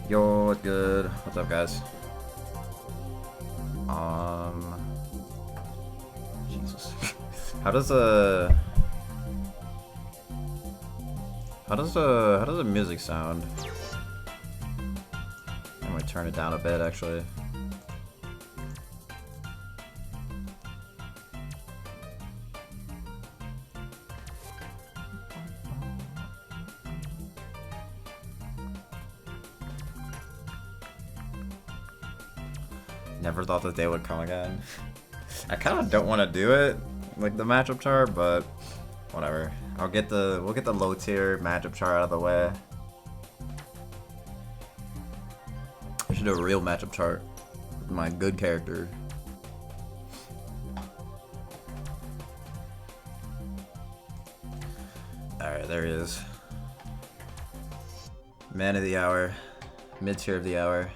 Yo, what's good? What's up, guys? Jesus. How does the music sound? I'm gonna turn it down a bit, actually. Never thought the day would come again. I kind of don't want to do it, like the matchup chart, but whatever. We'll get the low tier matchup chart out of the way. I should do a real matchup chart with my good character. Alright, there he is. Man of the hour, mid tier of the hour.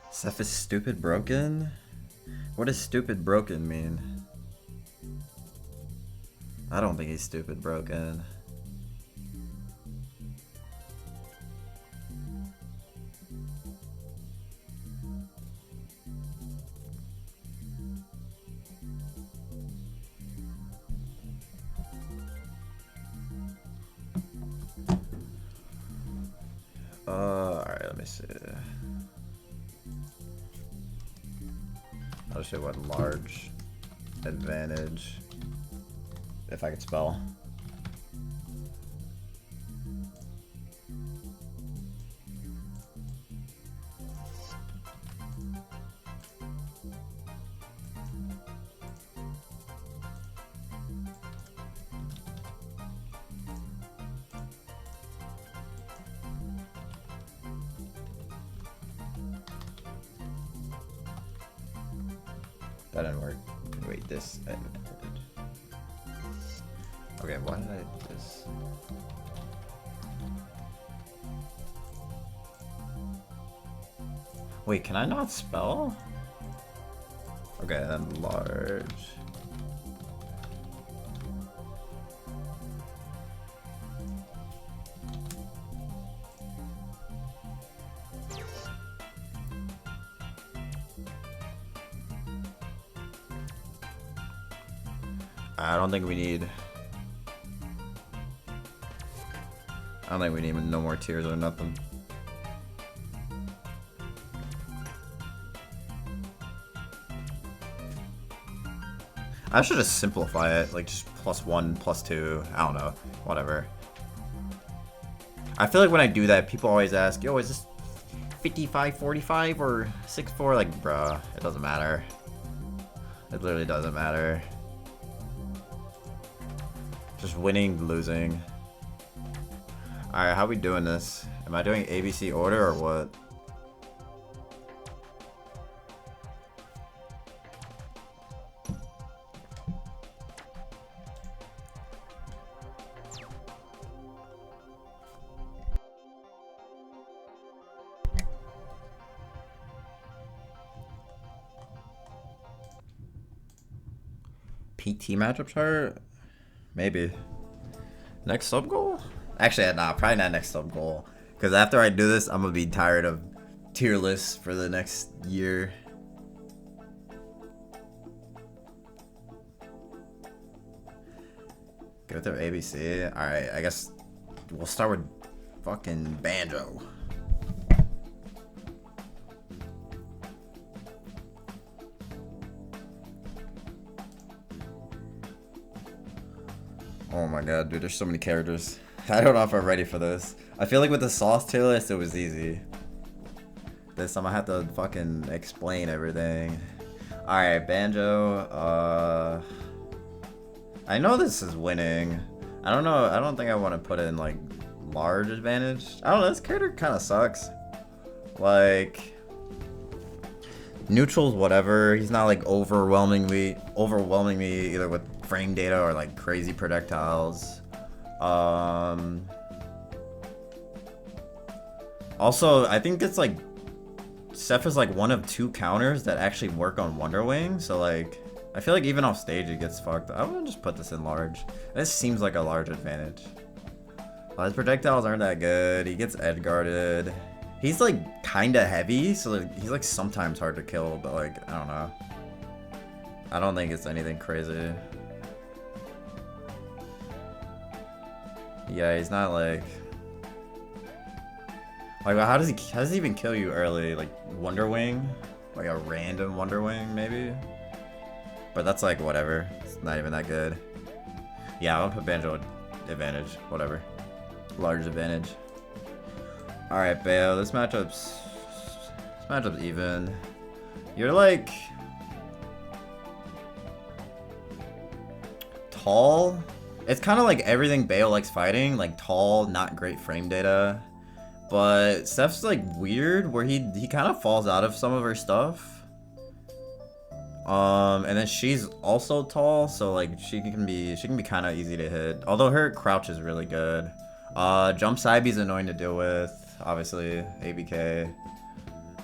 Seph is stupid broken? What does stupid broken mean? I don't think he's stupid broken. Alright, let me see. I'll show what large advantage if I could spell. That didn't work. Wait, this. Okay, why did I do this? Wait, can I not spell? Okay, then large. I don't think we need no more tiers or nothing. I should just simplify it, like just +1, +2, I don't know, whatever. I feel like when I do that, people always ask, yo, is this 55-45 or 6-4? Like, bruh, it doesn't matter. It literally doesn't matter. Just winning, losing. Alright, how we doing this? Am I doing ABC order or what? PT matchup chart? Maybe. Next sub goal? Actually, nah, probably not next sub goal. Because after I do this, I'm going to be tired of tier lists for the next year. Go through ABC. Alright, I guess we'll start with fucking Banjo. Oh my god, dude, there's so many characters. I don't know if I'm ready for this. I feel like with the sauce tier list, it was easy. This time I have to fucking explain everything. Alright, Banjo, I know this is winning. I don't know, I don't think I want to put in, like, large advantage. I don't know, this character kind of sucks. Like, neutrals, whatever. He's not, like, overwhelming me either with frame data or, like, crazy projectiles. Also, I think it's, like, Seph is, like, one of 2 counters that actually work on Wonder Wing, so, like, I feel like even off stage it gets fucked. I would just put this in large. This seems like a large advantage. His projectiles aren't that good. He gets edge guarded. He's like kinda heavy, so like, he's like sometimes hard to kill, but like, I don't know. I don't think it's anything crazy. Yeah, he's not like how does he even kill you early? Like Wonder Wing? Like a random Wonder Wing maybe? But that's like whatever. It's not even that good. Yeah, I'll put Banjo advantage. Whatever. Large advantage. Alright, Bayo, this matchup's even. You're like tall. It's kind of like everything Bayo likes fighting, like tall, not great frame data. But Steph's like weird where he kind of falls out of some of her stuff. And then she's also tall, so like she can be kind of easy to hit. Although her crouch is really good. Jump side B's annoying to deal with, obviously. ABK.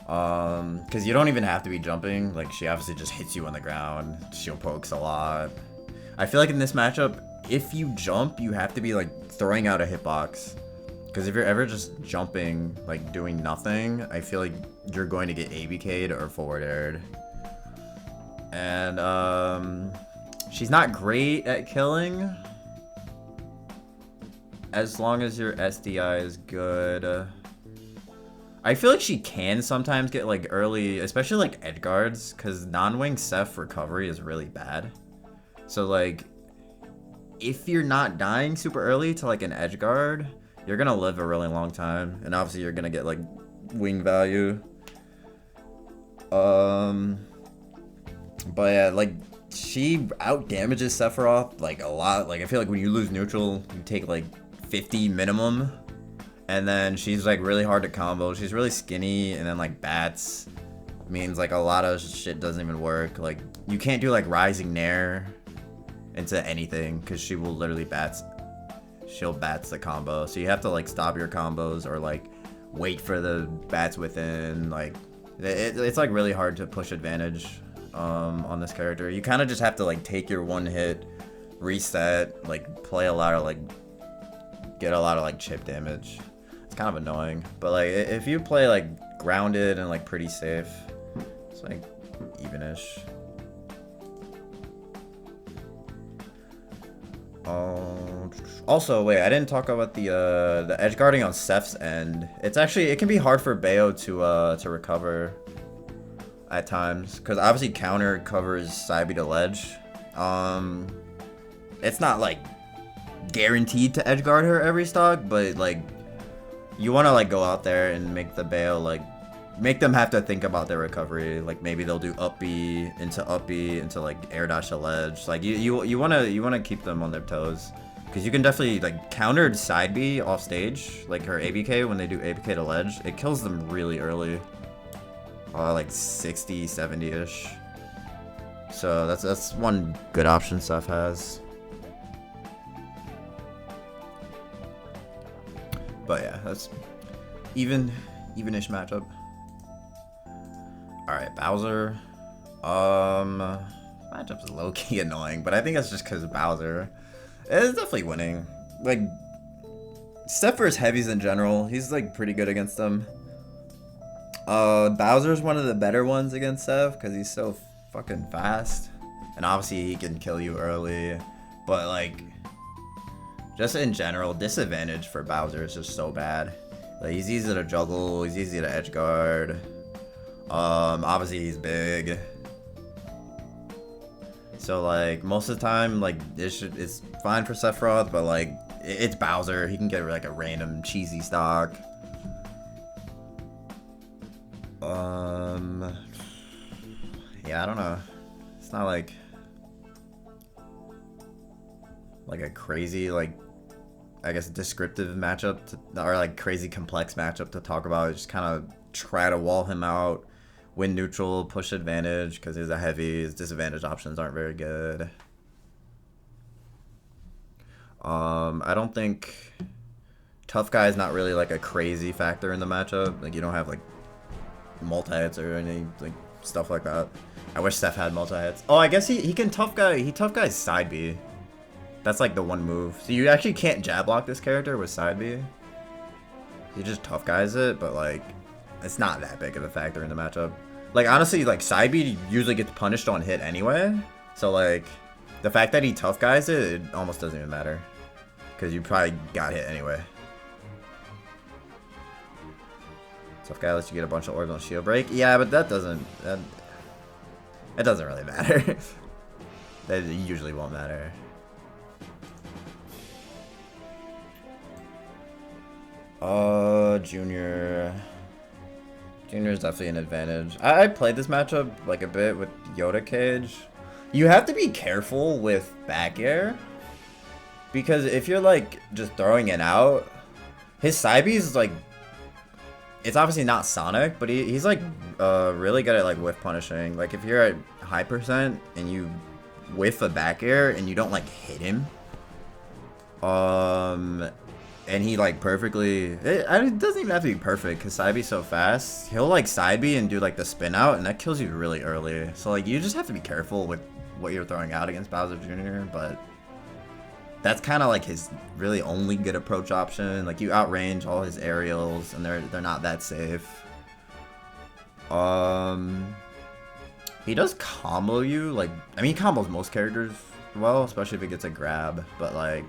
Cause you don't even have to be jumping. Like she obviously just hits you on the ground. Shield pokes a lot. I feel like in this matchup, if you jump, you have to be like throwing out a hitbox. Cause if you're ever just jumping, like doing nothing, I feel like you're going to get ABK'd or forward aired. And she's not great at killing as long as your SDI is good. I feel like she can sometimes get like early, especially like edge guards, because non-wing Seph recovery is really bad. So like if you're not dying super early to like an edge guard, you're gonna live a really long time, and obviously you're gonna get like wing value. But yeah, like, she out damages Sephiroth like a lot. Like, I feel like when you lose neutral, you take like 50 minimum, and then she's like really hard to combo. She's really skinny, and then like bats means like a lot of shit doesn't even work. Like, you can't do like rising nair into anything because she will literally she'll bats the combo. So you have to like stop your combos or like wait for the bats within. Like, it's like really hard to push advantage on this character. You kind of just have to like take your one hit, reset, like play a lot of like get a lot of like chip damage. It's kind of annoying, but like if you play like grounded and like pretty safe, it's like evenish. Also, wait, I didn't talk about the edge guarding on Seph's end. It can be hard for Bayo to recover at times, because obviously counter covers side B to ledge. It's not like guaranteed to edge guard her every stock, but like you want to like go out there and make the Bayo like make them have to think about their recovery. Like maybe they'll do up B into like air dash to ledge. Like you want to keep them on their toes, because you can definitely like countered side B off stage, like her ABK when they do ABK to ledge. It kills them really early. Like 60, 70-ish. So that's one good option Seph has. But yeah, that's evenish matchup. Alright, Bowser. Not matchup's low-key annoying, but I think that's just because of Bowser. It's definitely winning. Like, except for his heavies in general, he's like pretty good against them. Bowser's one of the better ones against Seth because he's so fucking fast. And obviously he can kill you early, but like, just in general, disadvantage for Bowser is just so bad. Like, he's easy to juggle, he's easy to edge guard. Obviously he's big. So like, most of the time, like, it's fine for Sephiroth, but like, it's Bowser. He can get like a random cheesy stock. Yeah, I don't know. It's not like a crazy, like, I guess descriptive matchup or like crazy complex matchup to talk about. Just kind of try to wall him out, win neutral, push advantage because he's a heavy. His disadvantage options aren't very good. I don't think tough guy is not really like a crazy factor in the matchup. Like, you don't have like multi-hits or any like stuff like that. I wish Steph had multi-hits. Oh, I guess he can tough guy. He tough guys side B. That's like the one move. So you actually can't jab block this character with side B. He just tough guys it, but like, it's not that big of a factor in the matchup. Like, honestly, like side B usually gets punished on hit anyway. So like, the fact that he tough guys it almost doesn't even matter. Because you probably got hit anyway. Tough guy lets you get a bunch of orbs on shield break. Yeah, but that doesn't really matter. That usually won't matter. Junior. Junior is definitely an advantage. I played this matchup like a bit with Yoda Cage. You have to be careful with back air. Because if you're like just throwing it out, his side B is like, it's obviously not Sonic, but he's like really good at like whiff punishing. Like if you're at high percent and you whiff a back air and you don't like hit him, and he like perfectly, it doesn't even have to be perfect because side B's so fast. He'll like side B and do like the spin out and that kills you really early. So like you just have to be careful with what you're throwing out against Bowser Jr. But that's kind of like his really only good approach option. Like you outrange all his aerials and they're not that safe. He does combo you, like, I mean he combos most characters well, especially if it gets a grab, but like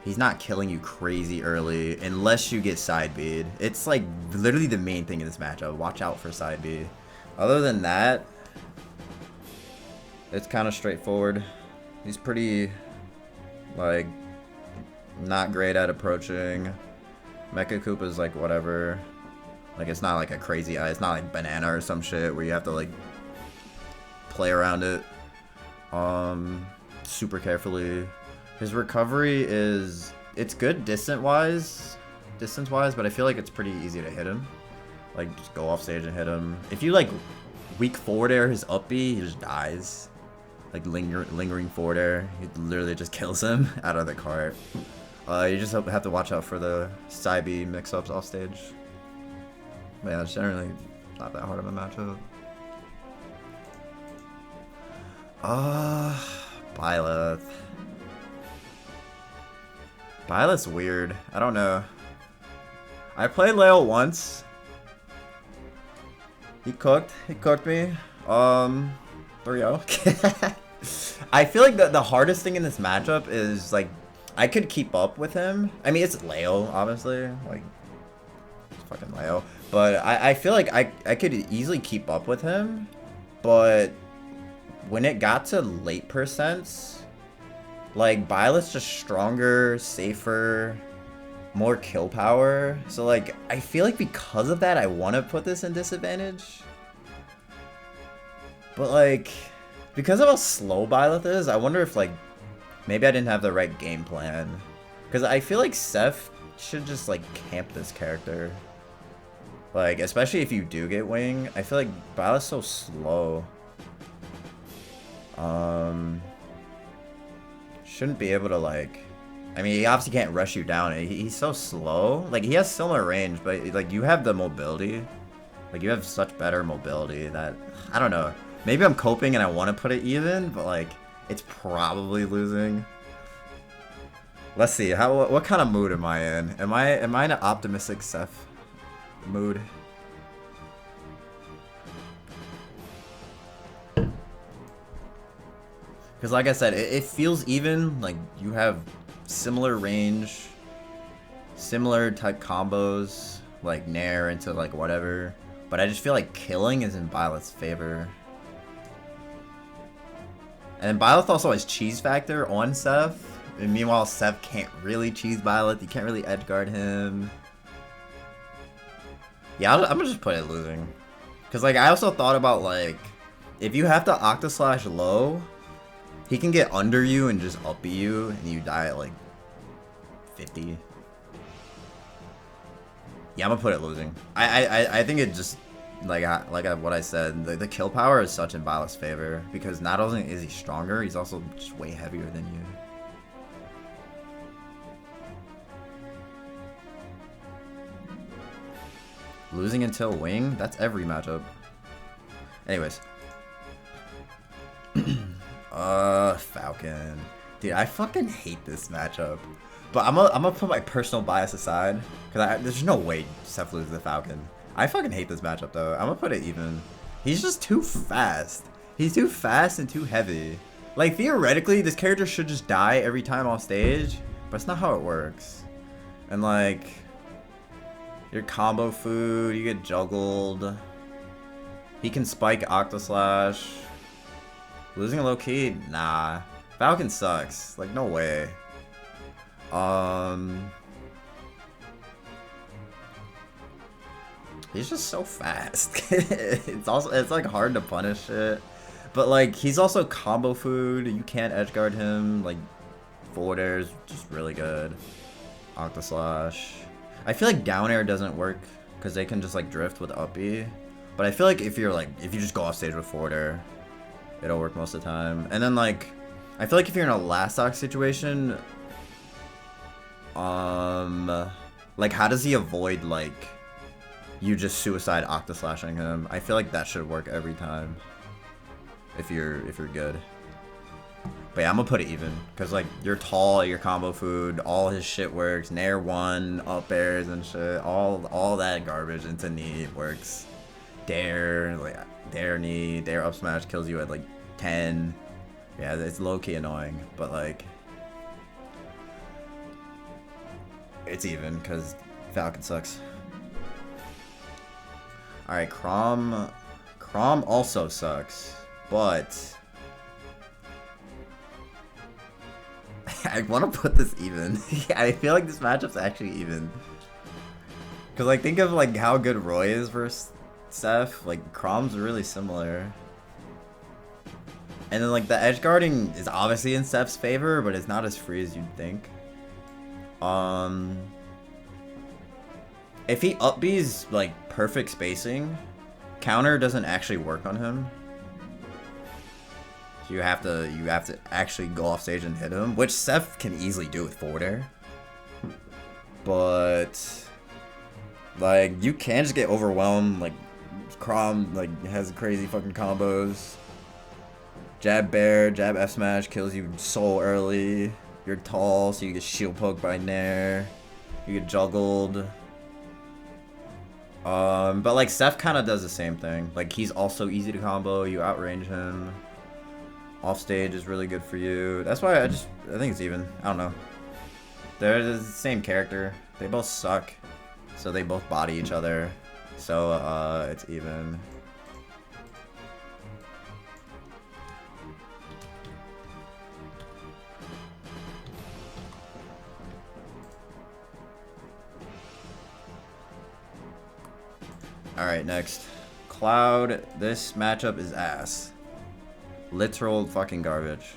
he's not killing you crazy early unless you get side B'd. It's like literally the main thing in this matchup. Watch out for side B. Other than that, it's kind of straightforward. He's pretty like not great at approaching. Mecha Koopa's like whatever. Like it's not like a crazy eye. It's not like banana or some shit where you have to like play around it super carefully. His recovery is, it's good distance-wise, but I feel like it's pretty easy to hit him. Like, just go off stage and hit him. If you, like, weak forward air his up B, he just dies. Like, lingering forward air, he literally just kills him out of the cart. You just have to watch out for the side B mix-ups off stage. But yeah, it's generally not that hard of a matchup. Byleth. Byleth's weird. I don't know. I played Leo once. He cooked me. 3-0. I feel like the hardest thing in this matchup is like I could keep up with him. I mean, it's Leo, obviously. Like, it's fucking Leo. But I feel like I could easily keep up with him. But when it got to late percents, like, Byleth's just stronger, safer, more kill power. So, like, I feel like because of that, I want to put this in disadvantage. But, like, because of how slow Byleth is, I wonder if, like, maybe I didn't have the right game plan. Because I feel like Seph should just, like, camp this character. Like, especially if you do get wing. I feel like Byleth's so slow. Shouldn't be able to, like, I mean, he obviously can't rush you down. He's so slow. Like, he has similar range, but, like, you have the mobility. Like, you have such better mobility that, I don't know. Maybe I'm coping and I want to put it even, but like, it's probably losing. Let's see, what kind of mood am I in? Am I in an optimistic Seth mood? Because like I said, it feels even, like you have similar range, similar type combos, like Nair into like whatever. But I just feel like killing is in Byleth's favor. And Byleth also has cheese factor on Seth. And meanwhile, Seth can't really cheese Byleth. You can't really edgeguard him. Yeah, I'm gonna just put it losing. Because like I also thought about like, if you have to Octaslash low, he can get under you and just up you, and you die at like 50. Yeah, I'm gonna put it losing. I think it just like what I said. The kill power is such in Byleth's favor because not only is he stronger, he's also just way heavier than you. Losing until wing? That's every matchup. Anyways. Falcon. Dude, I fucking hate this matchup. But I'm gonna put my personal bias aside. Because there's no way Seth loses the Falcon. I fucking hate this matchup though. I'm gonna put it even. He's just too fast. He's too fast and too heavy. Like, theoretically, this character should just die every time off stage. But it's not how it works. And like, your combo food, you get juggled. He can spike Octaslash. Losing a low key? Nah. Falcon sucks. Like, no way. He's just so fast. it's like hard to punish it. But like, he's also combo food. You can't edgeguard him. Like, forward air is just really good. Octaslash. I feel like down air doesn't work because they can just like drift with up B. But I feel like if you just go off stage with forward air, it'll work most of the time. And then like, I feel like if you're in a last stock situation, like how does he avoid like you just suicide Octaslashing him? I feel like that should work every time if you're good. But yeah, I'm gonna put it even because like you're tall, your combo food, all his shit works. Nair 1, up airs and shit, all that garbage into knee works. Dare, like dare knee, dare up smash kills you at like 10. Yeah, it's low key annoying, but like it's even because Falcon sucks. All right, Chrom also sucks, but I want to put this even. Yeah, I feel like this matchup's actually even. Cause like think of like how good Roy is versus Seth. Like Chrom's really similar. And then like the edge guarding is obviously in Seth's favor, but it's not as free as you'd think. If he up B's like perfect spacing, counter doesn't actually work on him. You have to actually go off stage and hit him, which Seth can easily do with forward air. But like you can just get overwhelmed. Like Chrom like has crazy fucking combos. Jab bear, jab F smash kills you so early. You're tall, so you get shield poked by Nair. You get juggled. But like Seth kind of does the same thing. Like he's also easy to combo. You outrange him. Off stage is really good for you. That's why I think it's even. I don't know. They're the same character. They both suck. So they both body each other. So it's even. Alright, next. Cloud. This matchup is ass. Literal fucking garbage.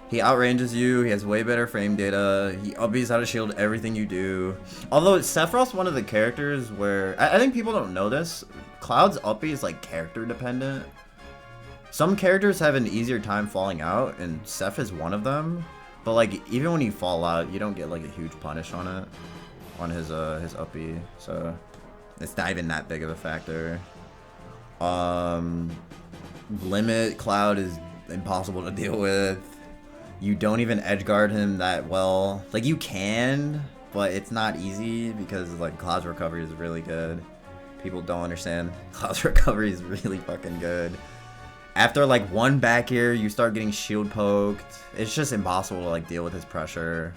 He outranges you, he has way better frame data, he up-B's how to shield everything you do. Although Sephiroth's one of the characters where, I think people don't know this, Cloud's up-B is like character dependent. Some characters have an easier time falling out, and Seph is one of them. But like, even when you fall out, you don't get like a huge punish on it, on his up-B, so it's not even that big of a factor. Limit Cloud is impossible to deal with. You don't even edge guard him that well. Like, you can, but it's not easy because, like, Cloud's recovery is really good. People don't understand. Cloud's recovery is really fucking good. After, like, one back air, you start getting shield poked. It's just impossible to, like, deal with his pressure.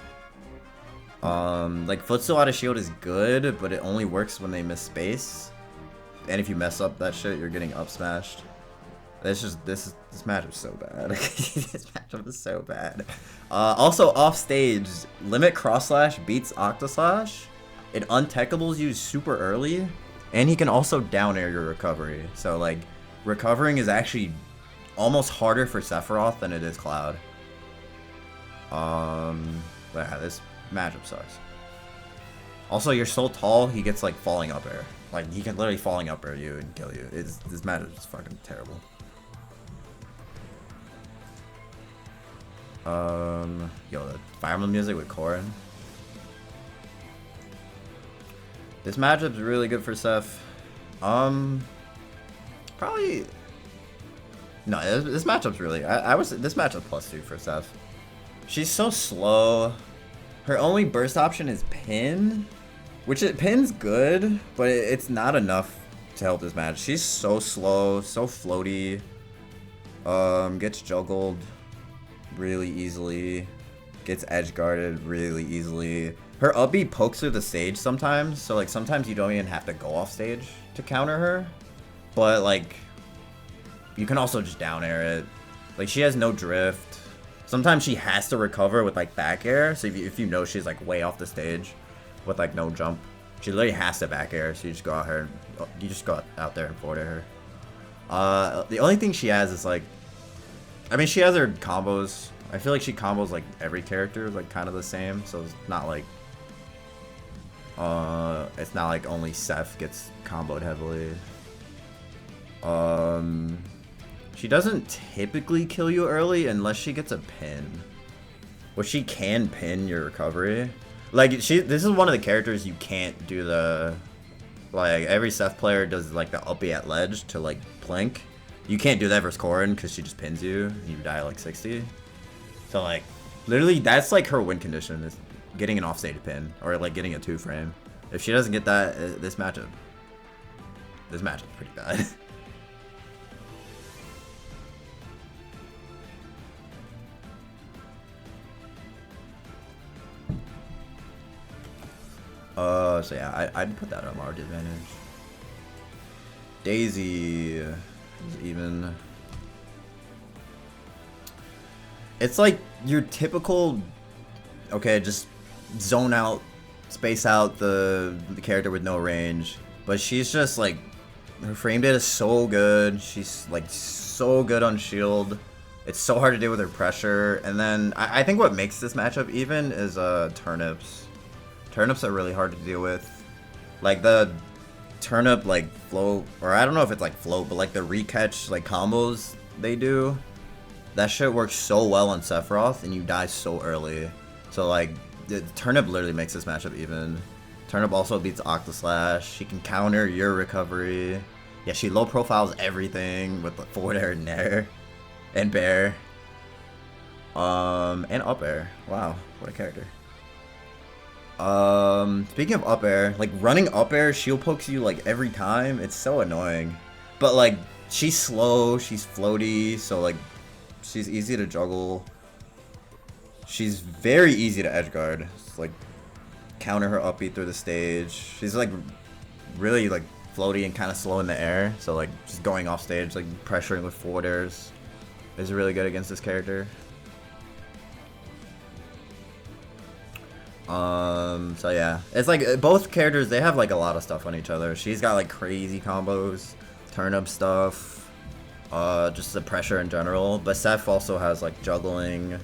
Like, footstool out of shield is good, but it only works when they miss space. And if you mess up that shit, you're getting up smashed. It's just, this matchup is so bad. This matchup is so bad. Also, off stage, Limit Cross Slash beats Octoslash. It untechables you super early, and he can also down air your recovery. So, like, recovering is actually almost harder for Sephiroth than it is Cloud. But yeah, this matchup sucks. Also, you're so tall, he gets, like, falling up air. Like, he can literally falling up air you and kill you. This matchup is fucking terrible. Yo, the Fire Emblem music with Corrin. This matchup's really good for Seph. Probably. No, this matchup's really. This matchup +2 for Seph. She's so slow. Her only burst option is pin, pin's good, but it's not enough to help this match. She's so slow, so floaty. Gets juggled really easily, gets edge guarded really easily. Her upbeat pokes through the stage sometimes, so like sometimes you don't even have to go off stage to counter her, but like you can also just down air it. Like, she has no drift. Sometimes she has to recover with like back air, so if you know she's like way off the stage with like no jump, she literally has to back air, so you just go out there and forward air her. The only thing she has is like, I mean, she has her combos. I feel like she combos like every character like kind of the same, so it's not like only Seph gets comboed heavily. She doesn't typically kill you early unless she gets a pin, which she can pin your recovery. Like, this is one of the characters you can't do the, like, every Seph player does like the uppy at ledge to like plink. You can't do that versus Corrin because she just pins you and you die at like 60. So like, literally that's like her win condition is getting an offstage pin or like getting a 2-frame. If she doesn't get that, this matchup is pretty bad. So yeah, I'd put that at a large advantage. Daisy is even. It's like your typical, okay, just zone out, space out the character with no range. But she's just like, her frame data is so good. She's like so good on shield. It's so hard to deal with her pressure. And then I think what makes this matchup even is turnips. Turnips are really hard to deal with. Like the turnip like float, or I don't know if it's like float, but like the recatch like combos they do, that shit works so well on Sephiroth and you die so early. So like the turnip literally makes this matchup even. Turnip also beats Octoslash. She can counter your recovery. Yeah, she low profiles everything with the forward air and nair and bear. And up air. Wow, what a character. Speaking of up air, like running up air shield pokes you like every time. It's so annoying. But like she's slow, she's floaty, so like she's easy to juggle. She's very easy to edgeguard. It's like counter her upbeat through the stage. She's like really like floaty and kind of slow in the air, so like just going off stage, like pressuring with forward airs is really good against this character. So yeah, it's like both characters, they have like a lot of stuff on each other. She's got like crazy combos, turnip stuff, just the pressure in general. But Seph also has like juggling.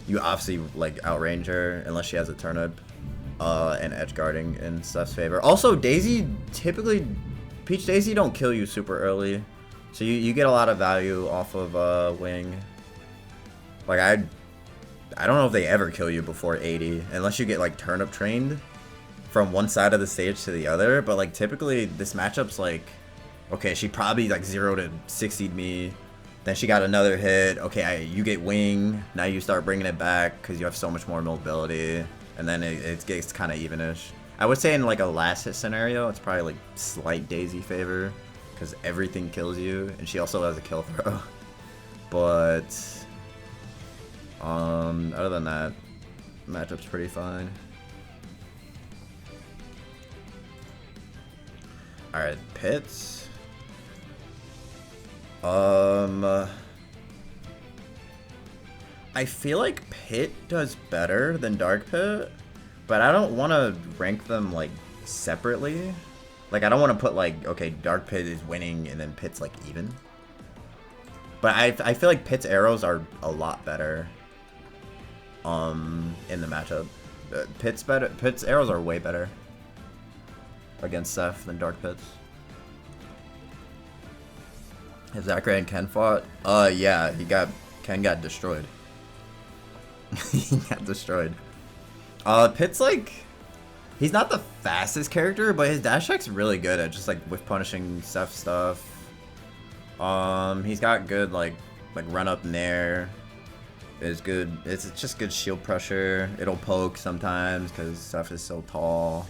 You obviously like outrange her unless she has a turnip, and edge guarding in Seph's favor. Also, Daisy typically, Peach Daisy don't kill you super early, so you get a lot of value off of wing. Like I don't know if they ever kill you before 80, unless you get like turnip trained from one side of the stage to the other, but like typically this matchup's like Okay, she probably like 0 to 60'd me. Then she got another hit. Okay, you get wing. Now you start bringing it back because you have so much more mobility. And then it gets kind of evenish. I would say in like a last hit scenario, it's probably like slight Daisy favor because everything kills you, and she also has a kill throw. But other than that, matchup's pretty fine. All right, pits. I feel like Pit does better than Dark Pit, but I don't want to rank them like separately. Like I don't want to put like, okay, Dark Pit is winning and then Pit's like even. But I feel like Pit's arrows are a lot better in the matchup. Pit's arrows are way better against Seph than Dark Pit's. If Zachary and Ken fought, yeah, Ken got destroyed. He got destroyed. Pit's like, he's not the fastest character, but his dash attack's really good at just like with punishing Seph stuff. He's got good like run up nair. It's good. It's just good shield pressure. It'll poke sometimes because Seph is so tall.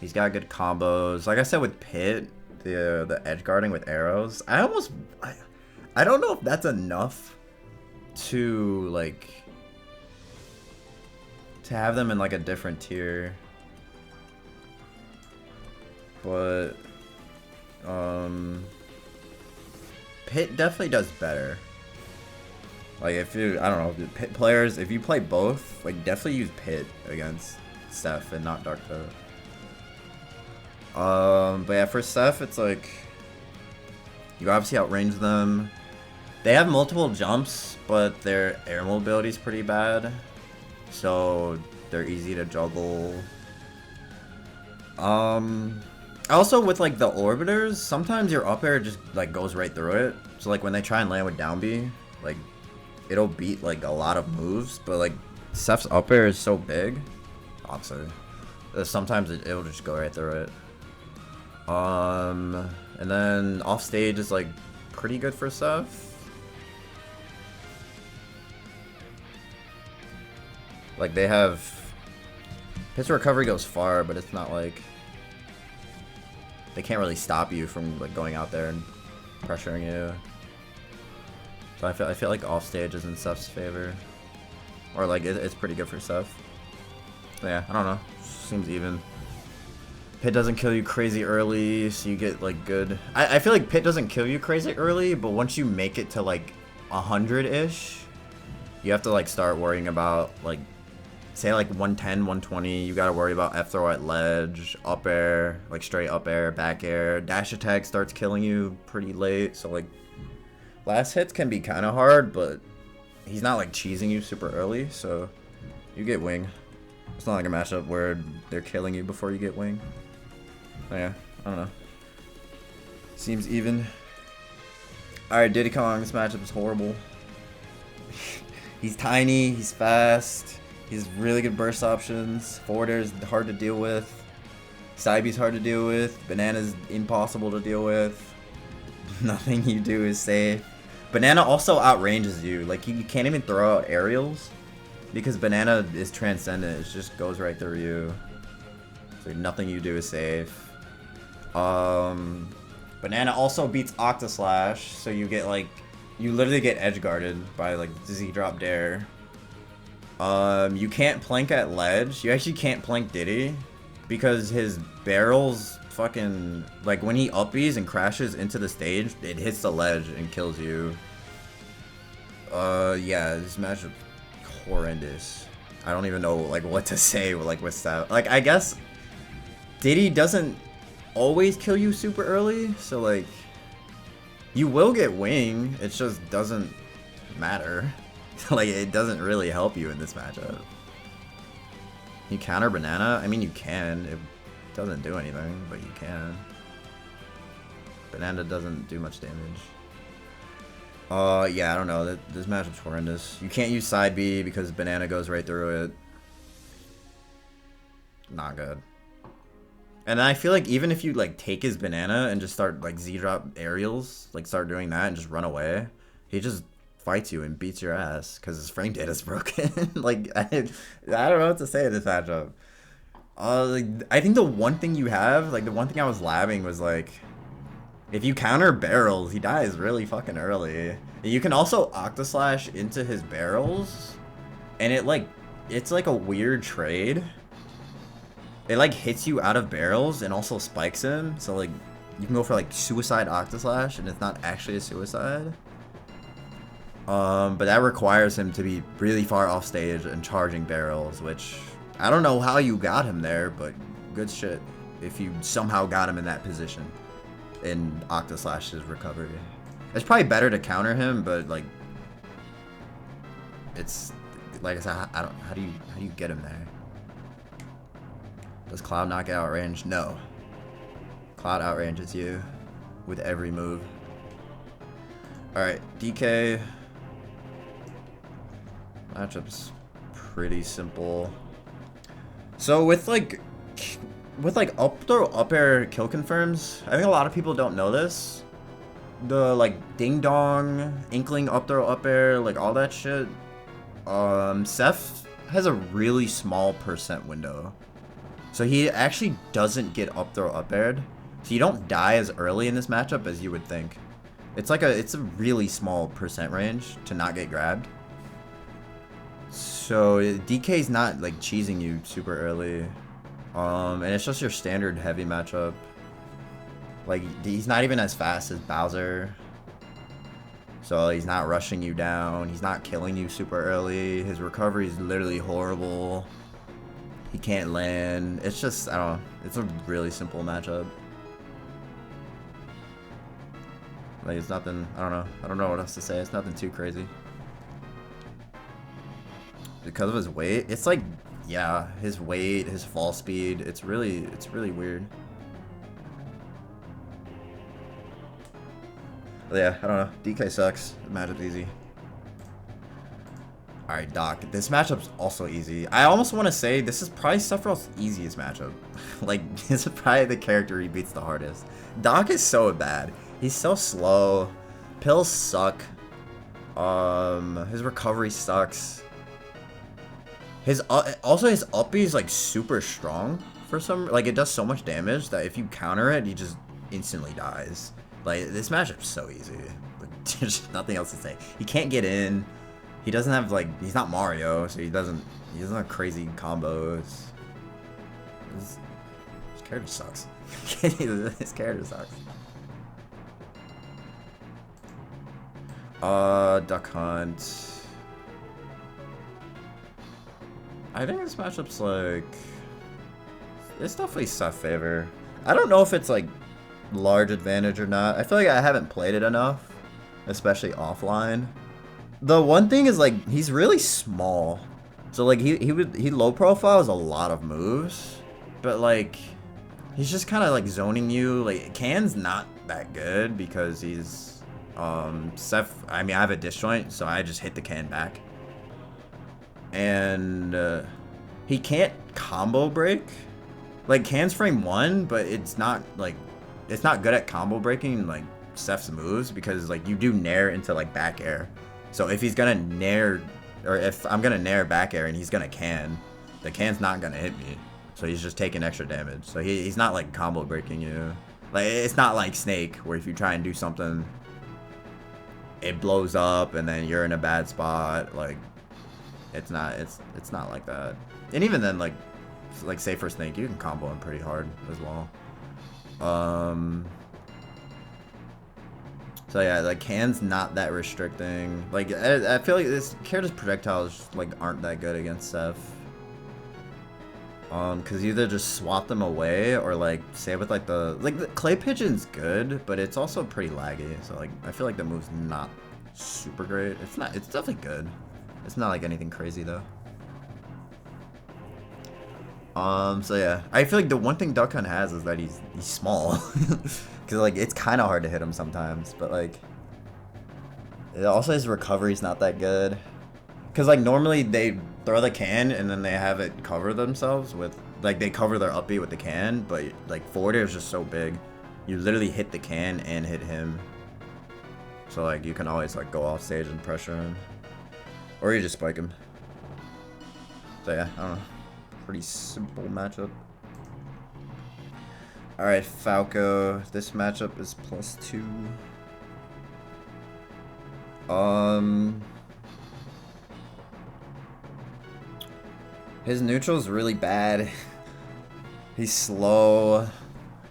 He's got good combos. Like I said with Pit, the edge guarding with arrows. I don't know if that's enough to like to have them in like a different tier. But Pit definitely does better. Like if you, I don't know, Pit players, if you play both, like definitely use Pit against Seph and not Dark Pit. But yeah, for Seph, it's like you obviously outrange them. They have multiple jumps, but their air mobility is pretty bad, so they're easy to juggle. Also with like the orbiters, sometimes your up air just like goes right through it. So like when they try and land with down B, like it'll beat like a lot of moves, but like Seph's up air is so big, obviously, sometimes it'll just go right through it. And then off stage is like pretty good for Seph. Like they have Pit's recovery goes far, but it's not like they can't really stop you from like going out there and pressuring you. So I feel like off stage is in Seph's favor, or like it's pretty good for Seph. Yeah, I don't know. Seems even. Pit doesn't kill you crazy early, so you get like good. I feel like Pit doesn't kill you crazy early, but once you make it to like 100-ish, you have to like start worrying about like, say like 110, 120, you gotta worry about F throw at ledge, up air, like straight up air, back air. Dash attack starts killing you pretty late, so like last hits can be kind of hard, but he's not like cheesing you super early, so you get wing. It's not like a matchup where they're killing you before you get wing. Oh, yeah, I don't know. Seems even. Alright, Diddy Kong, this matchup is horrible. He's tiny, he's fast, he has really good burst options. Forward air is hard to deal with. Side B's hard to deal with. Banana's impossible to deal with. Nothing you do is safe. Banana also outranges you. Like, you can't even throw out aerials because Banana is transcendent. It just goes right through you. So nothing you do is safe. Banana also beats Octaslash, so you get like, you literally get edge guarded by like Z drop dare. You can't plank at ledge. You actually can't plank Diddy because his barrels fucking, like when he up Bs and crashes into the stage, it hits the ledge and kills you. Yeah, this match is horrendous. I don't even know like what to say like with that. Like I guess Diddy doesn't always kill you super early, so like you will get wing, it just doesn't matter. Like it doesn't really help you in this matchup. You counter Banana? I mean you can, it doesn't do anything, but you can. Banana doesn't do much damage. Yeah, I don't know, this matchup's horrendous. You can't use side B because Banana goes right through it. Not good. And I feel like even if you like take his banana and just start like Z-drop aerials, like start doing that and just run away, he just fights you and beats your ass because his frame data is broken. Like I don't know what to say in this matchup. Like, I think the one thing you have, like the one thing I was labbing was like, if you counter barrels, he dies really fucking early. You can also Octoslash into his barrels, and it's like a weird trade. It like hits you out of barrels and also spikes him, so like you can go for like suicide Octoslash and it's not actually a suicide. But that requires him to be really far off stage and charging barrels, which I don't know how you got him there, but good shit if you somehow got him in that position in Octoslash's recovery. It's probably better to counter him, but like it's like I said, how do you get him there? Does Cloud not get outranged? No. Cloud outranges you with every move. Alright, DK. Matchup's pretty simple. So with like up throw up air kill confirms, I think a lot of people don't know this. The like ding dong, inkling up throw up air, like all that shit. Seph has a really small percent window. So he actually doesn't get up throw up aired. So you don't die as early in this matchup as you would think. It's a really small percent range to not get grabbed. So DK's not like cheesing you super early. And it's just your standard heavy matchup. Like he's not even as fast as Bowser. So he's not rushing you down. He's not killing you super early. His recovery is literally horrible. He can't land. It's just, I don't know. It's a really simple matchup. Like, it's nothing, I don't know. I don't know what else to say. It's nothing too crazy. Because of his weight, it's like, yeah, his weight, his fall speed, it's really weird. But yeah, I don't know. DK sucks. The matchup's easy. Alright, Doc. This matchup's also easy. I almost want to say this is probably Sephiroth's easiest matchup. Like, this is probably the character he beats the hardest. Doc is so bad. He's so slow. Pills suck. His recovery sucks. His also his uppy is like super strong for some, like it does so much damage that if you counter it, he just instantly dies. Like this matchup's so easy. Like, there's nothing else to say. He can't get in. He doesn't have like, he's not Mario, so he doesn't have crazy combos. His character sucks. His character sucks. Duck Hunt. I think this matchup's like, it's definitely Seph favor. I don't know if it's like large advantage or not. I feel like I haven't played it enough, especially offline. The one thing is like he's really small, so like he low profiles a lot of moves, but like he's just kind of like zoning you. Like Can's not that good because he's Seph. I mean I have a disjoint, so I just hit the Can back, and he can't combo break. Like Can's frame 1, but it's not good at combo breaking like Seph's moves because like you do nair into like back air. So if he's gonna nair, or if I'm gonna nair back air and he's gonna can, the Can's not gonna hit me. So he's just taking extra damage. So he's not like combo breaking you. Like it's not like Snake where if you try and do something, it blows up and then you're in a bad spot. Like it's not like that. And even then like say for Snake, you can combo him pretty hard as well. So yeah, like Can's not that restricting. Like I feel like this character's projectiles like aren't that good against Seph. Cause either just swap them away or like say with like the Clay Pigeon's good, but it's also pretty laggy. So like I feel like the move's not super great. It's definitely good. It's not like anything crazy though. So yeah, I feel like the one thing Duck Hunt has is that he's small. Cause like it's kind of hard to hit him sometimes, but like also his recovery's not that good. Cause like normally they throw the can and then they have it cover themselves with like they cover their up B with the can, but like forward air is just so big. You literally hit the can and hit him. So like you can always like go off stage and pressure him. Or you just spike him. So yeah, I don't know. Pretty simple matchup. Alright, Falco. This matchup is +2. His neutral's really bad. He's slow.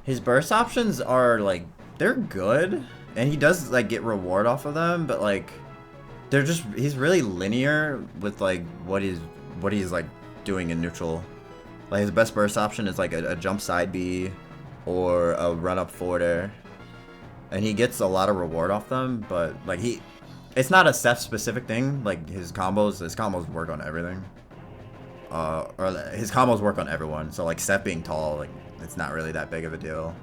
His burst options are like, they're good. And he does like get reward off of them, but like they're just, he's really linear with like what he's like doing in neutral. Like his best burst option is like a jump side B or a run up forward air. And he gets a lot of reward off them, but like it's not a Seth specific thing. Like his combos work on everything. Or his combos work on everyone. So like Seth being tall, like it's not really that big of a deal.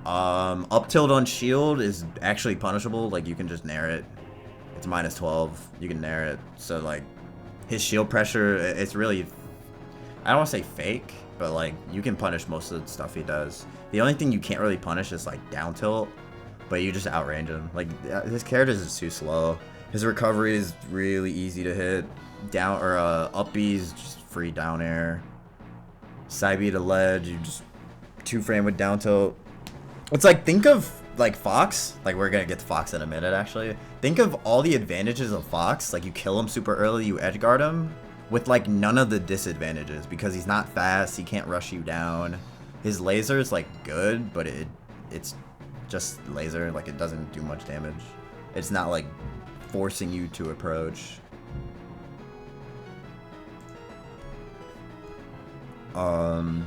Up tilt on shield is actually punishable. Like you can just nair it. It's -12. You can nair it. So like his shield pressure, it's really, I don't want to say fake, but like you can punish most of the stuff he does. The only thing you can't really punish is like down tilt, but you just outrange him. Like his character is too slow. His recovery is really easy to hit. Down or up B is just free down air. Side B to ledge, you just 2-frame with down tilt. It's like, think of like Fox. Like we're gonna get to Fox in a minute actually. Think of all the advantages of Fox. Like you kill him super early, you edge guard him with like none of the disadvantages because he's not fast, he can't rush you down. His laser is like good, but it's just laser, like it doesn't do much damage. It's not like forcing you to approach.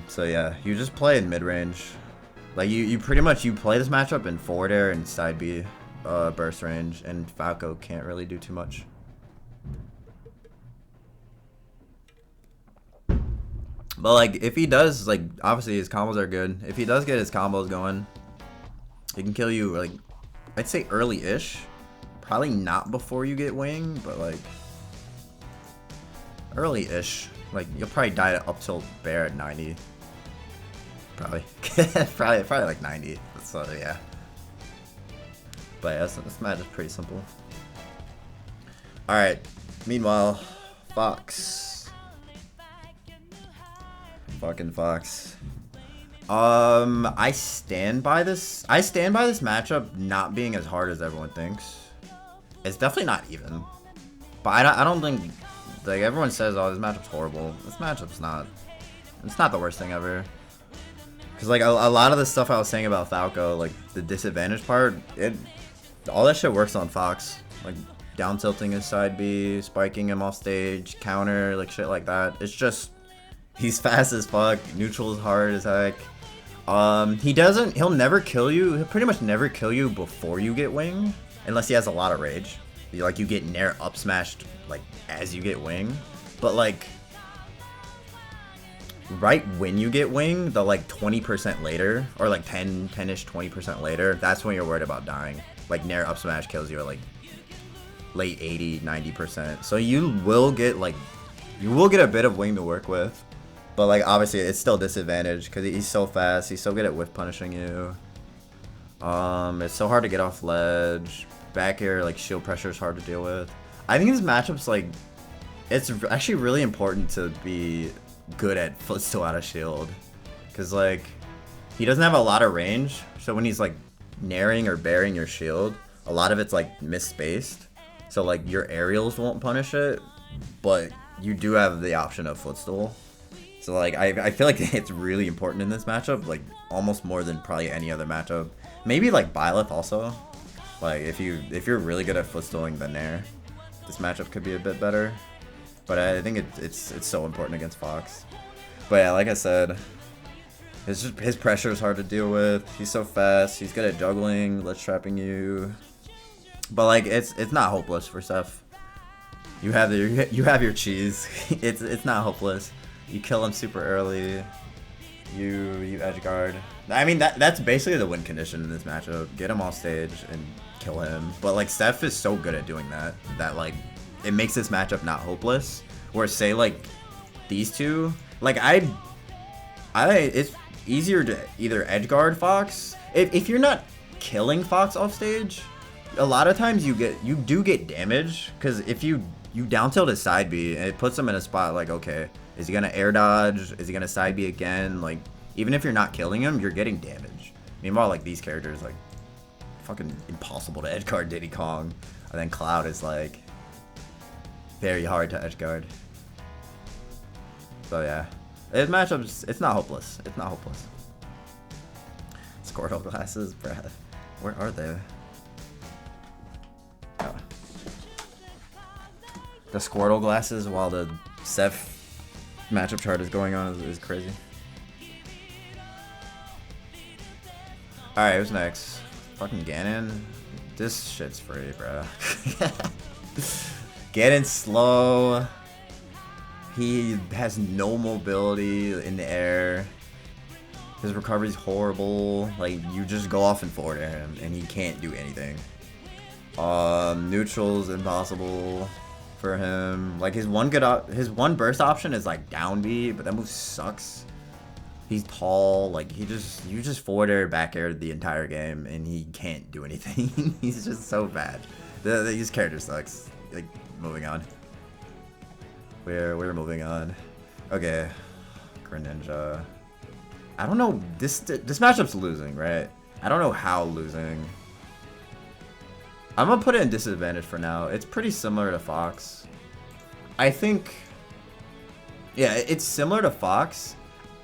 So yeah, you just play in mid-range. Like you pretty much, you play this matchup in forward air and side B burst range, and Falco can't really do too much. But like if he does, like obviously his combos are good. If he does get his combos going, he can kill you like, I'd say early-ish. Probably not before you get wing, but like early-ish. Like you'll probably die to up tilt bear at 90. Probably. probably like 90. So yeah. But yeah, this match is pretty simple. Alright. Meanwhile, Fox. Fucking Fox. I stand by this matchup not being as hard as everyone thinks. It's definitely not even. But I don't think, like everyone says, oh, this matchup's horrible. This matchup's not. It's not the worst thing ever. Cause like a lot of the stuff I was saying about Falco, like the disadvantage part, all that shit works on Fox. Like down tilting his side B, spiking him off stage, counter, like shit like that. It's just, he's fast as fuck, neutral is hard as heck. He'll never kill you. He'll pretty much never kill you before you get wing, unless he has a lot of rage. You get nair up smashed like as you get wing, but like right when you get wing, the like 20% later, or like 10-ish 20% later, that's when you're worried about dying. Like nair up smash kills you at like late 80-90%. So you will get a bit of wing to work with, but like obviously it's still disadvantage because he's so fast. He's so good at whiff punishing you. It's so hard to get off ledge. Back air, like shield pressure is hard to deal with. I think this matchup's like, it's actually really important to be good at footstool out of shield, because like he doesn't have a lot of range, so when he's like nairing or bearing your shield, a lot of it's like misspaced, so like your aerials won't punish it, but you do have the option of footstool. So like I feel like it's really important in this matchup, like almost more than probably any other matchup. Maybe like Byleth also. Like if you're really good at footstooling the nair, this matchup could be a bit better. But I think it's so important against Fox. But yeah, like I said, his pressure is hard to deal with. He's so fast. He's good at juggling, ledge trapping you. But like it's not hopeless for Seph. You have your cheese. It's not hopeless. You kill him super early. You edge guard. I mean that's basically the win condition in this matchup. Get him off stage and kill him. But like Seph is so good at doing that like it makes this matchup not hopeless. Where say like these two, like It's easier to either edgeguard Fox. If you're not killing Fox off stage, a lot of times you do get damage, because if you down tilt his side B, it puts him in a spot like, okay, is he gonna air dodge? Is he gonna side B again? Like, even if you're not killing him, you're getting damage. Meanwhile, like, these characters, like, fucking impossible to edgeguard Diddy Kong, and then Cloud is like very hard to edgeguard. So yeah, matchups, it's not hopeless. It's not hopeless. Squirtle glasses, bruh. Where are they? Oh. The Squirtle glasses while the Seph matchup chart is going on is crazy. Alright, who's next? Fucking Ganon? This shit's free, bro. Ganon's slow. He has no mobility in the air. His recovery's horrible. Like, you just go off and forward air him, and he can't do anything. Neutral's impossible for him. Like, his one burst option is like down B, but that move sucks. He's tall. Like, you just forward air, back air the entire game, and he can't do anything. He's just so bad. His character sucks. Like, moving on. We're moving on. Okay, Greninja. I don't know. This matchup's losing, right? I don't know how losing. I'm gonna put it in disadvantage for now. It's pretty similar to Fox. I think. Yeah, it's similar to Fox.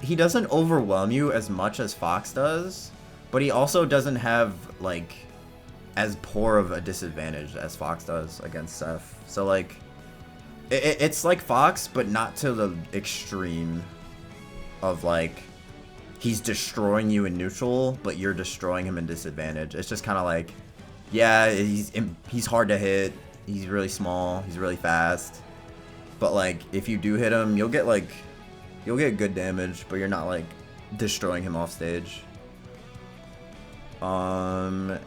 He doesn't overwhelm you as much as Fox does, but he also doesn't have like as poor of a disadvantage as Fox does against Seph. So like, it's like Fox, but not to the extreme of like he's destroying you in neutral, but you're destroying him in disadvantage. It's just kind of like, yeah, he's hard to hit. He's really small. He's really fast. But like, if you do hit him, you'll get good damage, but you're not like destroying him off stage. I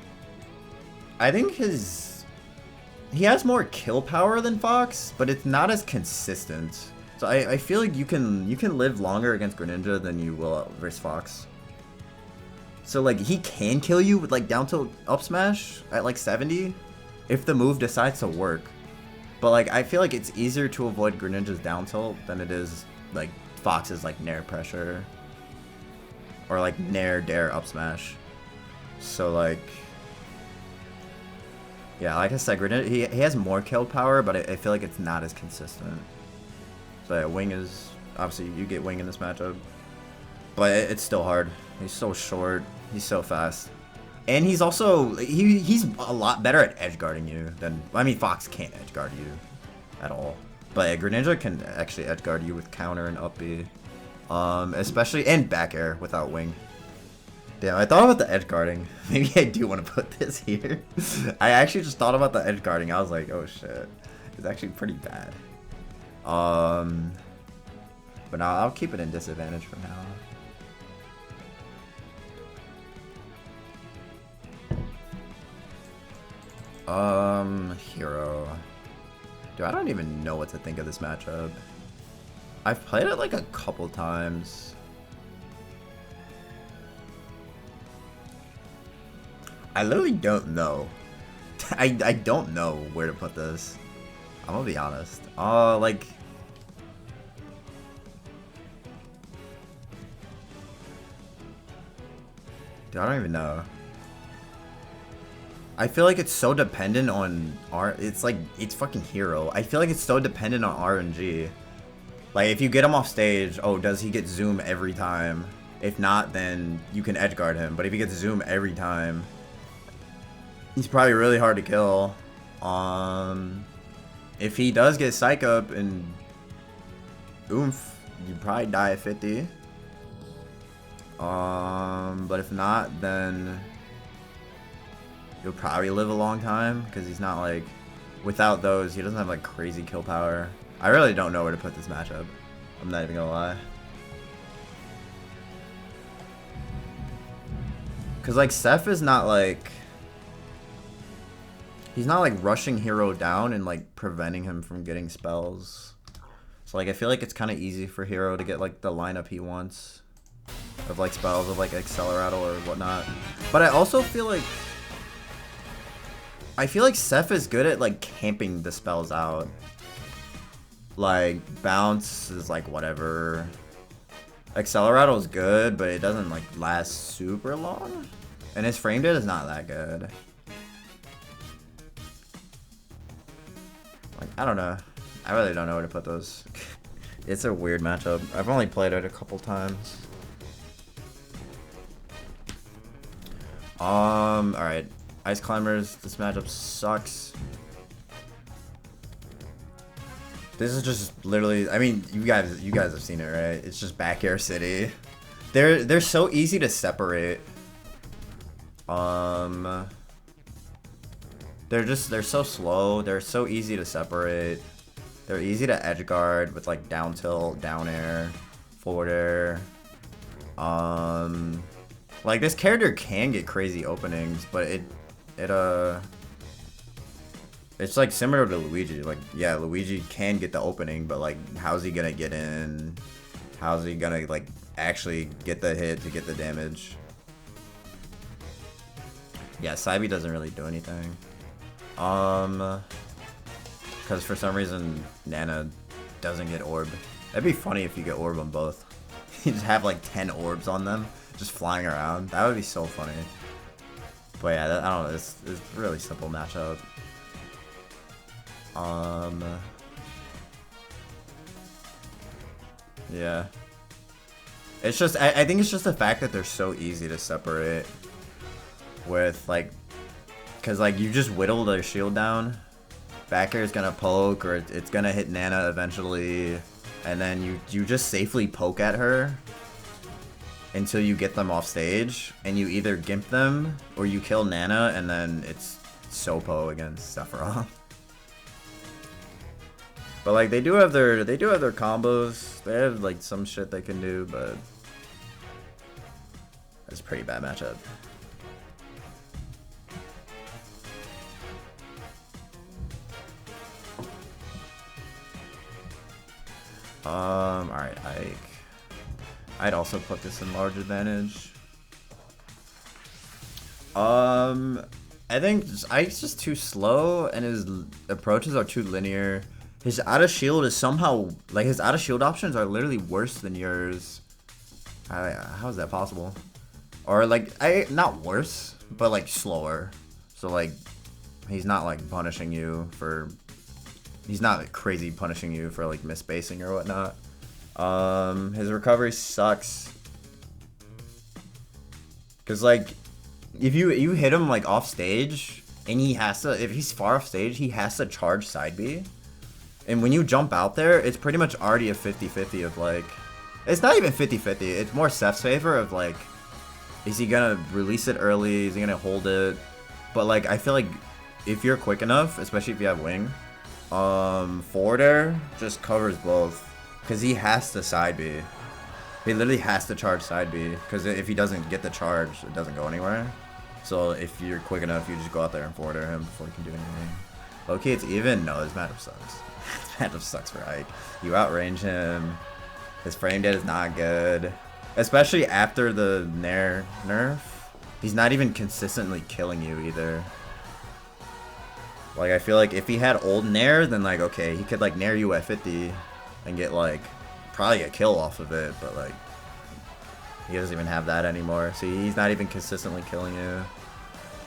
think he has more kill power than Fox, but it's not as consistent. So I feel like you can live longer against Greninja than you will versus Fox. So like, he can kill you with like down tilt up smash at like 70 if the move decides to work. But like, I feel like it's easier to avoid Greninja's down tilt than it is like Fox's like nair pressure or like nair dare up smash. So like, yeah, like I said, Greninja, he has more kill power, but I feel like it's not as consistent. So yeah, Wing is, obviously you get Wing in this matchup, but it's still hard. He's so short, he's so fast. And he's also, he's a lot better at edge guarding you than, I mean, Fox can't edge guard you at all. But Greninja can actually edge guard you with counter and up B. Especially, and back air without Wing. Damn, I thought about the edge guarding. Maybe I do want to put this here. I actually just thought about the edge guarding. I was like, oh shit. It's actually pretty bad. But no, I'll keep it in disadvantage for now. Hero. Dude, I don't even know what to think of this matchup. I've played it like a couple times. I literally don't know. I don't know where to put this. I'm gonna be honest. Like, dude, I don't even know. I feel like it's so dependent on it's fucking Hero. I feel like it's so dependent on RNG. Like, if you get him off stage, oh, does he get zoom every time? If not, then you can edge guard him. But if he gets zoom every time, he's probably really hard to kill. If he does get psych up and oomph, you probably die at 50. But if not, then you'll probably live a long time, because he's not like, without those, he doesn't have like crazy kill power. I really don't know where to put this matchup. I'm not even gonna lie. Cause like Seph is not like, he's not like rushing Hero down and like preventing him from getting spells. So like, I feel like it's kind of easy for Hero to get like the lineup he wants. of like spells of like Acceleratle or whatnot. But I also feel like Seph is good at like camping the spells out. Like bounce is like whatever. Acceleratle is good, but it doesn't like last super long. And his frame rate is not that good. Like, I don't know. I really don't know where to put those. It's a weird matchup. I've only played it a couple times. Alright. Ice Climbers, this matchup sucks. This is just literally, I mean, you guys have seen it, right? It's just Back Air City. They're so easy to separate. They're so slow. They're so easy to separate. They're easy to edge guard with like down tilt, down air, forward air. Like this character can get crazy openings, but it's like similar to Luigi. Like, yeah, Luigi can get the opening, but like, how's he gonna get in? How's he gonna like actually get the hit to get the damage? Yeah, Saibi doesn't really do anything. Because for some reason Nana doesn't get orb. That'd be funny if you get orb on both. You just have like 10 orbs on them, just flying around. That would be so funny. But yeah, I don't know. It's a really simple matchup. Yeah. It's just, I think it's just the fact that they're so easy to separate with, like, because, like, you just whittle their shield down. Back air is going to poke, or it's going to hit Nana eventually, and then you just safely poke at her until you get them off stage, and you either gimp them, or you kill Nana, and then it's Sopo against Sephiroth. But like they do have their combos. They have like some shit they can do, but it's a pretty bad matchup. Alright, I'd also put this in large advantage. I think Ike's just too slow and his approaches are too linear. His out of shield is somehow, like, his out of shield options are literally worse than yours. How is that possible? Or like, not worse, but like slower. So like, he's not like punishing you for, he's not like, crazy punishing you for like misspacing or whatnot. His recovery sucks. Cause like, if you hit him like off stage, and he has to, if he's far off stage, he has to charge side B. And when you jump out there, it's pretty much already a 50-50 of like, it's not even 50-50, it's more Seph's favor of like, is he gonna release it early, is he gonna hold it? But like, I feel like if you're quick enough, especially if you have wing, forward air just covers both. Cause he has to side B. He literally has to charge side B, because if he doesn't get the charge, it doesn't go anywhere. So if you're quick enough, you just go out there and forward air him before he can do anything. Okay, it's even? No, this matchup sucks. This matchup sucks for Ike. You outrange him. His frame rate is not good. Especially after the Nair nerf. He's not even consistently killing you either. Like, I feel like if he had old Nair, then like, okay, he could like Nair you at 50 and get like, probably a kill off of it, but like, he doesn't even have that anymore. So he's not even consistently killing you.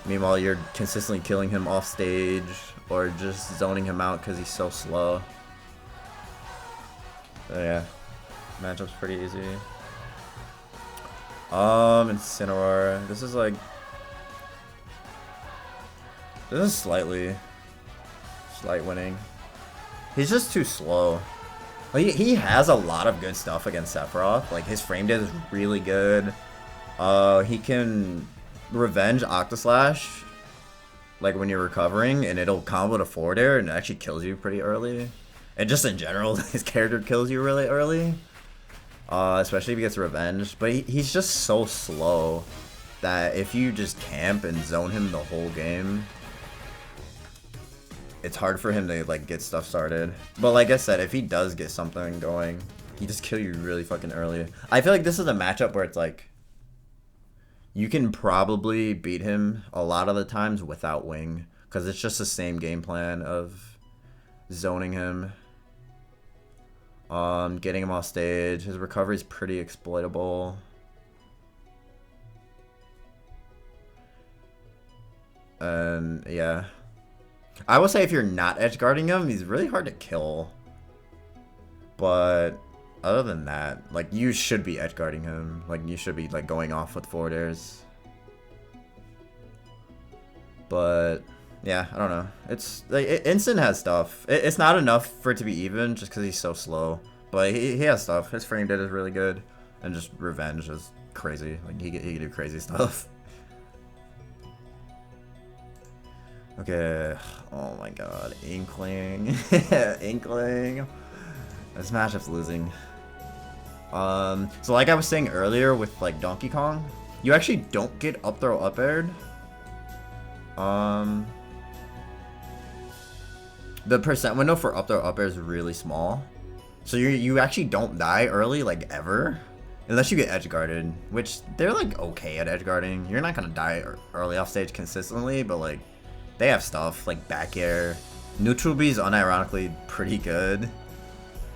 Meanwhile, you're consistently killing him off stage or just zoning him out because he's so slow. So yeah, matchup's pretty easy. Incineroar. This is like, this is slight winning. He's just too slow. Like, he has a lot of good stuff against Sephiroth. Like, his frame rate is really good. He can revenge Octaslash, like when you're recovering, and it'll combo to forward air and it actually kills you pretty early. And just in general, his character kills you really early. Especially if he gets revenge. But he's just so slow that if you just camp and zone him the whole game, it's hard for him to like get stuff started. But like I said, if he does get something going, he just kill you really fucking early. I feel like this is a matchup where it's like, You can probably beat him a lot of the times without wing, because it's just the same game plan of zoning him, getting him off stage. His recovery is pretty exploitable. And yeah, I will say if you're not edge guarding him, he's really hard to kill. But other than that, like, you should be edge guarding him. Like, you should be like going off with forward airs. But yeah, I don't know. It's like Instant has stuff. It's not enough for it to be even, just because he's so slow. But he has stuff. His frame data is really good, and just revenge is crazy. Like he can do crazy stuff. Okay. Oh my god, Inkling, Inkling. This matchup's losing. So like I was saying earlier with like Donkey Kong, you actually don't get up throw up aired. The percent window for up throw up air is really small, so you actually don't die early, like, ever, unless you get edge guarded, which they're like okay at edge guarding. You're not gonna die early off stage consistently, but like they have stuff like back air. Neutral B is unironically pretty good.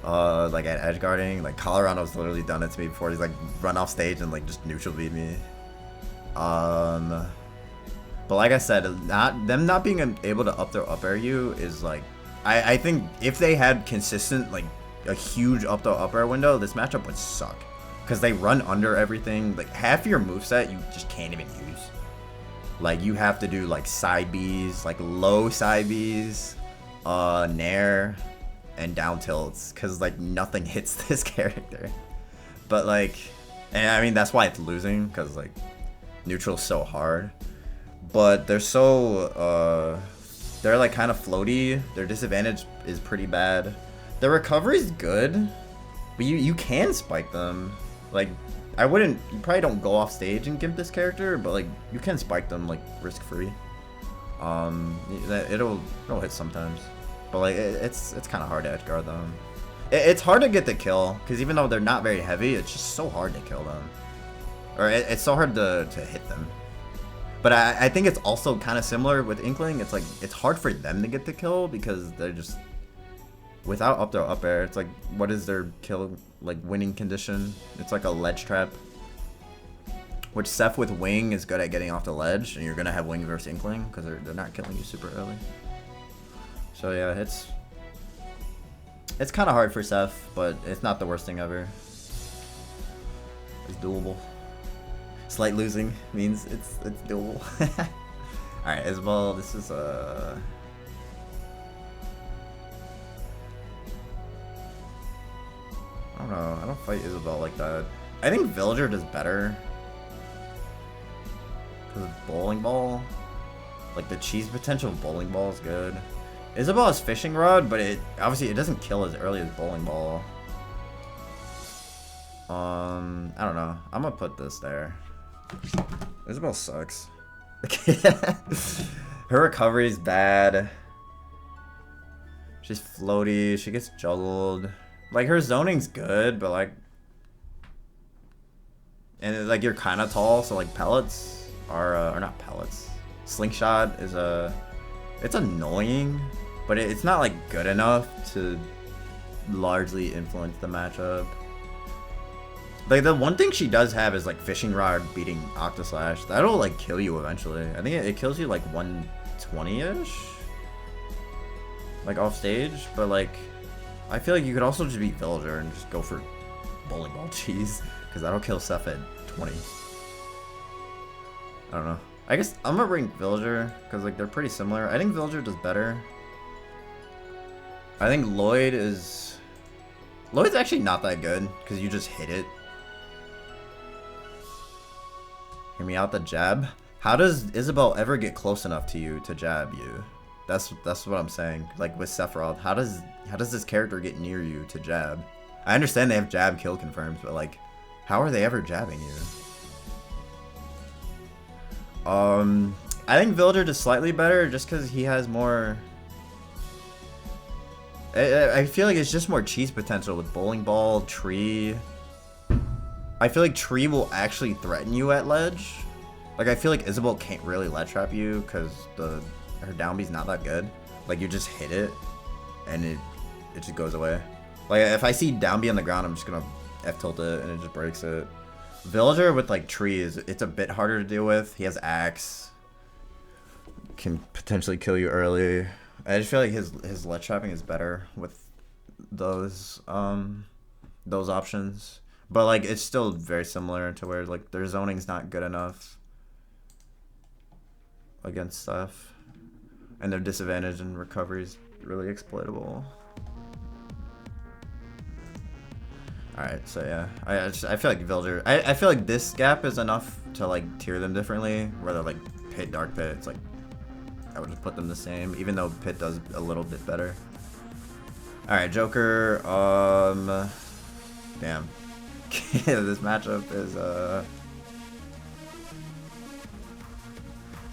Like at edge guarding, like Colorado's literally done it to me before. He's like run off stage and like just neutral beat me. But like I said, them not being able to up throw up air you is like, I think if they had consistent like a huge up throw up air window, this matchup would suck, because they run under everything. Like half your moveset you just can't even use. Like you have to do like side Bs, like low side Bs, nair, and down tilts, because like nothing hits this character. But like, and I mean that's why it's losing, because like neutral's so hard. But they're so they're like kind of floaty. Their disadvantage is pretty bad. Their recovery's good, but you can spike them. Like I wouldn't, you probably don't go off stage and give this character, but like you can spike them like risk free. It'll hit sometimes. But like it's kind of hard to edge guard them. It's hard to get the kill, because even though they're not very heavy, it's just so hard to kill them. Or it's so hard to hit them. But I think it's also kind of similar with Inkling. It's like it's hard for them to get the kill, because they're just without up throw up air. It's like, what is their kill like winning condition? It's like a ledge trap, which Seph with wing is good at getting off the ledge, and you're gonna have wing versus Inkling because they're not killing you super early. So yeah, it's kind of hard for Seph, but it's not the worst thing ever. It's doable. Slight losing means it's doable. Alright, Isabel, this is I don't know, I don't fight Isabel like that. I think Villager does better because of Bowling Ball. Like the cheese potential of Bowling Ball is good. Isabel has Fishing Rod, but it obviously it doesn't kill as early as Bowling Ball. I don't know. I'm gonna put this there. Isabel sucks. Her recovery is bad. She's floaty. She gets juggled. Like her zoning's good, but like, and like you're kind of tall, so like pellets are or not pellets. Slingshot is it's annoying, but it's not like good enough to largely influence the matchup. Like the one thing she does have is like Fishing Rod beating Octoslash. That'll like kill you eventually. I think it kills you like 120-ish, like off stage. But like, I feel like you could also just beat Villager and just go for Bowling Ball cheese, because that'll kill Seph at 20. I don't know. I guess I'm gonna bring Villager because like they're pretty similar. I think Villager does better. I think Lloyd's actually not that good because you just hit it. Hear me out, the jab. How does Isabel ever get close enough to you to jab you? That's what I'm saying. Like with Sephiroth, how does this character get near you to jab? I understand they have jab kill confirms, but like, how are they ever jabbing you? I think Villager does slightly better just because he has more. I feel like it's just more cheese potential with Bowling Ball, Tree. I feel like Tree will actually threaten you at ledge, Like, I feel like Isabel can't really ledge trap you because her down B's not that good. Like, you just hit it, and it just goes away. Like, if I see down B on the ground, I'm just gonna F-tilt it, and it just breaks it. Villager with, like, trees, it's a bit harder to deal with. He has Axe. Can potentially kill you early. I just feel like his ledge trapping is better with those options. But, like, it's still very similar to where, like, their zoning's not good enough against stuff. And their disadvantage and recovery is really exploitable. Alright, so yeah. I feel like Villager... I feel like this gap is enough to, like, tier them differently. Whether, like, Pit, Dark Pit, it's like... I would just put them the same, even though Pit does a little bit better. Alright, Joker, damn. This matchup is,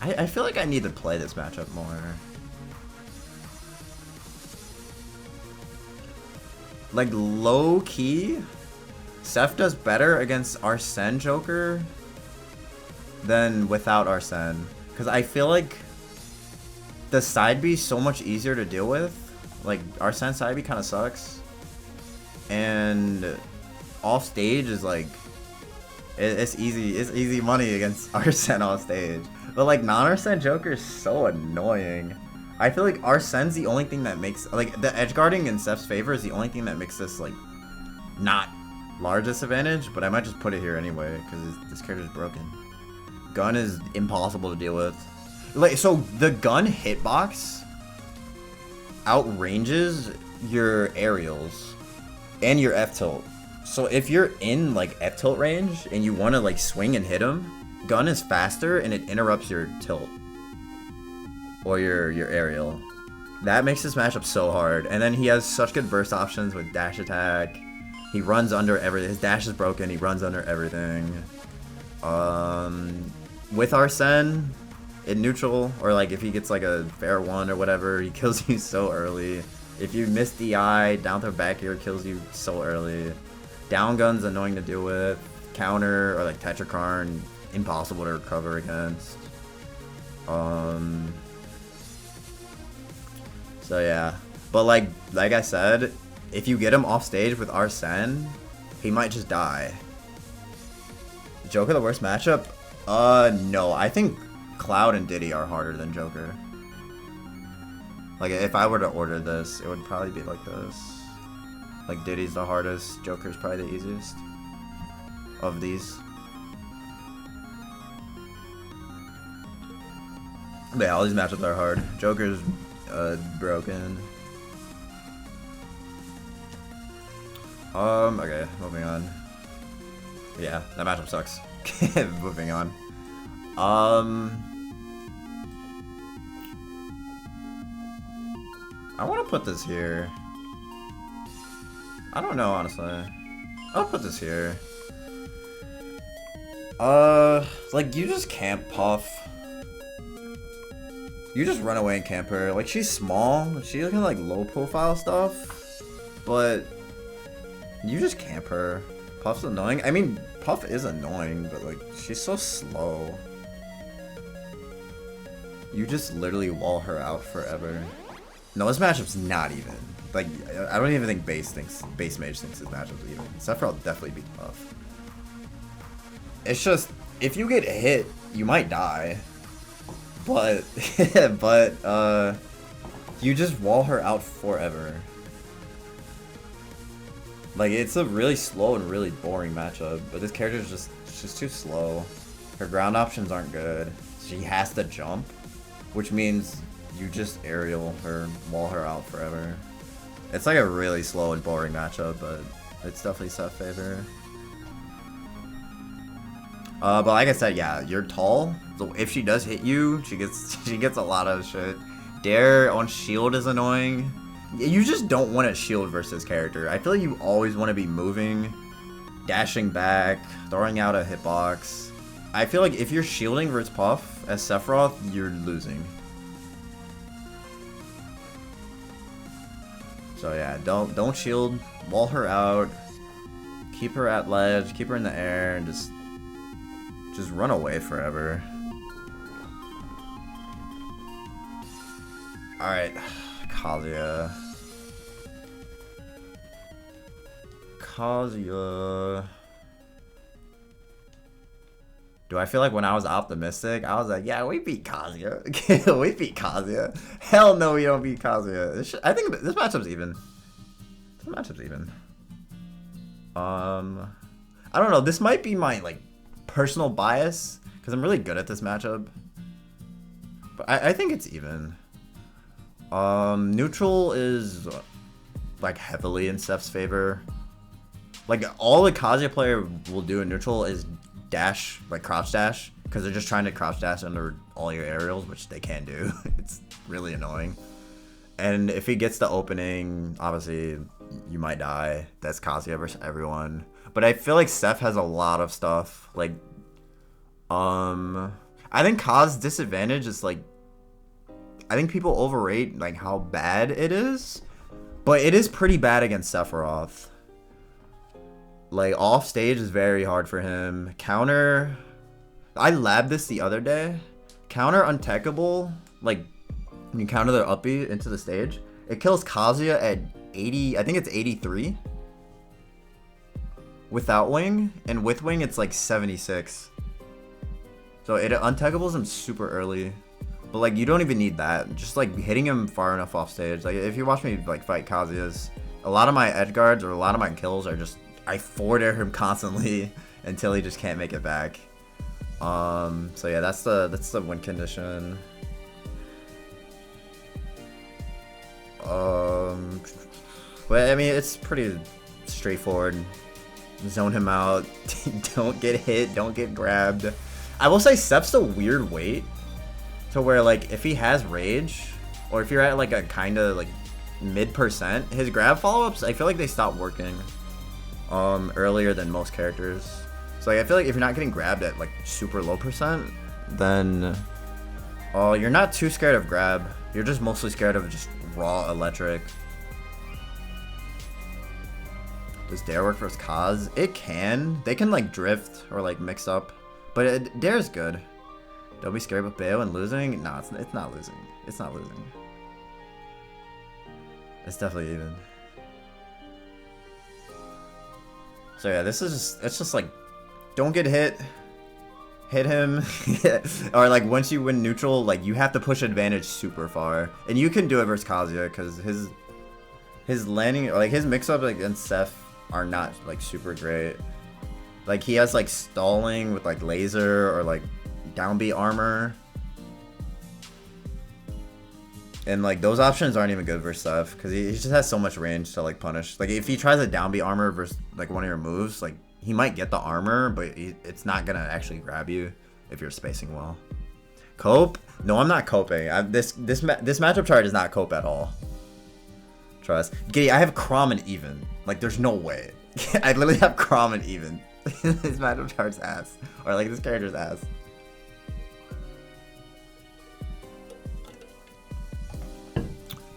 I feel like I need to play this matchup more. Like, low-key, Seph does better against Arsene Joker than without Arsene. Because I feel like the side B is so much easier to deal with. Like, Arsene side B kind of sucks. And off stage is like, it's easy money against Arsene off stage. But like, non-Arsene Joker is so annoying. I feel like Arsene's the only thing that makes, like, the edge guarding in Seph's favor is the only thing that makes this, like, not large disadvantage. But I might just put it here anyway, because this character's broken. Gun is impossible to deal with. Like, so the gun hitbox outranges your aerials and your F-tilt. So if you're in, like, F-tilt range and you want to, like, swing and hit him, gun is faster and it interrupts your tilt or your aerial. That makes this matchup so hard. And then he has such good burst options with dash attack. He runs under everything. His dash is broken. He runs under everything. With Arsene in neutral, or like if he gets like a fair one or whatever, he kills you so early. If you miss DI, down throw back air kills you so early. Down gun's annoying to deal with. Counter or like Tetrakarn, impossible to recover against. So yeah, but like I said, if you get him off stage with Arsene, he might just die. Joker the worst matchup? No, I think Cloud and Diddy are harder than Joker. Like, if I were to order this, it would probably be like this. Like, Diddy's the hardest, Joker's probably the easiest of these. But yeah, all these matchups are hard. Joker's broken. Okay, moving on. Yeah, that matchup sucks. Moving on. I want to put this here. I don't know, honestly. I'll put this here. Like, you just camp Puff. You just run away and camp her. Like, she's small. She can, like, low profile stuff. But you just camp her. Puff's annoying. I mean, Puff is annoying, but, like, she's so slow. You just literally wall her out forever. No, this matchup's not even. Like, I don't even think Base Mage thinks this matchup's even. Sephiroth definitely beat Puff. It's just, if you get hit, you might die. But, you just wall her out forever. Like, it's a really slow and really boring matchup, but this character's just too slow. Her ground options aren't good. She has to jump, which means you just aerial her, wall her out forever. It's like a really slow and boring matchup, but it's definitely Seph's favor. But like I said, yeah, you're tall, so if she does hit you, she gets a lot of shit. Dare on shield is annoying. You just don't want to shield versus character. I feel like you always want to be moving, dashing back, throwing out a hitbox. I feel like if you're shielding versus Puff as Sephiroth, you're losing. So yeah, don't shield, wall her out, keep her at ledge, keep her in the air, and just run away forever. Alright, Kazuya. Kazuya. Do I feel like when I was optimistic, I was like, yeah, we beat Kazuya. We beat Kazuya. Hell no, we don't beat Kazuya. I think this matchup's even. This matchup's even. I don't know. This might be my like personal bias because I'm really good at this matchup. But I think it's even. Neutral is like heavily in Steph's favor. Like all the Kazuya player will do in neutral is dash, like crouch dash, because they're just trying to crouch dash under all your aerials, which they can do. It's really annoying. And if he gets the opening, obviously you might die. That's Kazuya versus everyone. But I feel like Steph has a lot of stuff. Like, I think Kaz's disadvantage is like, I think people overrate like how bad it is, but it is pretty bad against Sephiroth. Like off stage is very hard for him. Counter, I labbed this the other day. Counter untechable, like when you counter their up B into the stage, it kills Kazuya at 80. I think it's 83 without wing, and with wing it's like 76. So it untechables him super early. But like you don't even need that. Just like hitting him far enough off stage. Like if you watch me like fight Kazuyas, a lot of my edge guards or a lot of my kills are just I forward air him constantly until he just can't make it back. So yeah, that's the win condition. But I mean it's pretty straightforward. Zone him out. Don't get hit. Don't get grabbed. I will say Seph's a weird weight. To where like if he has rage, or if you're at like a kind of like mid percent, his grab follow-ups I feel like they stop working earlier than most characters. So like, I feel like if you're not getting grabbed at like super low percent, then you're not too scared of grab. You're just mostly scared of just raw electric. Does Dare work versus Kaz? It can. They can like drift or like mix up, but Dare's good. Don't be scared of Bayo and losing. No, it's not losing. It's not losing. It's definitely even. So yeah, this is just, it's just like, don't get hit. Hit him. Or like once you win neutral, like you have to push advantage super far. And you can do it versus Kazuya because his landing, or like his mix-up against Seph are not like super great. Like he has like stalling with like laser or like down B armor, and like those options aren't even good versus Steph because he just has so much range to like punish. Like if he tries a down B armor versus like one of your moves, like he might get the armor, but it's not gonna actually grab you if you're spacing well. Cope? No, I'm not coping. This matchup chart is not cope at all. Trust. Giddy, I have Chrom and even. Like there's no way. I literally have Chrom and even. This matchup chart's ass, or like this character's ass.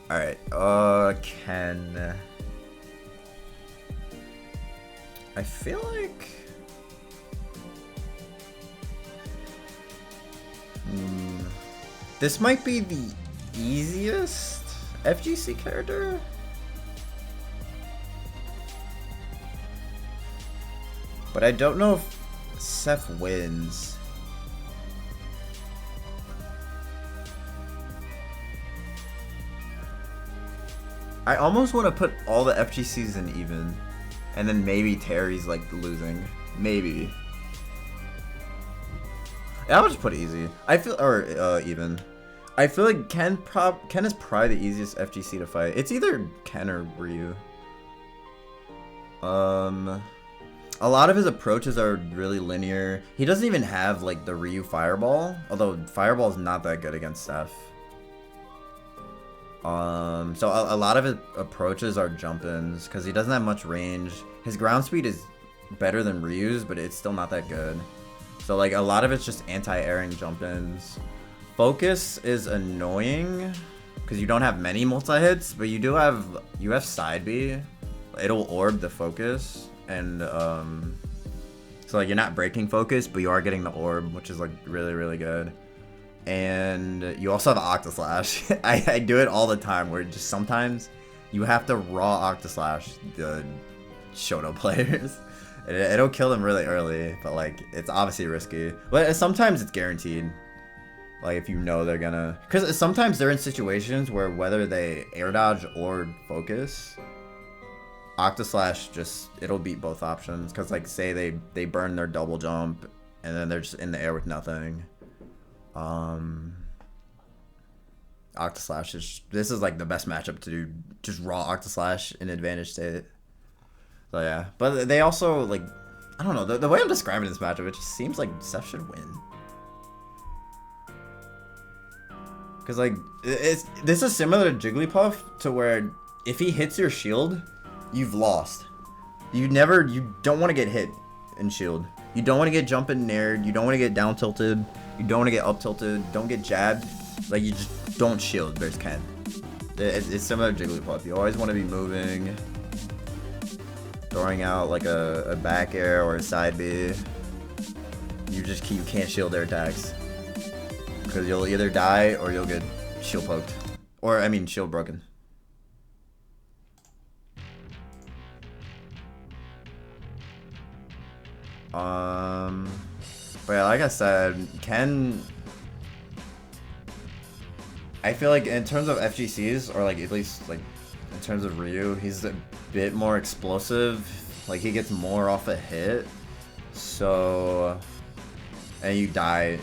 Alright, Ken. I feel like... this might be the easiest FGC character? But I don't know if Seph wins. I almost want to put all the FGCs in even, and then maybe Terry's like losing, maybe. Yeah, I'll just put easy. I feel, or even. I feel like Ken is probably the easiest FGC to fight. It's either Ken or Ryu. A lot of his approaches are really linear. He doesn't even have like the Ryu Fireball, although Fireball is not that good against Steph. So a lot of his approaches are jump-ins because he doesn't have much range. His ground speed is better than Ryu's, but it's still not that good. So like a lot of it's just anti-airing jump-ins. Focus is annoying because you don't have many multi-hits, but you have side B. It'll orb the focus, and so like you're not breaking focus, but you are getting the orb, which is like really, really good. And you also have Octaslash. I do it all the time where just sometimes you have to raw Octaslash the Shoto players. It'll kill them really early, but like it's obviously risky. But sometimes it's guaranteed. Like if you know they're gonna, because sometimes they're in situations where whether they air dodge or focus, Octaslash just it'll beat both options. Because like say they burn their double jump and then they're just in the air with nothing. Octaslash this is like the best matchup to do just raw Octaslash in advantage state. So yeah, but they also like I don't know the way I'm describing this matchup, it just seems like Seph should win. Cause like this is similar to Jigglypuff to where if he hits your shield, you've lost. You don't want to get hit in shield. You don't want to get jump and nared. You don't want to get down tilted. You don't want to get up tilted. Don't get jabbed. Like you just don't shield versus Ken. It's similar to Jigglypuff. You always want to be moving, throwing out like a back air or a side B. You can't shield their attacks. Because you'll either die or you'll get shield poked. Or, I mean, shield broken. But yeah, like I said, Ken... I feel like in terms of FGCs, or like at least like in terms of Ryu, he's a bit more explosive. Like he gets more off a hit. So... And you die...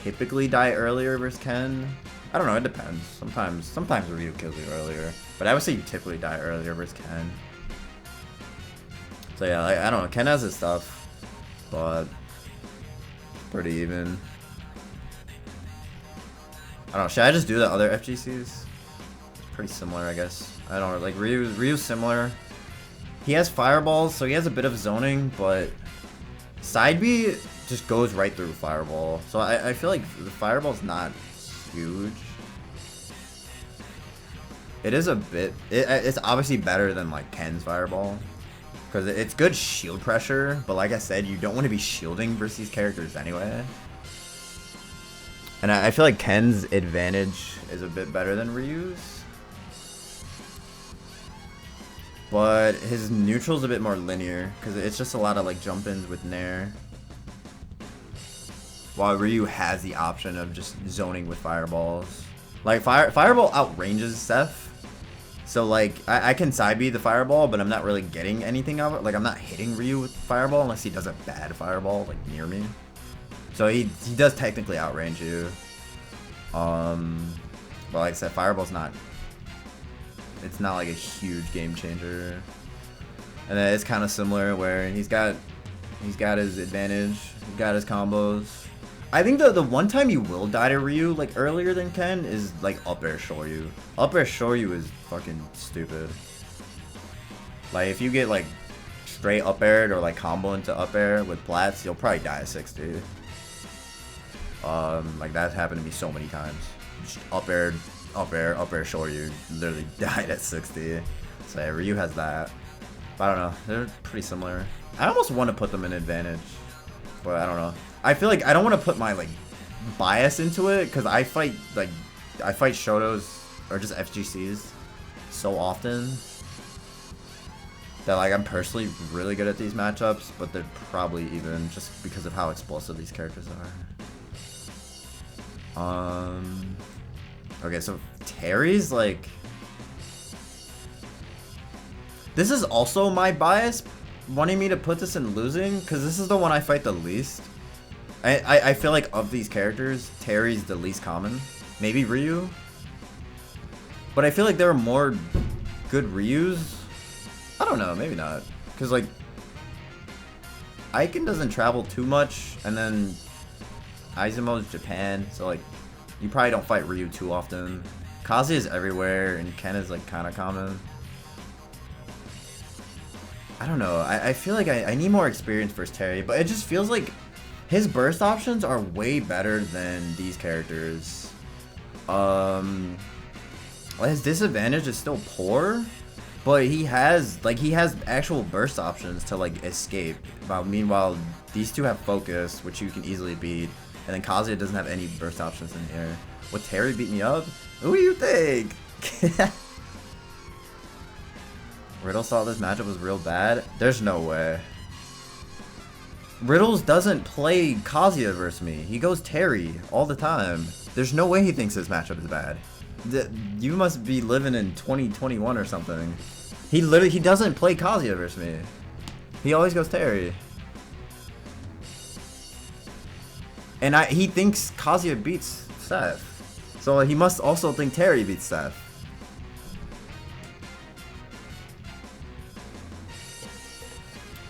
typically die earlier versus Ken. I don't know, it depends. Sometimes Ryu kills you earlier, but I would say you typically die earlier versus Ken. So yeah, like, I don't know, Ken has his stuff, but pretty even. I don't know, should I just do the other FGCs? It's pretty similar, I guess. I don't know, like Ryu's similar. He has fireballs, so he has a bit of zoning, but side B just goes right through fireball. So I feel like the fireball's not huge. It is a bit, it's obviously better than like Ken's fireball. Because it's good shield pressure, but like I said, you don't want to be shielding versus these characters anyway. And I feel like Ken's advantage is a bit better than Ryu's. But his neutral's a bit more linear, because it's just a lot of like jump-ins with Nair. While Ryu has the option of just zoning with fireballs. Like fireball outranges Seph. So like I can side B the fireball, but I'm not really getting anything of it. Like I'm not hitting Ryu with fireball unless he does a bad fireball like near me. So he does technically outrange you. But like I said, fireball's not, it's not like a huge game changer. And then it's kind of similar where he's got his advantage, he's got his combos. I think the one time you will die to Ryu like earlier than Ken is like up air Shoryu. Up air Shoryu is fucking stupid. Like if you get like straight up aired or like combo into up air with plats, you'll probably die at 60. Like that's happened to me so many times. Just up air Shoryu, literally died at 60. So yeah, Ryu has that. But I don't know, they're pretty similar. I almost want to put them in advantage, but I don't know. I feel like I don't want to put my like bias into it because I fight Shotos or just FGCs so often that like I'm personally really good at these matchups, but they're probably even just because of how explosive these characters are. Okay, so Terry's like, this is also my bias wanting me to put this in losing because this is the one I fight the least. I feel like of these characters, Terry's the least common. Maybe Ryu. But I feel like there are more good Ryus. I don't know, maybe not. Because like, Aiken doesn't travel too much, and then Izumo's Japan, so like, you probably don't fight Ryu too often. Kazuya is everywhere, and Ken is like kind of common. I don't know, I feel like I need more experience versus Terry, but it just feels like his burst options are way better than these characters. His disadvantage is still poor, but he has actual burst options to like escape. Meanwhile, these two have focus, which you can easily beat. And then Kazuya doesn't have any burst options in here. Would Terry beat me up? Who do you think? Riddle thought this matchup was real bad? There's no way. Riddles doesn't play Kazuya versus me. He goes Terry all the time. There's no way he thinks this matchup is bad. You must be living in 2021 or something. He doesn't play Kazuya versus me. He always goes Terry. And he thinks Kazuya beats Seth. So he must also think Terry beats Seth.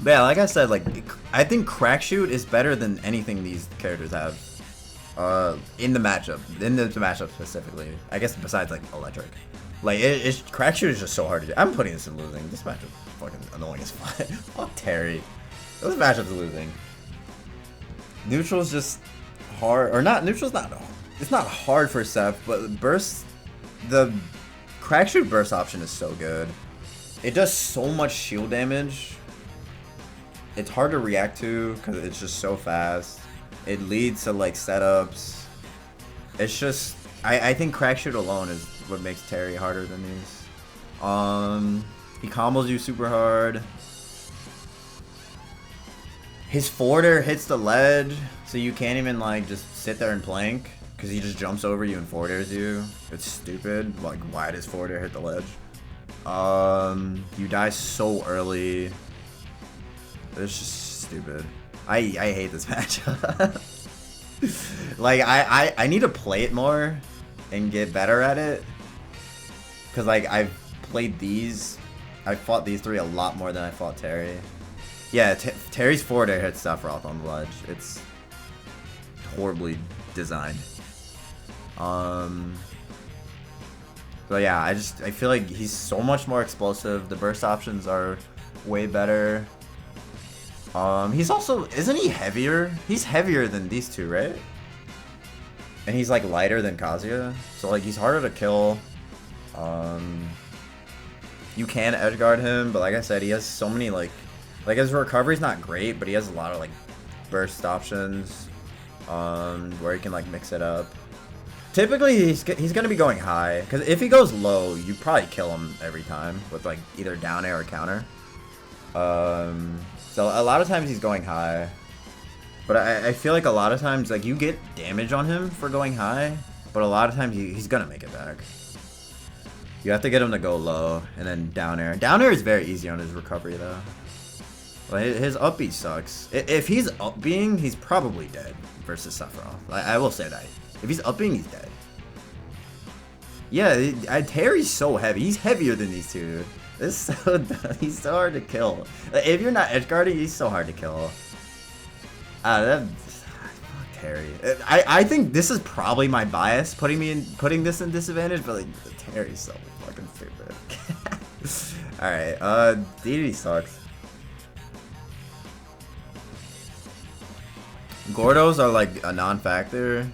But yeah, like I said, like I think Crackshoot is better than anything these characters have. In the matchup specifically. I guess besides like Electric. Like Crackshoot is just so hard to do. I'm putting this in losing. This matchup is fucking annoying as fuck. Fuck Terry. This matchup's losing. Neutral's just hard, or not. Neutral's not. It's not hard for Seth, but the Crackshoot burst option is so good. It does so much shield damage. It's hard to react to because it's just so fast. It leads to like setups. It's just I think Crackshoot alone is what makes Terry harder than these. He combos you super hard. His forward air hits the ledge, so you can't even like just sit there and plank because he just jumps over you and forward airs you. It's stupid. Like, why does forward air hit the ledge? You die so early. It's just stupid. I hate this matchup. Like I need to play it more and get better at it. Cause like I've played these, I fought these three a lot more than I fought Terry. Yeah, Terry's forward air hits Sephiroth on the ledge. It's horribly designed. But yeah, I feel like he's so much more explosive. The burst options are way better. He's also, isn't he heavier? He's heavier than these two, right? And he's like lighter than Kazuya, so like he's harder to kill. You can edge guard him, but like I said, he has so many like his recovery's not great, but he has a lot of like burst options, where he can like mix it up. Typically, he's gonna be going high, because if he goes low, you probably kill him every time with like either down air or counter. So a lot of times he's going high, but I feel like a lot of times like you get damage on him for going high, but a lot of times he's gonna make it back. You have to get him to go low and then down air. Down air is very easy on his recovery though. Like his up B sucks. If he's up being, he's probably dead versus Sephiroth. I will say that. If he's up being, he's dead. Yeah, Terry's so heavy. He's heavier than these two. He's so hard to kill. If you're not edge guarding, he's so hard to kill. Fuck Terry. I think this is probably my bias putting this in disadvantage, but like Terry's so fucking stupid. All right, DD sucks. Gordos are like a non-factor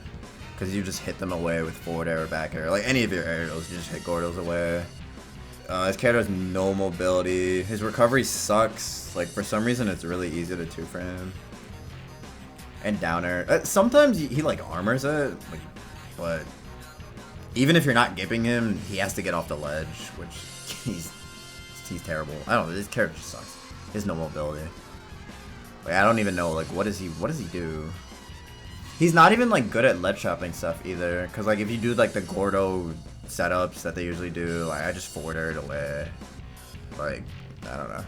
because you just hit them away with forward air or back air. Like any of your aerials, you just hit Gordos away. His character has no mobility. His recovery sucks. Like for some reason, it's really easy to two-frame. And down air. Sometimes he like armors it, like, but even if you're not gipping him, he has to get off the ledge, which he's terrible. I don't know. This character just sucks. He has no mobility. Like I don't even know. Like what does he do? He's not even like good at ledge trapping stuff either. Cause like if you do like the Gordo setups that they usually do, like I just forward air it away. Like I don't know.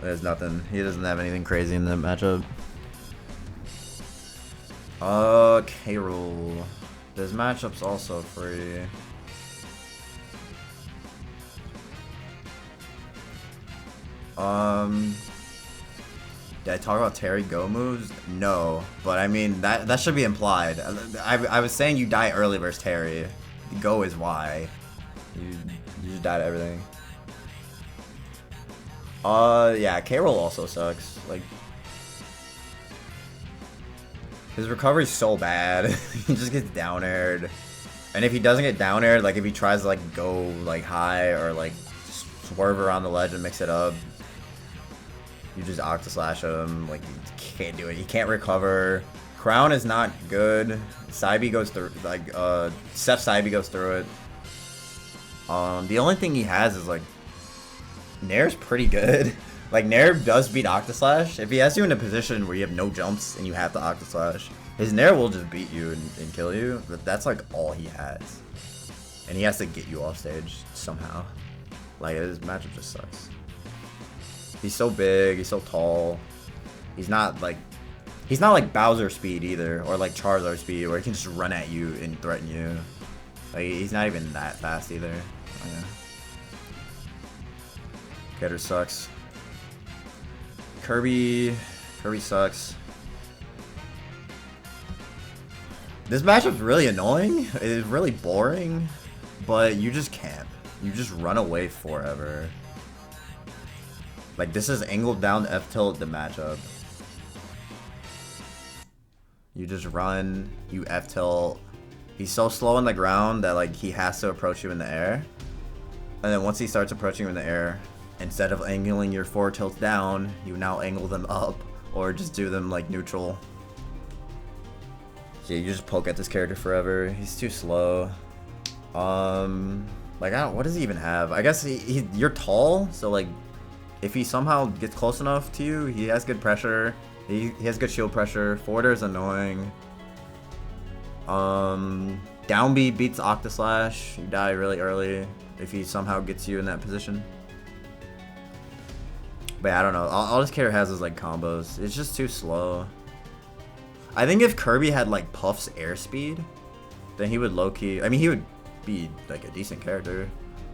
There's nothing. He doesn't have anything crazy in the matchup. K-Rool. This matchup's also free. Did I talk about Terry Go moves? No, but I mean that should be implied. I was saying you die early versus Terry. Go is why. You just die to everything. Yeah, K-Rool also sucks. Like his recovery's so bad. He just gets down aired. And if he doesn't get down aired, like if he tries to like go like high or like swerve around the ledge and mix it up, You just Octoslash him, like, you can't do it. He can't recover. Crown is not good. Saibi goes through, like, Seth Saibi goes through it. The only thing he has is, like, Nair's pretty good. Like, Nair does beat Octoslash. If he has you in a position where you have no jumps and you have to Octoslash, his Nair will just beat you and kill you, but that's, like, all he has. And he has to get you off stage somehow. Like, his matchup just sucks. He's so big, he's so tall. He's not like Bowser speed either, or like Charizard speed, where he can just run at you and threaten you. Like, he's not even that fast either. Oh, yeah. Getter sucks. Kirby sucks. This matchup's really annoying. It is really boring, but you just camp. You just run away forever. Like, this is angled down F tilt the matchup. You just run, you F tilt. He's so slow on the ground that, like, he has to approach you in the air. And then once he starts approaching you in the air, instead of angling your forward tilts down, you now angle them up, or just do them like neutral. So you just poke at this character forever. He's too slow. Like, what does he even have? I guess you're tall, so like, if he somehow gets close enough to you, he has good pressure. He has good shield pressure. Forwarder is annoying. Down B beats Octoslash. You die really early if he somehow gets you in that position. But yeah, I don't know. All this character has is like combos. It's just too slow. I think if Kirby had like Puff's airspeed, then he would low-key... I mean, he would be like a decent character.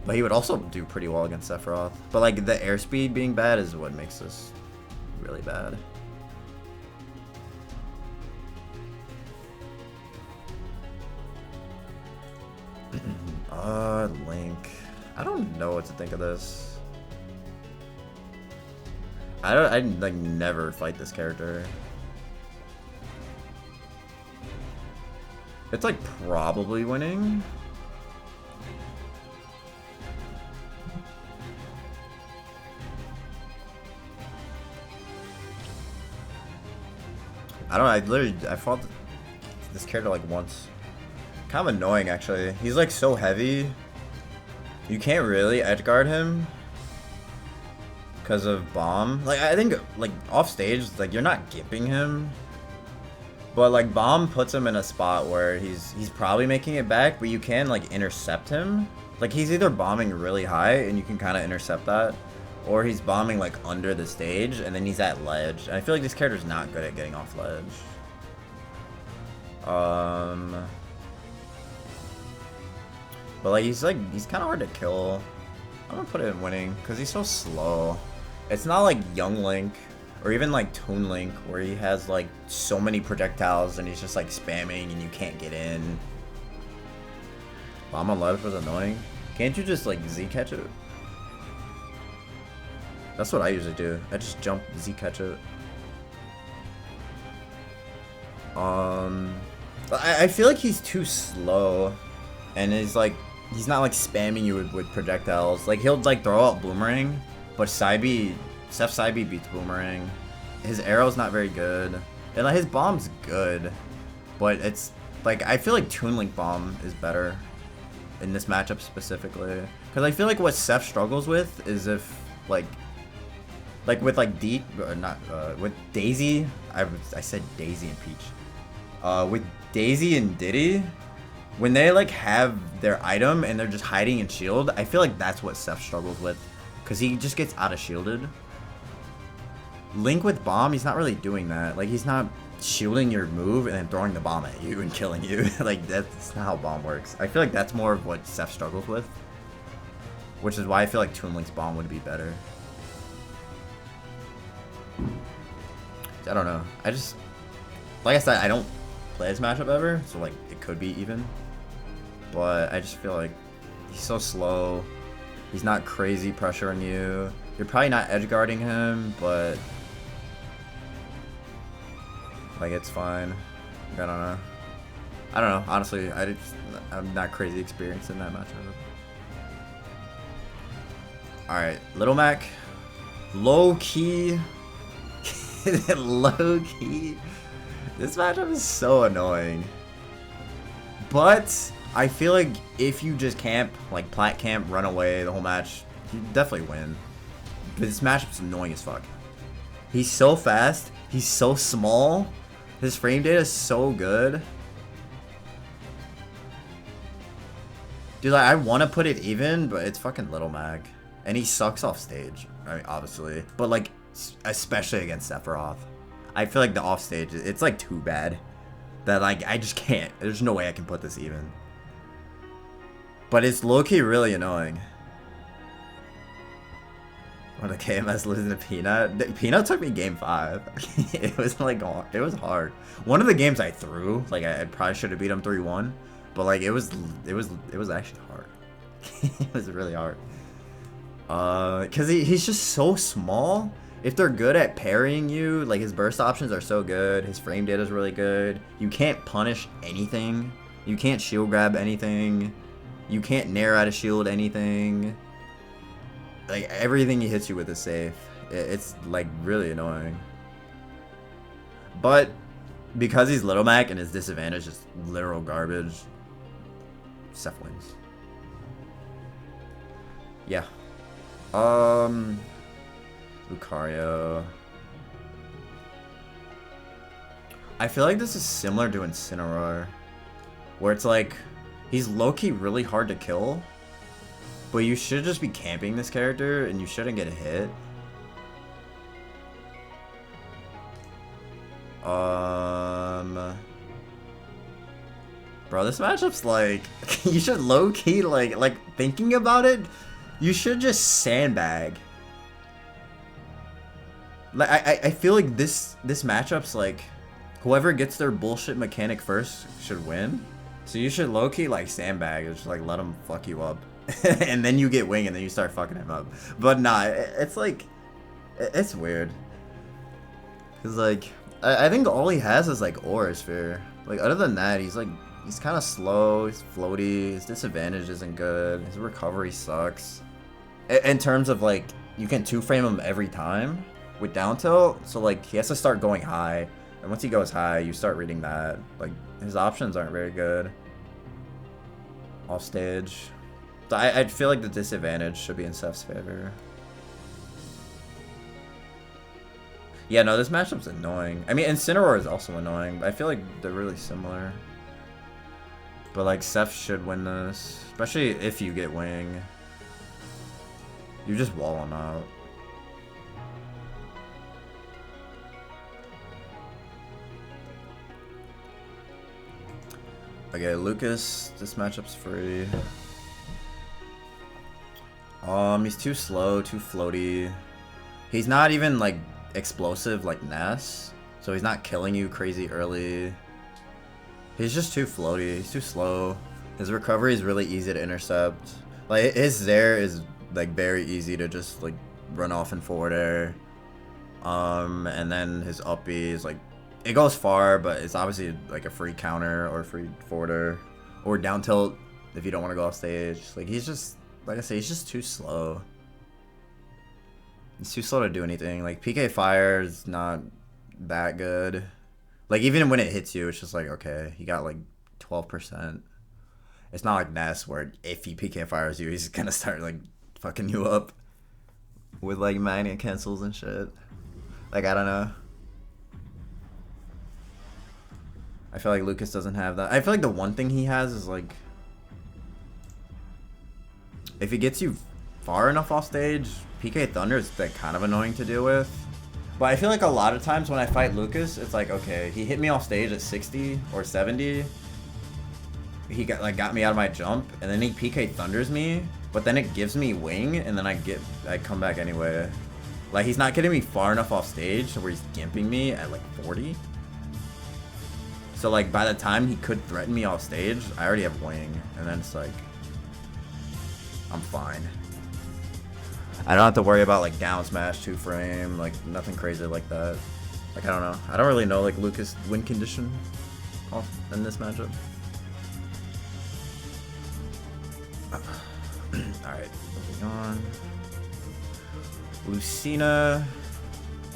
But he would also do pretty well against Sephiroth. But like the airspeed being bad is what makes this really bad. Link. I don't know what to think of this. I like never fight this character. It's like probably winning. I don't know, I fought this character like once. Kind of annoying actually. He's like so heavy. You can't really edgeguard him because of bomb. Like, I think like off stage, like you're not gimping him. But like bomb puts him in a spot where he's probably making it back, but you can like intercept him. Like, he's either bombing really high and you can kind of intercept that, or he's bombing like under the stage and then he's at ledge. And I feel like this character's not good at getting off ledge. But like he's kind of hard to kill. I'm gonna put it in winning because he's so slow. It's not like Young Link or even like Toon Link where he has like so many projectiles and he's just like spamming and you can't get in. Bomb on ledge was annoying. Can't you just like Z catch it? That's what I usually do. I just jump Z catch it. I feel like he's too slow, and he's not like spamming you with projectiles. Like, he'll like throw out boomerang, but Seth Saibi beats boomerang. His arrow's not very good, and like his bomb's good, but it's like I feel like Toon Link bomb is better in this matchup specifically, because I feel like what Seth struggles with is if like with like with Daisy. I said Daisy and Peach. With Daisy and Diddy, when they like have their item and they're just hiding in shield, I feel like that's what Seth struggles with, because he just gets out of shielded. Link with bomb, he's not really doing that. Like, he's not shielding your move and then throwing the bomb at you and killing you. Like, that's not how bomb works. I feel like that's more of what Seth struggles with, which is why I feel like Toon Link's bomb would be better. I don't know. I just, like I said, I don't play this matchup ever, so like it could be even. But I just feel like he's so slow. He's not crazy pressuring you. You're probably not edge guarding him, but like it's fine. I don't know. I don't know. Honestly, I'm not crazy experienced in that matchup. All right, Little Mac, low key Low key. This matchup is so annoying. But I feel like if you just camp, like plat camp, run away the whole match, you definitely win. But this matchup's annoying as fuck. He's so fast. He's so small. His frame data is so good. Dude, like, I want to put it even, but it's fucking Little Mac. And he sucks off stage. I mean, obviously. But, like, especially against Sephiroth. I feel like the off stage, it's, like, too bad. That, like, I just can't. There's no way I can put this even. But it's low-key really annoying. When the KMS losing to Peanut. Peanut took me game 5. It was, like, it was hard. One of the games I threw, like, I probably should have beat him 3-1. But like it was actually hard. It was really hard. Cause he's just so small. If they're good at parrying you, like his burst options are so good. His frame data is really good. You can't punish anything. You can't shield grab anything. You can't nair out of shield anything. Like everything he hits you with is safe. It's like really annoying. But because he's Little Mac and his disadvantage is literal garbage, Seph wins. Yeah. Lucario. I feel like this is similar to Incineroar, where it's like he's low-key really hard to kill, but you should just be camping this character and you shouldn't get a hit. Bro, this matchup's like, you should low-key, like thinking about it, you should just sandbag. Like, I feel like this matchup's like, whoever gets their bullshit mechanic first should win. So you should low-key, like, sandbag, just, like, let him fuck you up. And then you get wing, and then you start fucking him up. But nah, it's like, it's weird. Cause, like, I think all he has is, like, Aura Sphere. Like, other than that, he's kind of slow, he's floaty, his disadvantage isn't good, his recovery sucks. In terms of, like, you can 2-frame him every time with down tilt, so, like, he has to start going high. And once he goes high, you start reading that. Like, his options aren't very good. Off stage. So I feel like the disadvantage should be in Seph's favor. Yeah, no, this matchup's annoying. I mean, Incineroar is also annoying, but I feel like they're really similar. But, like, Seph should win this. Especially if you get wing. You just wall him out. Okay, Lucas, this matchup's free. He's too slow, too floaty. He's not even, like, explosive like Ness, so he's not killing you crazy early. He's just too floaty, he's too slow. His recovery is really easy to intercept. Like, his Zair is, like, very easy to just, like, run off in forward air. And then his up B is, like, it goes far, but it's obviously like a free counter or free forwarder or down tilt if you don't want to go off stage. Like, he's just, like I say, he's just too slow. He's too slow to do anything. Like, PK Fire is not that good. Like, even when it hits you, it's just like, okay, he got like 12%. It's not like Ness where if he PK Fires you, he's gonna start like fucking you up with like magnet cancels and shit. Like, I don't know. I feel like Lucas doesn't have that. I feel like the one thing he has is, like, if he gets you far enough off stage, PK Thunder is, like, kind of annoying to deal with. But I feel like a lot of times when I fight Lucas, it's like, okay, he hit me off stage at 60 or 70. He got me out of my jump, and then he PK Thunders me, but then it gives me wing, and then I come back anyway. Like, he's not getting me far enough off stage where he's gimping me at, like, 40. So, like, by the time he could threaten me off stage, I already have wing. And then it's like, I'm fine. I don't have to worry about, like, down smash, 2-frame, like, nothing crazy like that. Like, I don't know. I don't really know, like, Lucas' win condition in this matchup. Alright, moving on. Lucina.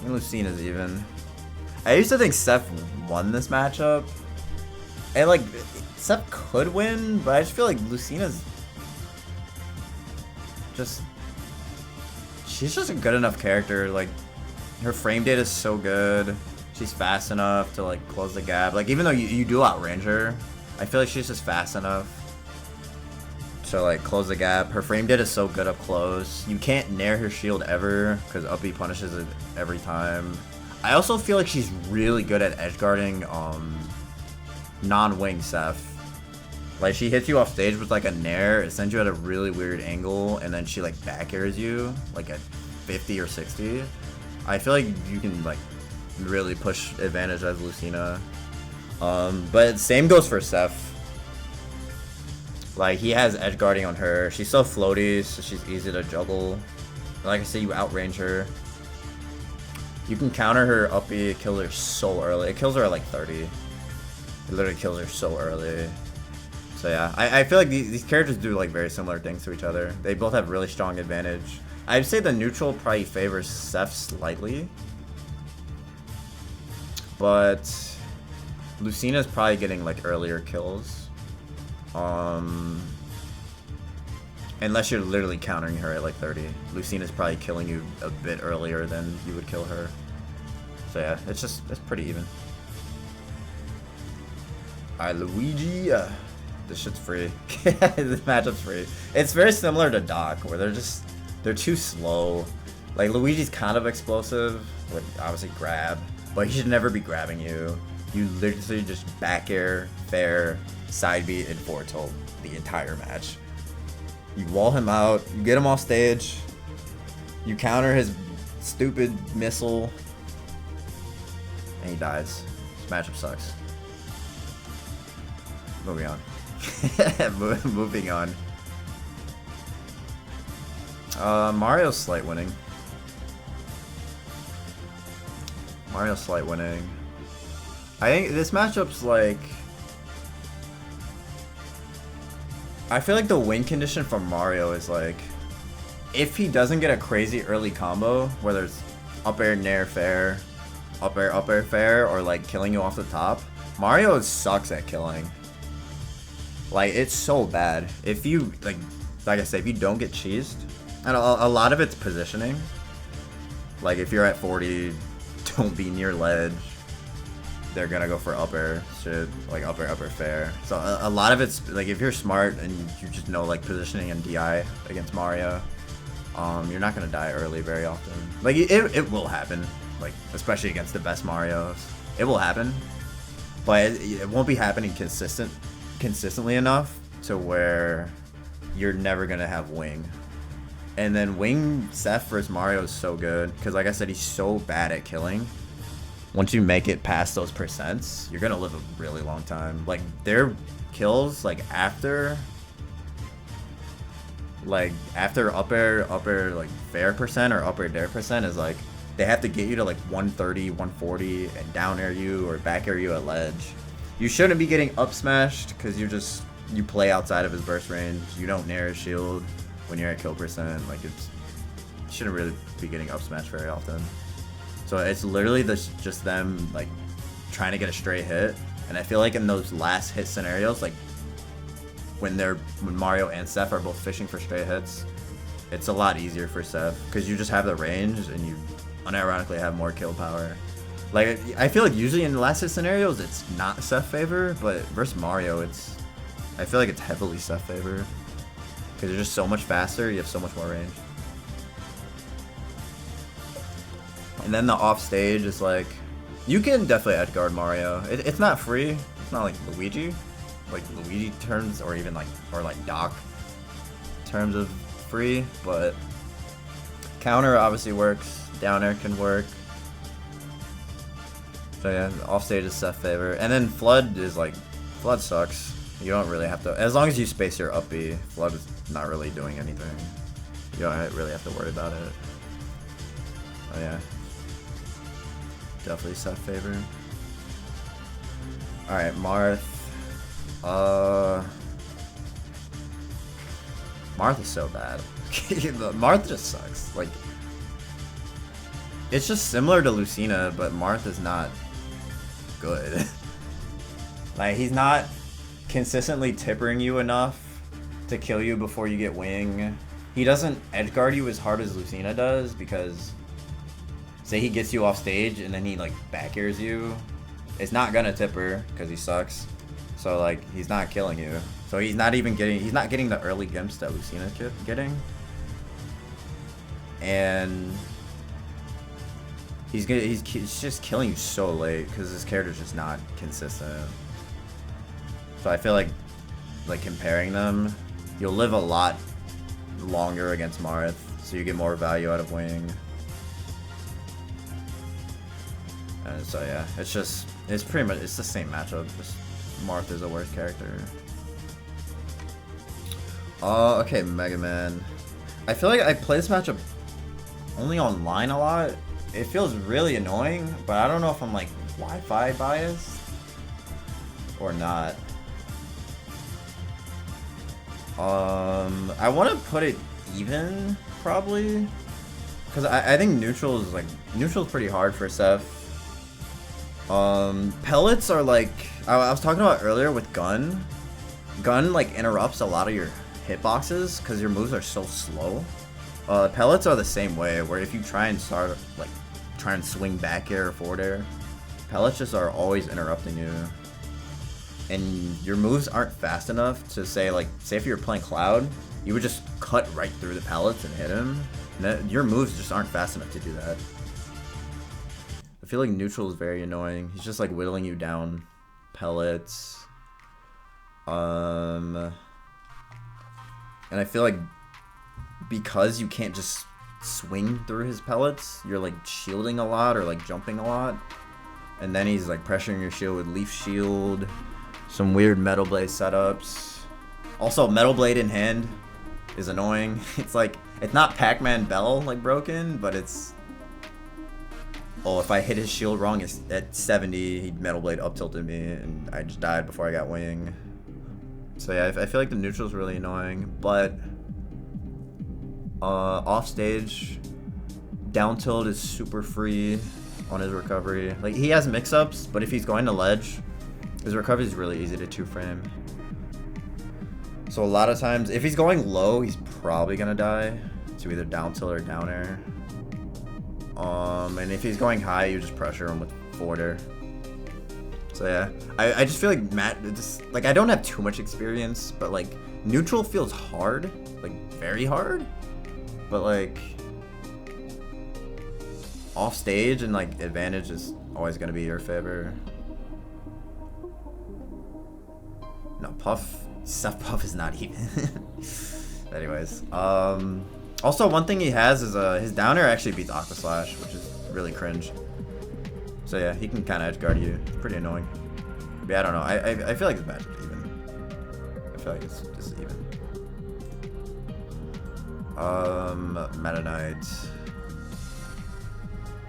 And Lucina's even. I used to think Seth won this matchup. And like, Seth could win, but I just feel like Lucina's just... She's just a good enough character. Like, her frame data is so good. She's fast enough to like close the gap. Like, even though you do outrange her, I feel like she's just fast enough to like close the gap. Her frame data is so good up close. You can't nair her shield ever because up B punishes it every time. I also feel like she's really good at edge guarding non-wing Seph. Like, she hits you off stage with like a nair, it sends you at a really weird angle, and then she like back airs you like at 50 or 60. I feel like you can like really push advantage as Lucina. But same goes for Seph. Like, he has edge guarding on her. She's so floaty, so she's easy to juggle. Like I said, you outrange her. You can counter her up B, it kills her so early. It kills her at like 30. It literally kills her so early. So yeah, I feel like these characters do like very similar things to each other. They both have really strong advantage. I'd say the neutral probably favors Seph slightly. But Lucina's probably getting like earlier kills. Unless you're literally countering her at like 30. Lucina's probably killing you a bit earlier than you would kill her. So yeah, it's pretty even. Alright, Luigi. This shit's free. This matchup's free. It's very similar to Doc, where they're too slow. Like, Luigi's kind of explosive, with obviously grab, but he should never be grabbing you. You literally just back air, fair, side beat, and forward tilt the entire match. You wall him out, you get him off stage, you counter his stupid missile, and he dies. This matchup sucks. Moving on. Moving on. Mario's slight winning. Mario's slight winning. I think this matchup's like... I feel like the win condition for Mario is like... if he doesn't get a crazy early combo, whether it's up air, nair, fair, up air, fair, or like killing you off the top, Mario sucks at killing. Like, it's so bad. If you, like I said, if you don't get cheesed, and a lot of it's positioning. Like, if you're at 40, don't be near ledge. They're gonna go for up air shit, like up air, fair. So a lot of it's, like, if you're smart and you just know, like, positioning and DI against Mario, you're not gonna die early very often. Like, it will happen, like, especially against the best Marios. It will happen, but it won't be happening consistently enough to where you're never gonna have wing. And then wing Seph versus Mario is so good because, like I said, he's so bad at killing. Once you make it past those percents, you're gonna live a really long time. Like, their kills, like after up air like fair percent or up air dare percent is like they have to get you to like 130, 140 and down air you or back air you at ledge. You shouldn't be getting up smashed because you play outside of his burst range. You don't nair his shield when you're at kill percent. Like, you shouldn't really be getting up smashed very often. So it's literally just them like trying to get a straight hit. And I feel like in those last hit scenarios, like when Mario and Seph are both fishing for straight hits, it's a lot easier for Seph because you just have the range and you unironically have more kill power. Like, I feel like usually in the last hit scenarios, it's not Seph favor, but versus Mario, I feel like it's heavily Seph favor. Because you're just so much faster, you have so much more range. And then the off stage is like, you can definitely edge guard Mario. It's not free, it's not like Luigi terms, or even like, or like Doc terms of free, but counter obviously works, down air can work. So yeah, offstage is Seph favor. And then Flood sucks. You don't really have to, as long as you space your up B, Flood is not really doing anything. You don't really have to worry about it. Oh yeah. Definitely Seph favor. Alright, Marth. Marth is so bad. Marth just sucks. Like, It's just similar to Lucina, but Marth is not good. Like, he's not consistently tippering you enough to kill you before you get wing. He doesn't edgeguard you as hard as Lucina does, because say he gets you off stage and then he like back airs you, it's not gonna tipper because he sucks. So like, he's not killing you. So he's not getting the early gimps that Lucina's getting. And he's just killing you so late because his character's just not consistent. So I feel like comparing them, you'll live a lot longer against Marth, so you get more value out of wing. And so yeah, it's pretty much the same matchup. Just Marth is a worse character. Okay, Mega Man. I feel like I play this matchup only online a lot. It feels really annoying, but I don't know if I'm like Wi-Fi biased or not. I want to put it even, probably, because I think neutral's pretty hard for Seph. Pellets are like, I was talking about earlier with Gun. Gun like interrupts a lot of your hitboxes because your moves are so slow. Pellets are the same way, where if you try and swing back air or forward air, pellets just are always interrupting you. And your moves aren't fast enough to say if you're playing Cloud, you would just cut right through the pellets and hit him. And your moves just aren't fast enough to do that. I feel like neutral is very annoying. He's just like whittling you down pellets. And I feel like because you can't just swing through his pellets, you're like shielding a lot or like jumping a lot. And then he's like pressuring your shield with Leaf Shield. Some weird Metal Blade setups. Also, Metal Blade in hand is annoying. It's like, it's not Pac-Man Bell like broken, but it's... Oh, if I hit his shield wrong at 70, he'd Metal Blade up tilted me, and I just died before I got wing. So yeah, I feel like the neutral's really annoying, but... off stage, down tilt is super free on his recovery. Like, he has mix-ups, but if he's going to ledge, his recovery is really easy to 2-frame. So a lot of times, if he's going low, he's probably gonna die to either down tilt or down air. And if he's going high, you just pressure him with forward air. So yeah, I just feel like I don't have too much experience, but like neutral feels hard, like very hard. But like off stage and like advantage is always gonna be your favor. No, Seph Puff is not even. Anyways, also one thing he has is his down air actually beats Aqua Slash, which is really cringe. So yeah, he can kind of edge guard you. Pretty annoying. But yeah, I don't know. I feel like this match is even. I feel like it's just even. Meta Knight.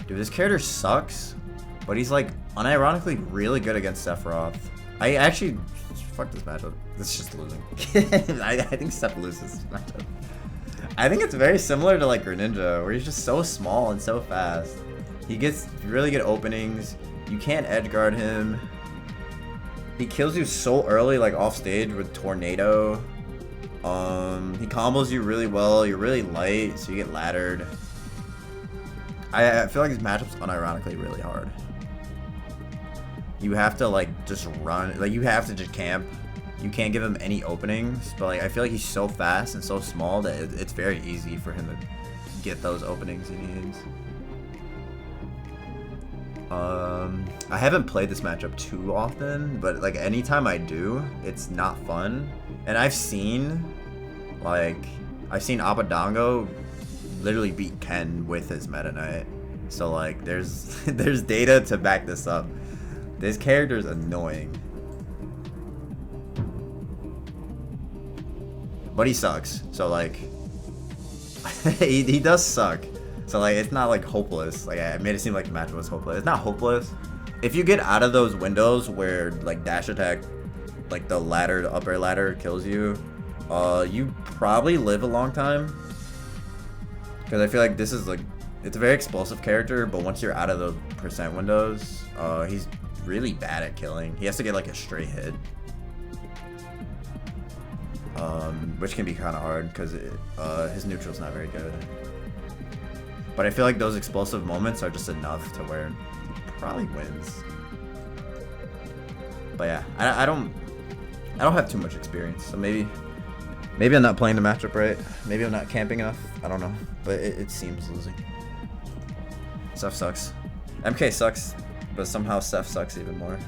Dude, this character sucks, but he's like unironically really good against Sephiroth. I actually fuck this matchup. This is just losing. I think Seph loses this matchup. I think it's very similar to like Greninja, where he's just so small and so fast. He gets really good openings. You can't edge guard him. He kills you so early, like off stage with Tornado. He combos you really well. You're really light, so you get laddered. I feel like this matchup's unironically really hard. You have to like just run, like you have to just camp. You can't give him any openings, but like I feel like he's so fast and so small that it's very easy for him to get those openings he needs. I haven't played this matchup too often, but like anytime I do, it's not fun. And I've seen Abadango literally beat Ken with his Meta Knight. So like there's there's data to back this up. This character's annoying. But he sucks. So like he does suck. So like it's not like hopeless. Like I made it seem like the match was hopeless. It's not hopeless. If you get out of those windows where like dash attack, like the ladder, the upper ladder kills you, you probably live a long time. Because I feel like this is It's a very explosive character, but once you're out of the percent windows, he's really bad at killing. He has to get like a straight hit. Which can be kind of hard because his neutral's not very good. But I feel like those explosive moments are just enough to where he probably wins. But yeah, I don't have too much experience, so maybe I'm not playing the matchup right. Maybe I'm not camping enough. I don't know, but it seems losing. Seph sucks. MK sucks, but somehow Seph sucks even more.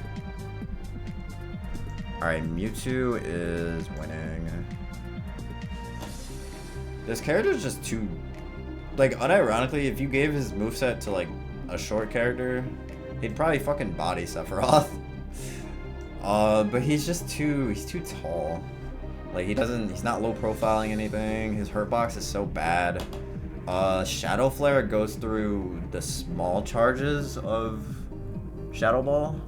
Alright, Mewtwo is winning. This character's just too... Like, unironically, if you gave his moveset to, like, a short character, he'd probably fucking body Sephiroth. But he's just he's too tall. Like, he's not low profiling anything. His hurt box is so bad. Shadow Flare goes through the small charges of Shadow Ball.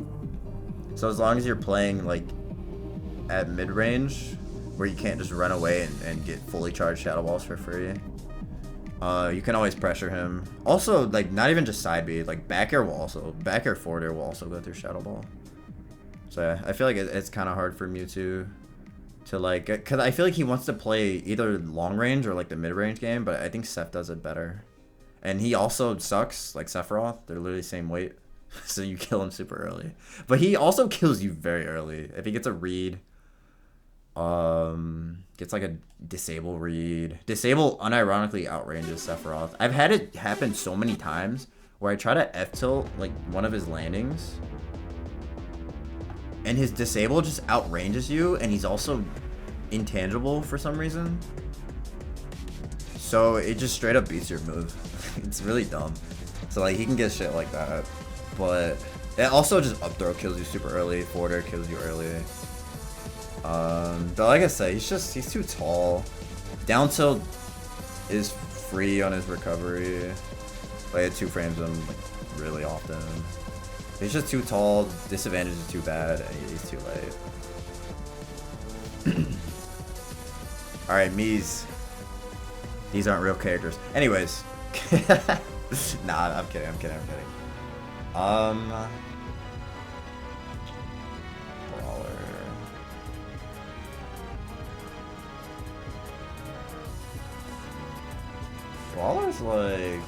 So as long as you're playing, like, at mid-range, where you can't just run away and get fully charged Shadow Balls for free, you can always pressure him. Also, like, not even just side B, like, back air forward air will also go through Shadow Ball. So yeah, I feel like it's kind of hard for Mewtwo to, like, because I feel like he wants to play either long range or like the mid range game, but I think Seph does it better. And he also sucks, like Sephiroth. They're literally the same weight, so you kill him super early. But he also kills you very early. If he gets a read, gets like a disable read. Disable unironically outranges Sephiroth. I've had it happen so many times where I try to F-tilt like one of his landings, and his disable just outranges you, and he's also intangible for some reason. So it just straight up beats your move. It's really dumb. So like he can get shit like that, but it also just up throw kills you super early. Forward air kills you early. But like I said, he's too tall. Down tilt is free on his recovery. Like it 2 frames him like really often. He's just too tall, disadvantage is too bad, and he's too late. Alright, Mies. These aren't real characters. Anyways. Nah, I'm kidding. Brawler. Brawler's like...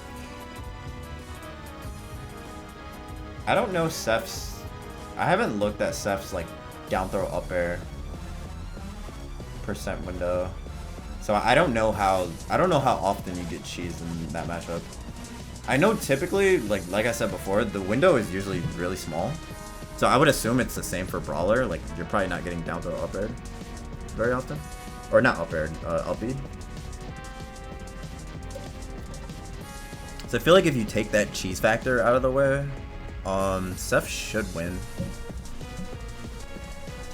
I don't know Seph's... I haven't looked at Seph's like down throw up air percent window. So I don't know how often you get cheesed in that matchup. I know typically, like I said before, the window is usually really small. So I would assume it's the same for Brawler. Like you're probably not getting down throw up air very often. Or not up air, up B. So I feel like if you take that cheese factor out of the way, Seph should win.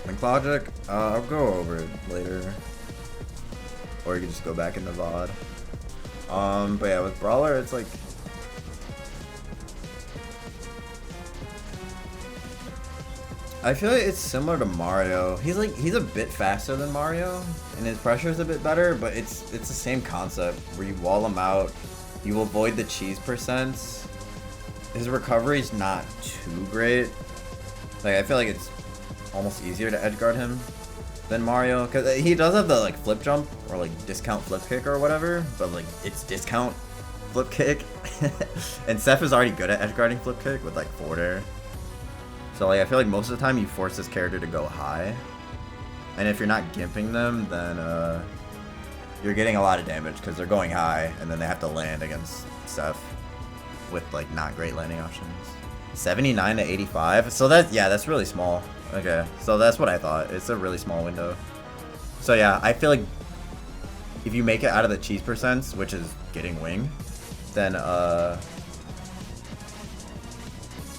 Link logic, I'll go over it later. Or you can just go back into VOD. But yeah, with Brawler, it's like... I feel like it's similar to Mario. He's a bit faster than Mario, and his pressure is a bit better, but it's the same concept where you wall him out, you avoid the cheese percents. His recovery is not too great. Like I feel like it's almost easier to edgeguard him than Mario, because he does have the like flip jump or like discount flip kick or whatever, but like it's discount flip kick. And Seph is already good at edgeguarding flip kick with like forward air. So like I feel like most of the time you force this character to go high, and if you're not gimping them, then you're getting a lot of damage because they're going high and then they have to land against Seph with like not great landing options. 79 to 85. So that's really small. Okay, so that's what I thought. It's a really small window. So yeah, I feel like if you make it out of the cheese percents, which is getting wing, then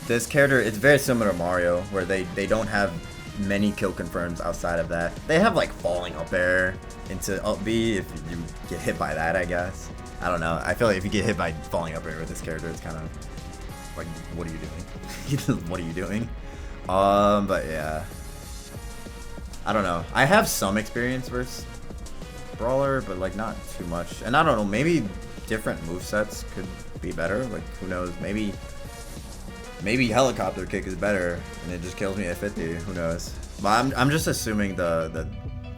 this character, it's very similar to Mario, where they don't have many kill confirms outside of that. They have like falling up air into up B if you get hit by that, I guess. I don't know. I feel like if you get hit by falling up air with this character, it's kind of like, what are you doing? What are you doing? But yeah. I don't know. I have some experience versus Brawler, but like not too much. And I don't know, maybe different movesets could be better. Like, who knows? Maybe helicopter kick is better, and it just kills me at 50. Who knows? But I'm just assuming the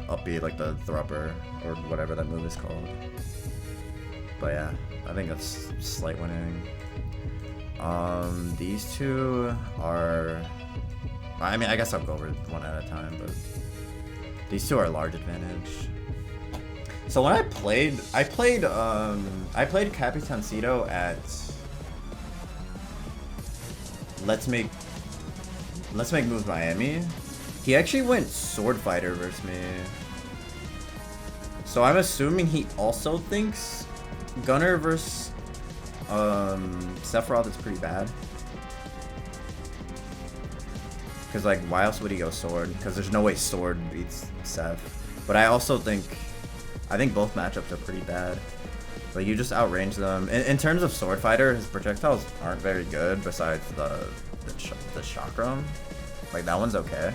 up B, like the thrupper or whatever that move is called. But yeah, I think that's slight winning. These two are. I mean, I guess I'll go over one at a time, but these two are large advantage. So when I played Capitancito at Let's Make Moves Miami. He actually went Sword Fighter versus me. So I'm assuming he also thinks Gunner versus Sephiroth is pretty bad. Because, like, why else would he go Sword? Because there's no way Sword beats Seph. But I also think both matchups are pretty bad. Like, you just outrange them. In terms of Sword Fighter, his projectiles aren't very good besides the chakram. Like, that one's okay.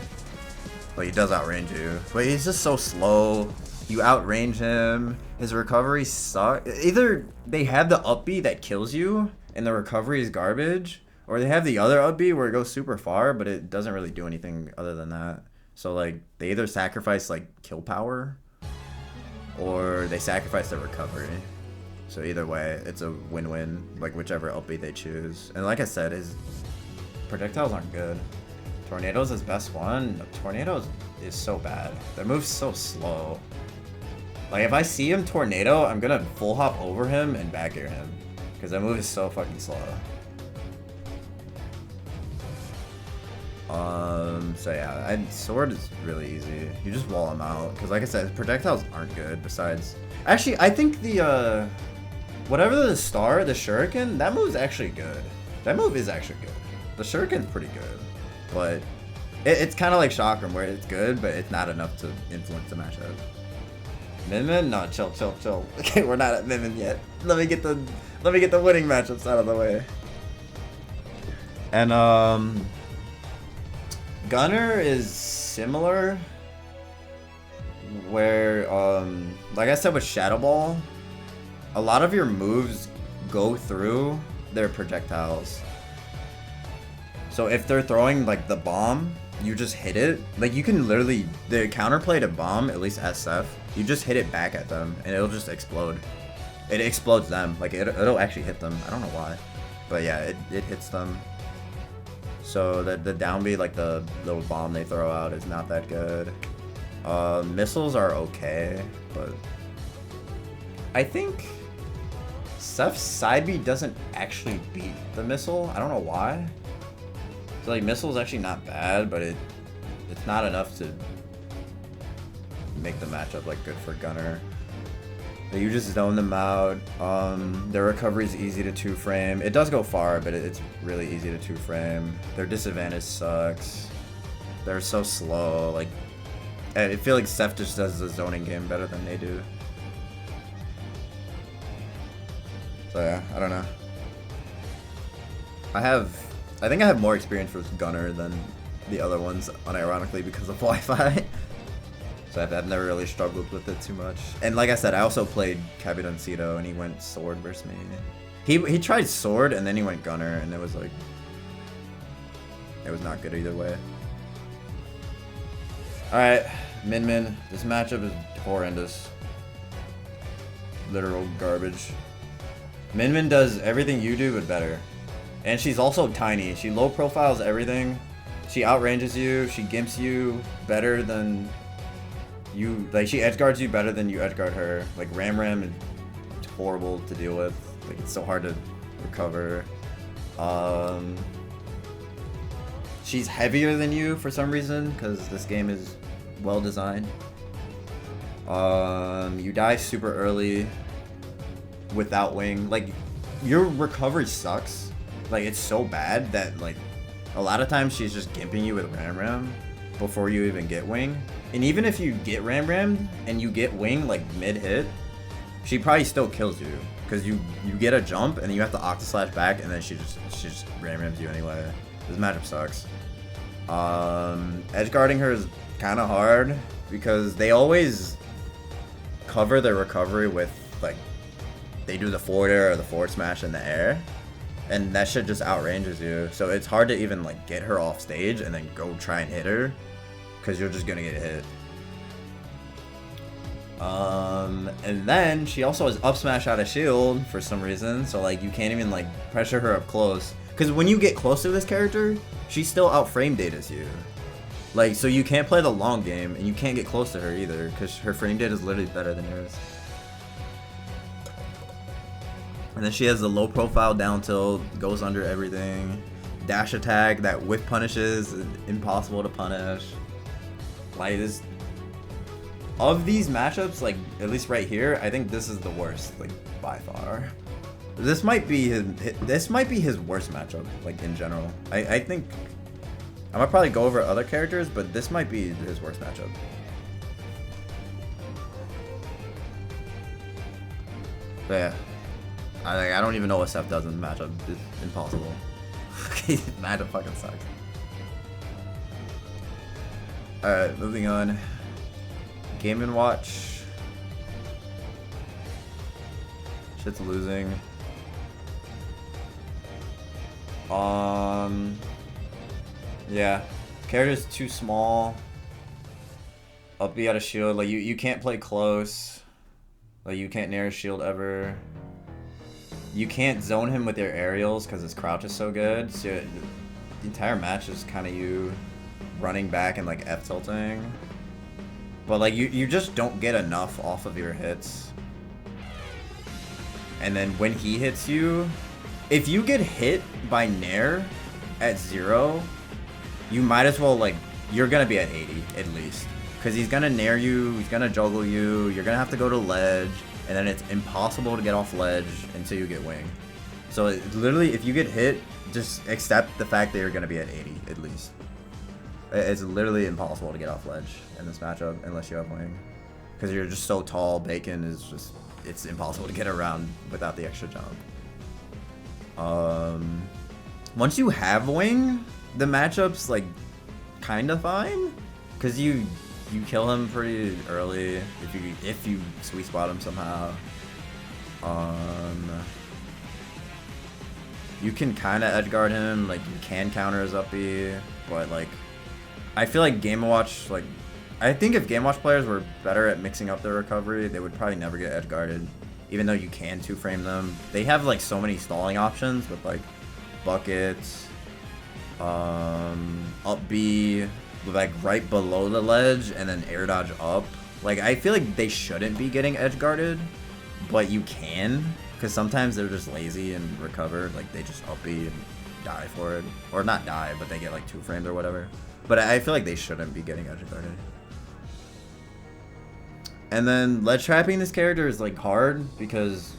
But he does outrange you. But he's just so slow. You outrange him. His recovery sucks. Either they have the up B that kills you, and the recovery is garbage, or they have the other up B where it goes super far, but it doesn't really do anything other than that. So, like, they either sacrifice, like, kill power, or they sacrifice their recovery. So either way, it's a win-win, like, whichever up B they choose. And like I said, his projectiles aren't good. Tornado's his best one. No, Tornado is so bad. That move's so slow. Like, if I see him Tornado, I'm gonna full hop over him and back air him. Because that move is so fucking slow. So yeah, Sword is really easy. You just wall him out. Because like I said, his projectiles aren't good besides... Actually, I think the, whatever the star, the Shuriken, that move is actually good. That move is actually good. The Shuriken's pretty good. But it's kind of like Chakram, where it's good, but it's not enough to influence the matchup. Min? No, chill. Okay, we're not at Min yet. Let me get the winning matchups out of the way. And Gunner is similar, where like I said with Shadow Ball, a lot of your moves go through their projectiles. So if they're throwing, like, the bomb, you just hit it. Like, you can literally, the counterplay to bomb, at least as Seph, you just hit it back at them, and it'll just explode. It explodes them. Like, it'll actually hit them. I don't know why. But yeah, it hits them. So the down B, like the little bomb they throw out, is not that good. Missiles are okay, but I think Seph's side B doesn't actually beat the missile. I don't know why. So, like, missile is actually not bad, but it's not enough to make the matchup, like, good for Gunner. But you just zone them out. Their recovery is easy to 2-frame. It does go far, but it's really easy to 2-frame. Their disadvantage sucks. They're so slow. Like, I feel like Seph just does the zoning game better than they do. So yeah, I don't know. I think I have more experience with Gunner than the other ones, unironically, because of Wi-Fi. So I've never really struggled with it too much. And like I said, I also played Capitancito, and he went Sword versus me. He tried Sword, and then he went Gunner, and it was like... It was not good either way. Alright, Min. This matchup is horrendous. Literal garbage. Min does everything you do, but better. And she's also tiny. She low profiles everything. She outranges you. She gimps you better than you. Like, she edgeguards you better than you edgeguard her. Like, Ram is horrible to deal with. Like, it's so hard to recover. She's heavier than you for some reason, because this game is well designed. You die super early without wing. Like, your recovery sucks. Like, it's so bad that, like, a lot of times she's just gimping you with Ram before you even get wing. And even if you get Ram and you get wing, like, mid-hit, she probably still kills you. Because you get a jump, and then you have to Octoslash back, and then she just Rams you anyway. This matchup sucks. Edge guarding her is kind of hard, because they always cover their recovery with, like, they do the forward air or the forward smash in the air, and that shit just outranges you. So it's hard to even like get her off stage and then go try and hit her, because you're just gonna get hit. And then she also has up smash out of shield for some reason, so like you can't even like pressure her up close. Because when you get close to this character, she still out frame datas you. Like, so you can't play the long game, and you can't get close to her either, because her frame data is literally better than yours. And then she has the low profile down tilt, goes under everything. Dash attack that whiff punishes, impossible to punish. Like this, of these matchups, like at least right here, I think this is the worst, like by far. This might be his worst matchup, like in general. I think I might probably go over other characters, but this might be his worst matchup. But yeah, I don't even know what Seph does in the matchup. It's impossible. Okay, matchup fucking sucks. Alright, moving on. Game & Watch. Shit's losing. Yeah. Character's too small. Up B out of shield. Like you can't play close. Like you can't nair shield ever. You can't zone him with your aerials because his crouch is so good. So the entire match is kind of you running back and like F tilting. But like you just don't get enough off of your hits. And then when he hits you, if you get hit by nair at 0, you might as well, like, you're gonna be at 80 at least. Because he's gonna nair you, he's gonna juggle you, you're gonna have to go to ledge, and then it's impossible to get off ledge until you get wing. So literally, if you get hit, just accept the fact that you're gonna be at 80 at least. It's literally impossible to get off ledge in this matchup unless you have wing. Because you're just so tall, Bacon is just, it's impossible to get around without the extra jump. Once you have wing, the matchup's like kind of fine, because you kill him pretty early if you sweet spot him somehow. You can kind of edge guard him, like you can counter his up B, but like I feel like Game & Watch, like I think if Game & Watch players were better at mixing up their recovery, they would probably never get edge guarded, even though you can two frame them. They have like so many stalling options with like buckets, up B, like right below the ledge, and then air dodge up. Like I feel like they shouldn't be getting edge guarded, but you can, because sometimes they're just lazy and recover, like they just up B and die for it, or not die, but they get like two frames or whatever. But I feel like they shouldn't be getting edge guarded. And then ledge trapping this character is like hard because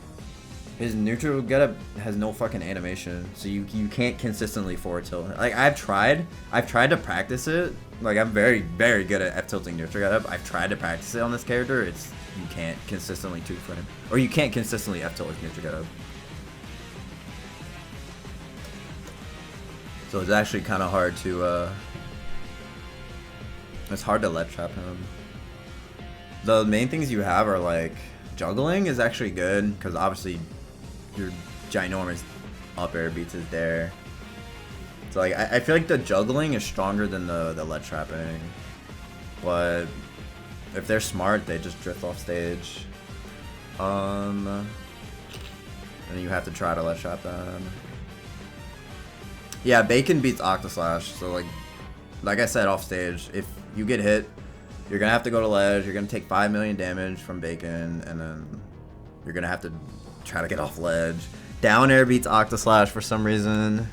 his neutral getup has no fucking animation, so you can't consistently forward tilt. Like I've tried to practice it. Like I'm very good at F tilting neutral getup. I've tried to practice it on this character. You can't consistently two frame, or you can't consistently F tilt with neutral getup. So it's actually kind of hard to it's hard to ledge trap him. The main things you have are like juggling is actually good because obviously your ginormous up air beats is there. So like I feel like the juggling is stronger than the ledge trapping, but if they're smart, they just drift off stage. And then you have to try to ledge trap them. Yeah, Bacon beats Octaslash. So like I said off stage, if you get hit, you're gonna have to go to ledge. You're gonna take 5 million damage from Bacon, and then you're gonna have to try to get off ledge. Down air beats Octaslash for some reason,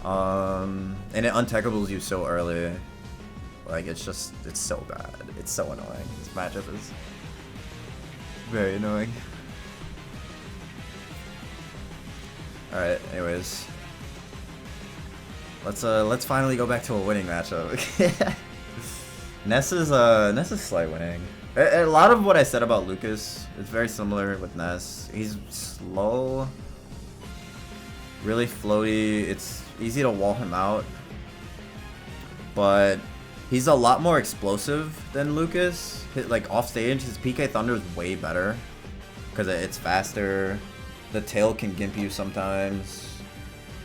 and it untachables you so early. Like it's so bad. It's so annoying. This matchup is very annoying. All right. Anyways, let's finally go back to a winning matchup. Ness is slight winning. A lot of what I said about Lucas is very similar with Ness. He's slow, really floaty. It's easy to wall him out, but he's a lot more explosive than Lucas. Like off stage, his PK Thunder is way better because it's faster. The tail can gimp you sometimes.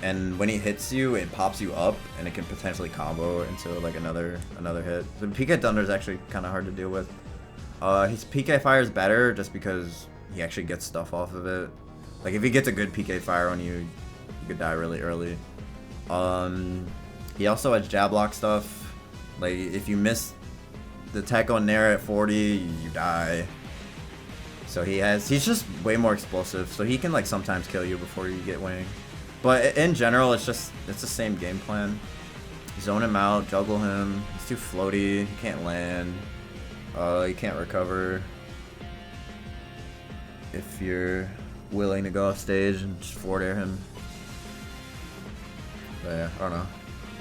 And when he hits you, it pops you up, and it can potentially combo into like another hit. The PK Thunder is actually kind of hard to deal with. His PK Fire is better just because he actually gets stuff off of it. Like if he gets a good PK Fire on you, you could die really early. He also has jab lock stuff. Like if you miss the tech on Nair at 40, you die. So he's just way more explosive. So he can like sometimes kill you before you get wing. But in general, it's the same game plan. Zone him out, juggle him. He's too floaty. He can't land. He can't recover. If you're willing to go off stage and just forward air him. But yeah, I don't know.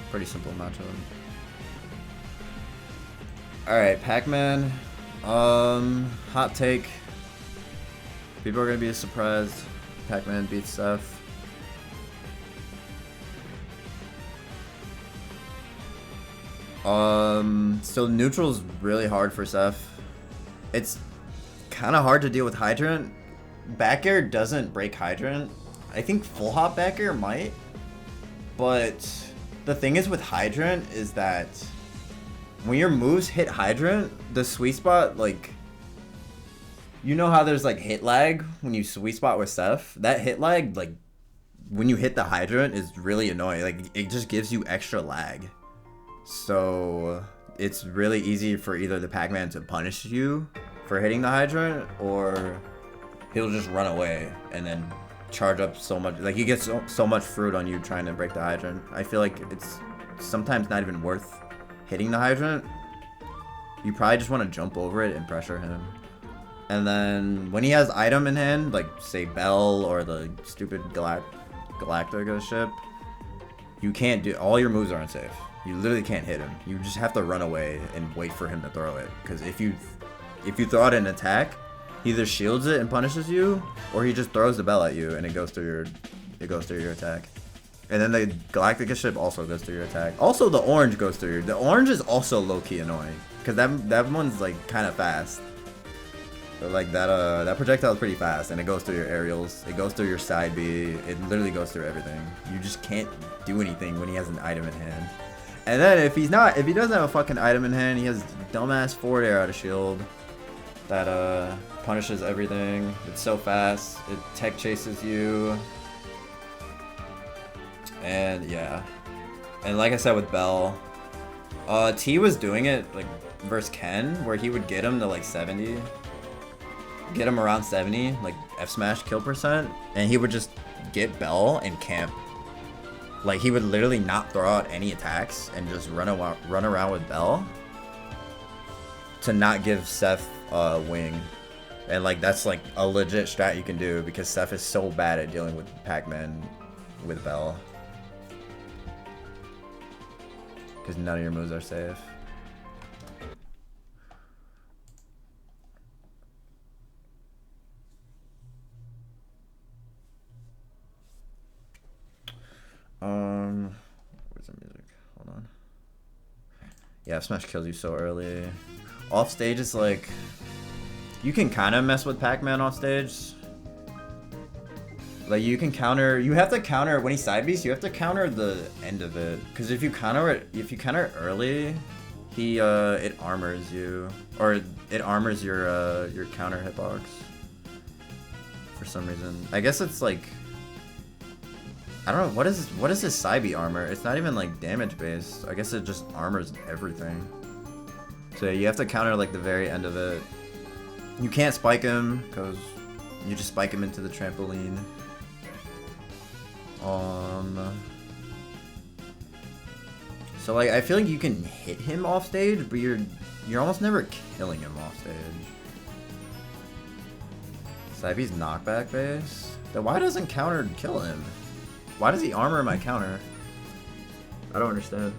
Pretty simple matchup. Alright, Pac-Man. Hot take. People are gonna be surprised. Pac-Man beats Seph. So neutral's really hard for Seph. It's kind of hard to deal with Hydrant. Back air doesn't break Hydrant. I think full hop back air might. But the thing is with Hydrant is that when your moves hit Hydrant, the sweet spot, like, you know how there's like hit lag when you sweet spot with Seph? That hit lag, like, when you hit the Hydrant is really annoying. Like, it just gives you extra lag. So it's really easy for either the Pac-Man to punish you for hitting the Hydrant, or he'll just run away and then charge up so much. Like, he gets so much fruit on you trying to break the Hydrant. I feel like it's sometimes not even worth hitting the Hydrant. You probably just want to jump over it and pressure him. And then when he has item in hand, like say Bell or the stupid Galactica ship, you can't do, all your moves are unsafe. You literally can't hit him. You just have to run away and wait for him to throw it. Because if you throw out an attack, he either shields it and punishes you, or he just throws the bell at you and it goes through your attack. And then the Galactica ship also goes through your attack. Also, the orange goes through. The orange is also low-key annoying because that one's like kind of fast. But like that projectile is pretty fast, and it goes through your aerials. It goes through your side B. It literally goes through everything. You just can't do anything when he has an item in hand. And then if he doesn't have a fucking item in hand, he has dumbass forward air out of shield that punishes everything. It's so fast. It tech chases you. And yeah. And like I said with Bell, T was doing it like versus Ken, where he would get him to like 70. Get him around 70, like F smash kill percent, and he would just get Bell and camp. Like, he would literally not throw out any attacks and just run around with Bell to not give Seph wing. And like, that's like a legit strat you can do because Seph is so bad at dealing with Pac-Man with Bell. Because none of your moves are safe. Where's the music? Hold on. Yeah, Smash kills you so early. Off stage is like, you can kind of mess with Pac-Man off stage. Like, you can counter, you have to counter, when he side Bs, you have to counter the end of it. Because if you counter it early, it armors you. Or it armors your counter hitbox. For some reason. I guess it's like, I don't know, what is his side B armor? It's not even like damage based. I guess it just armors everything. So you have to counter like the very end of it. You can't spike him because you just spike him into the trampoline. So like, I feel like you can hit him off stage, but you're almost never killing him off stage. Side B's knockback base. Then why doesn't counter kill him? Why does he armor my counter? I don't understand.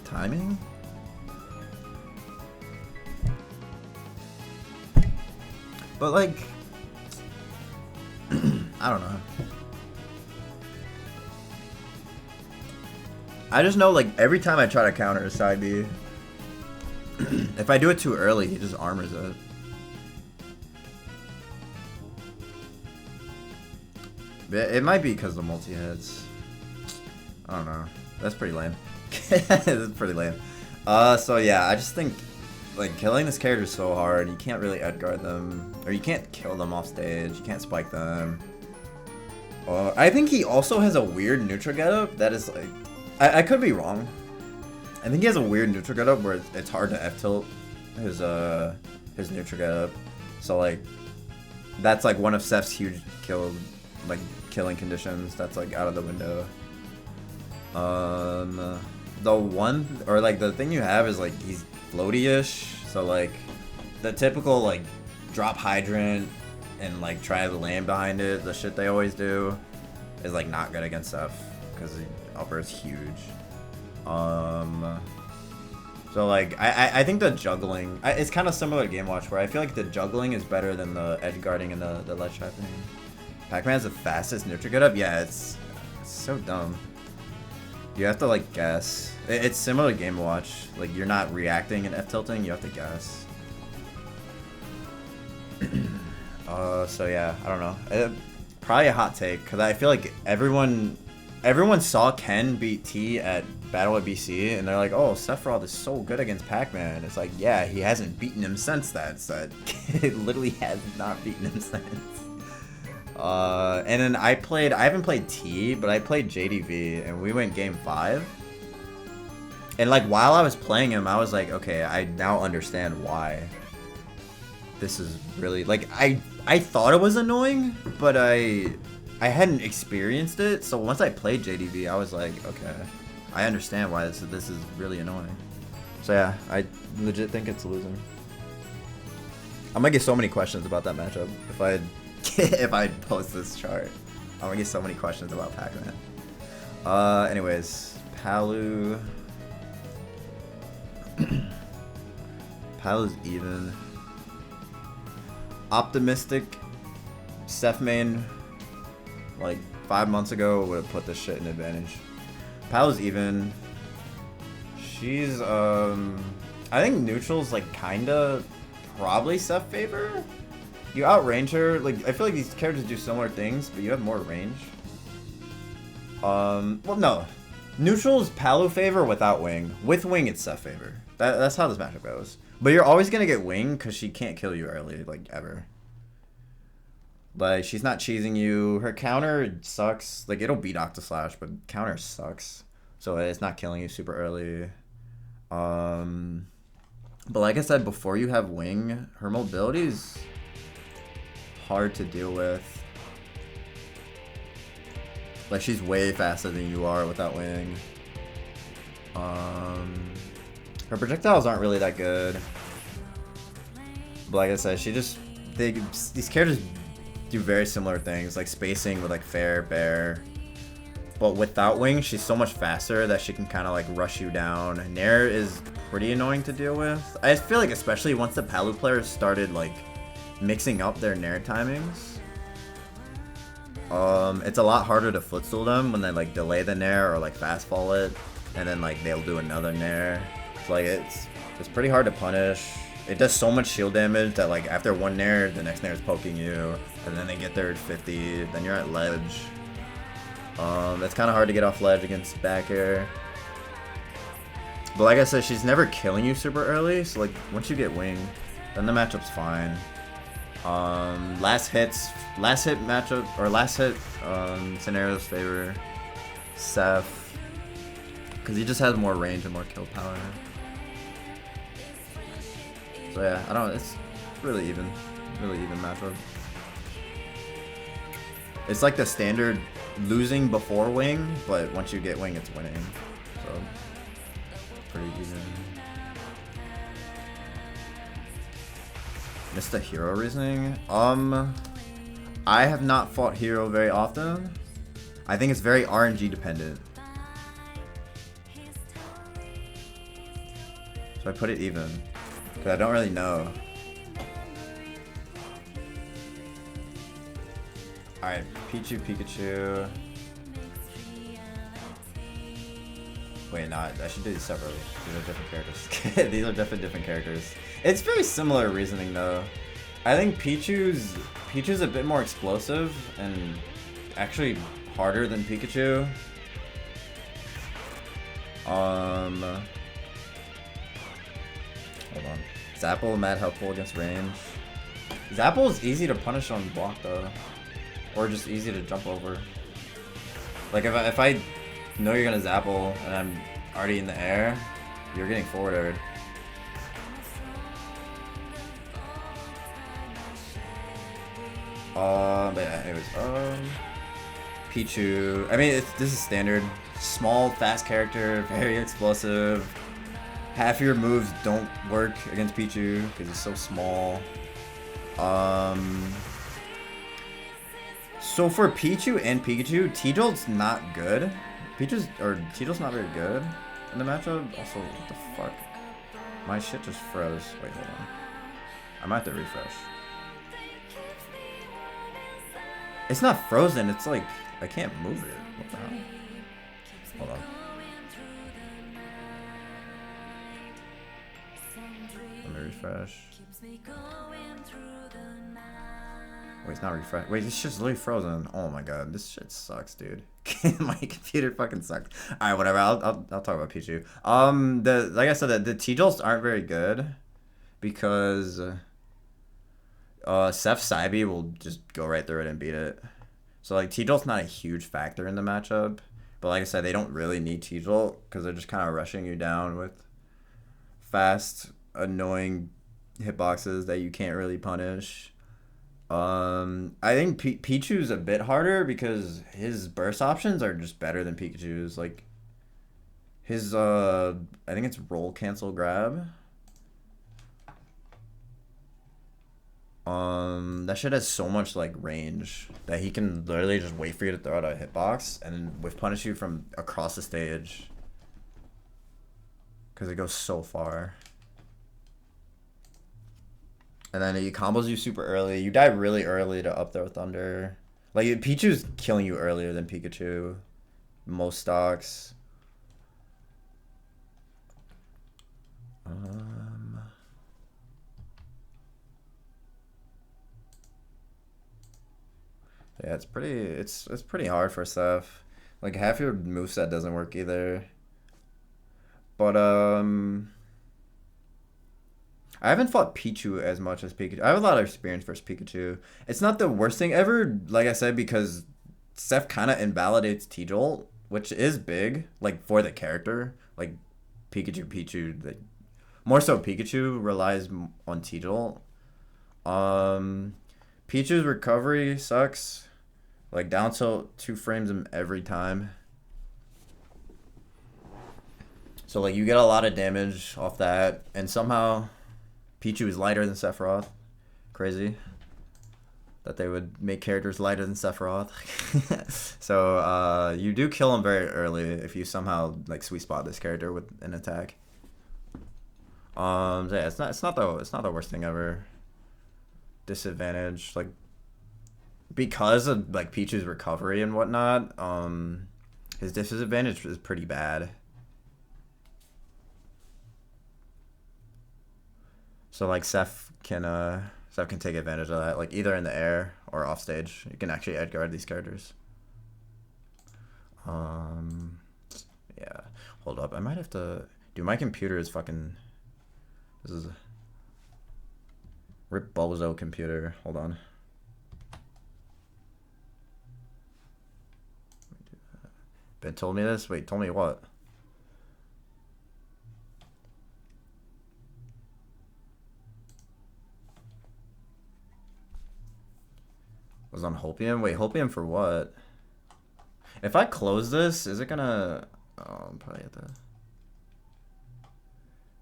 Timing? But like, I don't know. I just know, like, every time I try to counter a side B, if I do it too early, he just armors it. It might be because the multi-hits. I don't know. That's pretty lame. That's pretty lame. So yeah, I just think, like, killing this character is so hard. You can't really edguard them. Or you can't kill them off stage. You can't spike them. I think he also has a weird neutral getup that is, like... I could be wrong. I think he has a weird neutral getup where it's hard to F-tilt his neutral getup. So, like, that's, like, one of Seph's huge killing conditions that's, like, out of the window. The one, or, like, the thing you have is, like, he's floaty-ish. So, like, the typical, like, drop hydrant and, like, try to land behind it, the shit they always do, is, like, not good against Seph. Because the upper is huge. So, like, I think the juggling... it's kind of similar to Game Watch, where I feel like the juggling is better than the edge guarding and the ledge trapping. Pac-Man has the fastest neutral getup? Yeah, it's so dumb. You have to, like, guess. It's similar to Game Watch. Like, you're not reacting and F-tilting, you have to guess. So yeah, I don't know. Probably a hot take, because I feel like everyone saw Ken beat T at Battle at BC, and they're like, oh, Sephiroth is so good against Pac-Man. It's like, yeah, he hasn't beaten him since that set. It literally has not beaten him since. And then I haven't played T, but I played JDV, and we went game 5. And, like, while I was playing him, I was like, okay, I now understand why. This is really, like, I thought it was annoying, but I hadn't experienced it, so once I played JDV, I was like, okay, I understand why this is really annoying. So yeah, I legit think it's losing. I'm gonna get so many questions about that matchup if I post this chart. I'm gonna get so many questions about Pac-Man. Anyways, Palu. Palu's even. Optimistic Seph main, like 5 months ago, would have put this shit in advantage. Palu's even. She's I think neutral's like kinda probably Seph favor. You outrange her. Like, I feel like these characters do similar things, but you have more range. Well, no. Neutral's Palu favor without wing. With wing, it's Seph favor. That's how this matchup goes. But you're always gonna get wing because she can't kill you early, like, ever. Like, she's not cheesing you. Her counter sucks. Like, it'll beat Octoslash, but counter sucks. So it's not killing you super early. But like I said, before you have wing, her mobility's hard to deal with. Like, she's way faster than you are without wing. Her projectiles aren't really that good. But like I said, these characters do very similar things, like spacing with like fair, bear. But without wing, she's so much faster that she can kind of like rush you down. Nair is pretty annoying to deal with. I feel like especially once the Palu players started like mixing up their Nair timings. It's a lot harder to footstool them when they like delay the Nair or like fast fall it, and then like they'll do another Nair. So, like, it's pretty hard to punish. It does so much shield damage that like after one Nair, the next Nair is poking you, and then they get there at 50, then you're at ledge. It's kind of hard to get off ledge against back air. But like I said, she's never killing you super early, so like once you get wing, then the matchup's fine. Last hit matchup, or last hit scenarios favor Seph, because he just has more range and more kill power. So yeah, I don't know, it's really even matchup. It's like the standard losing before wing, but once you get wing, it's winning. So pretty even. Missed the hero reasoning. I have not fought hero very often. I think it's very RNG dependent. So I put it even, because I don't really know. Alright, Pichu, Pikachu. Wait, no, I should do these separately. These are different characters. These are definitely different characters. It's very similar reasoning though. I think Pichu's a bit more explosive and actually harder than Pikachu. Hold on. Zapple, mad helpful against range. Zapple is easy to punish on block though, or just easy to jump over. Like if I know you're gonna Zapple and I'm already in the air, you're getting forwarded. But yeah, anyways, Pichu. I mean, this is standard. Small, fast character, very explosive. Half your moves don't work against Pichu because he's so small. So for Pichu and Pikachu, T-Jolt's not good. T-Jolt's not very good in the matchup. Also, what the fuck? My shit just froze. Wait, hold on. I might have to refresh. It's not frozen, it's like, I can't move it. What the hell? Hold on. Let me refresh. Wait, it's not refresh. Wait, this shit's literally frozen. Oh my god, this shit sucks, dude. My computer fucking sucks. Alright, whatever, I'll talk about Pichu. Like I said, the T-Jolts aren't very good because Seth Saibi will just go right through it and beat it. So like T-Jolt's not a huge factor in the matchup, but like I said, they don't really need T-Jolt because they're just kind of rushing you down with fast, annoying hitboxes that you can't really punish. I think Pichu's a bit harder because his burst options are just better than Pikachu's. Like his I think it's roll, cancel, grab. That shit has so much like range that he can literally just wait for you to throw out a hitbox and then whiff punish you from across the stage. Cause it goes so far. And then he combos you super early. You die really early to up throw thunder. Like Pichu's killing you earlier than Pikachu. Most stocks. Yeah, it's pretty hard for Seth. Like half your moveset doesn't work either. But I haven't fought Pichu as much as Pikachu. I have a lot of experience versus Pikachu. It's not the worst thing ever, like I said, because Seth kind of invalidates T-Jolt, which is big, like for the character. Like Pichu, like more so Pikachu relies on T-Jolt. Pichu's recovery sucks. Like down tilt 2 frames him every time. So like you get a lot of damage off that, and somehow Pichu is lighter than Sephiroth. Crazy that they would make characters lighter than Sephiroth. So you do kill him very early if you somehow like sweet spot this character with an attack. So yeah, it's not the worst thing ever. Disadvantage, like because of like Pichu's recovery and whatnot, his disadvantage is pretty bad. So like Seth can take advantage of that, like either in the air or off stage. You can actually edge guard these characters. Yeah. Hold up, I might have to. Dude, my computer is fucking. This is. Rip Bozo computer. Hold on. Ben told me this? Wait, told me what? Was on Hopium? Wait, Hopium for what? If I close this, is it gonna... Oh, I'm probably at the...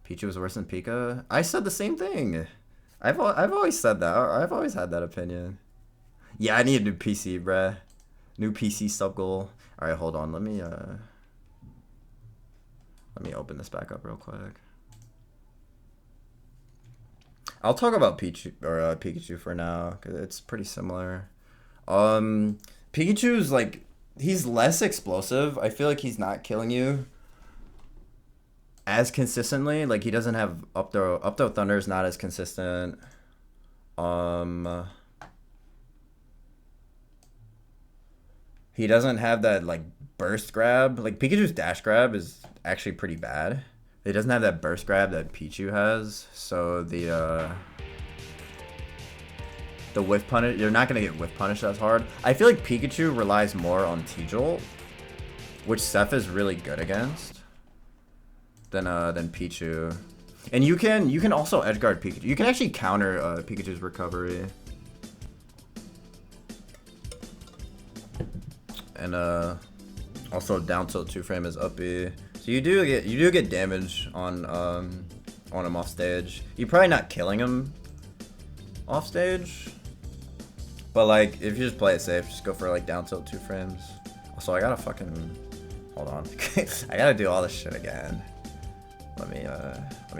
Pichu was worse than Pika? I said the same thing! I've always said that. I've always had that opinion. Yeah, I need a new PC, bruh. New PC sub goal. Alright, hold on. Let me open this back up real quick. I'll talk about Pikachu for now, because it's pretty similar. Pikachu's like, he's less explosive. I feel like he's not killing you as consistently. Like he doesn't have up throw thunder is not as consistent. He doesn't have that like burst grab. Like Pikachu's dash grab is actually pretty bad. It doesn't have that burst grab that Pichu has. So the whiff punish, you're not gonna get whiff punish as hard. I feel like Pikachu relies more on T-Jolt, which Seph is really good against, than Pichu. And you can also edgeguard Pikachu. You can actually counter Pikachu's recovery. And also down tilt 2-frame is up B. So you do get damage on him off stage. You're probably not killing him off stage. But like if you just play it safe, just go for like down tilt 2 frames. Also I gotta fucking hold on. I gotta do all this shit again. Let me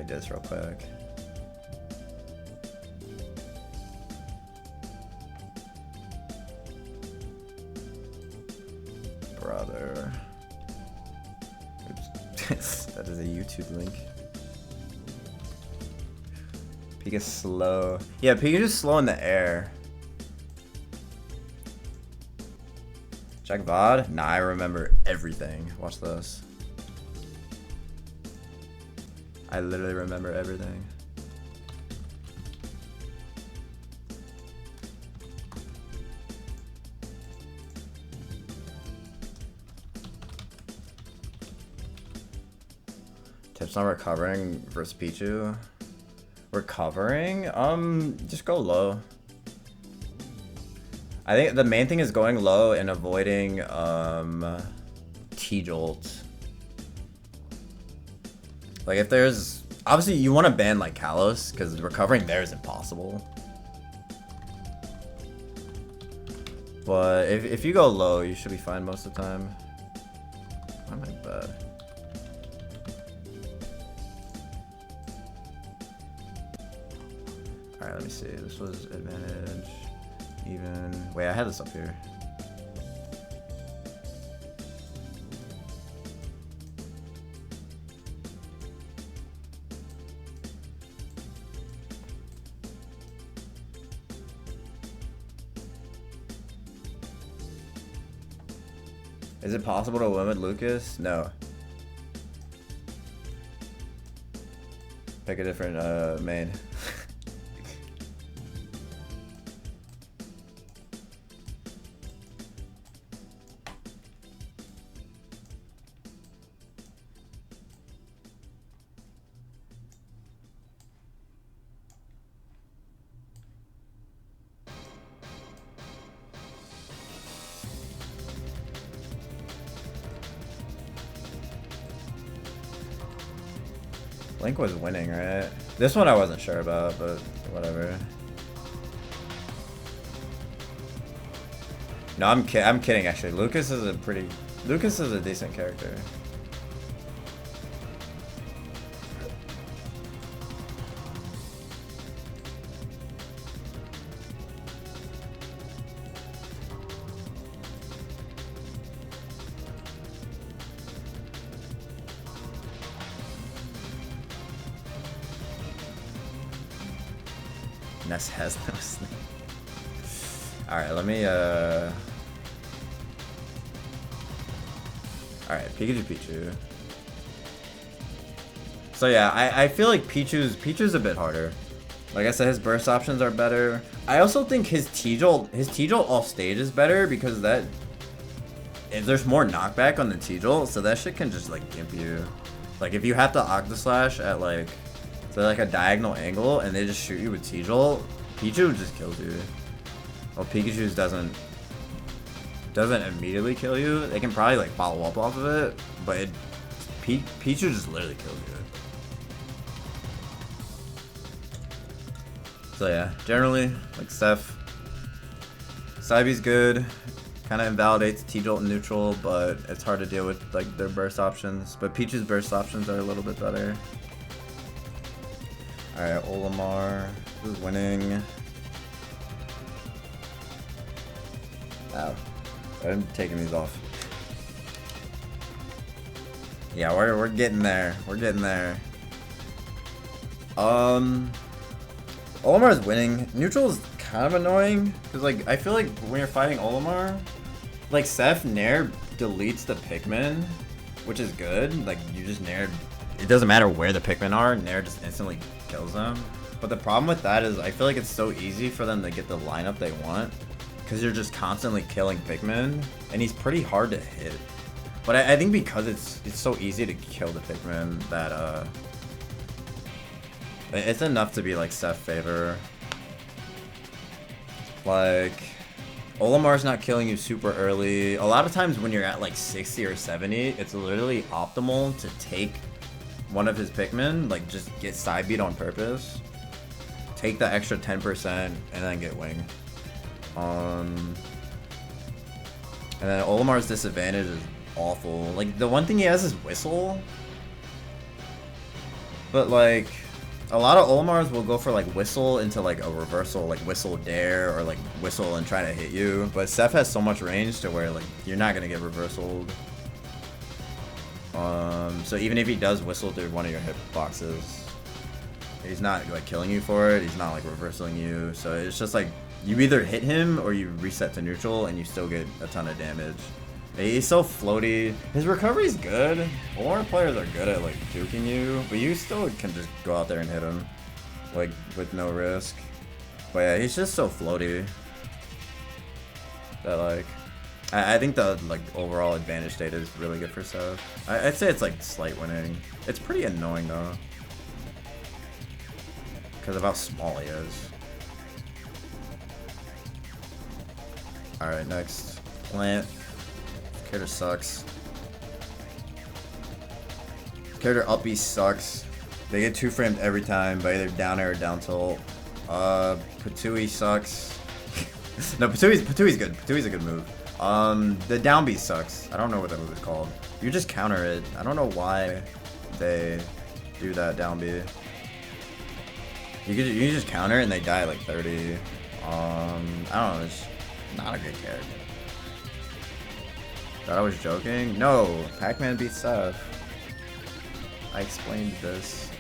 do this real quick. Brother. Oops. That is a YouTube link. Pikachu's slow. Yeah, Pikachu's slow in the air. Check VOD? Nah, I remember everything. Watch this. I literally remember everything. Tips on recovering versus Pichu. Recovering? Just go low. I think the main thing is going low and avoiding T-Jolt. Like if there's obviously you want to ban like Kalos because recovering there is impossible. But if you go low, you should be fine most of the time. Why am I bad? Alright, let me see. This was advantage. Even. Wait, I had this up here. Is it possible to limit Lucas? No. Pick a different main. Link was winning, right? This one I wasn't sure about, but whatever. No, I'm kidding actually. Lucas is a decent character. Ness has no snake. Alright, let me Alright, Pichu. So yeah, I feel like Pichu's a bit harder. Like I said, his burst options are better. I also think his T-Jolt off stage is better because if there's more knockback on the T-Jolt, so that shit can just like gimp you. Like if you have to Octoslash at like like a diagonal angle and they just shoot you with T-Jolt, Pichu just kills you. Well, Pikachu's doesn't immediately kill you. They can probably like follow up off of it, but Pichu just literally kills you. So yeah, generally like Seph, Psybe's good. Kind of invalidates T-Jolt in neutral, but it's hard to deal with like their burst options. But Pichu's burst options are a little bit better. Alright, Olimar is winning. Ow. I'm taking these off. Yeah, we're getting there. We're getting there. Olimar's winning. Neutral is kind of annoying because like I feel like when you're fighting Olimar, like Seph Nair deletes the Pikmin, which is good. Like you just Nair. It doesn't matter where the Pikmin are. Nair just instantly kills them. But the problem with that is I feel like it's so easy for them to get the lineup they want because you're just constantly killing Pikmin, and he's pretty hard to hit. But I think because it's so easy to kill the Pikmin that it's enough to be like Seph favor. Like Olimar's not killing you super early. A lot of times when you're at like 60 or 70, it's literally optimal to take one of his Pikmin, like just get side beat on purpose, take the extra 10% and then get wing. And then Olimar's disadvantage is awful. Like the one thing he has is whistle, but like a lot of Olimars will go for like whistle into like a reversal, like whistle dare or like whistle and try to hit you, but Seph has so much range to where like you're not gonna get reversaled. So even if he does whistle through one of your hitboxes, he's not like killing you for it, he's not like reversing you, so it's just like you either hit him or you reset to neutral and you still get a ton of damage. He's so floaty. His recovery's good. Olimar players are good at like juking you, but you still can just go out there and hit him, like with no risk. But yeah, he's just so floaty that like I think the like overall advantage state is really good for Seph. I'd say it's like slight winning. It's pretty annoying though, because of how small he is. All right, next plant. Character sucks. Character up B sucks. They get 2-framed every time by either down air or down tilt. Patui sucks. No, Patui's good. Patui's a good move. The down B sucks. I don't know what that move is called. You just counter it. I don't know why they do that down B. You just counter it and they die at like 30. I don't know. It's not a good character. Thought I was joking? No, Pac-Man beats Seph. I explained this.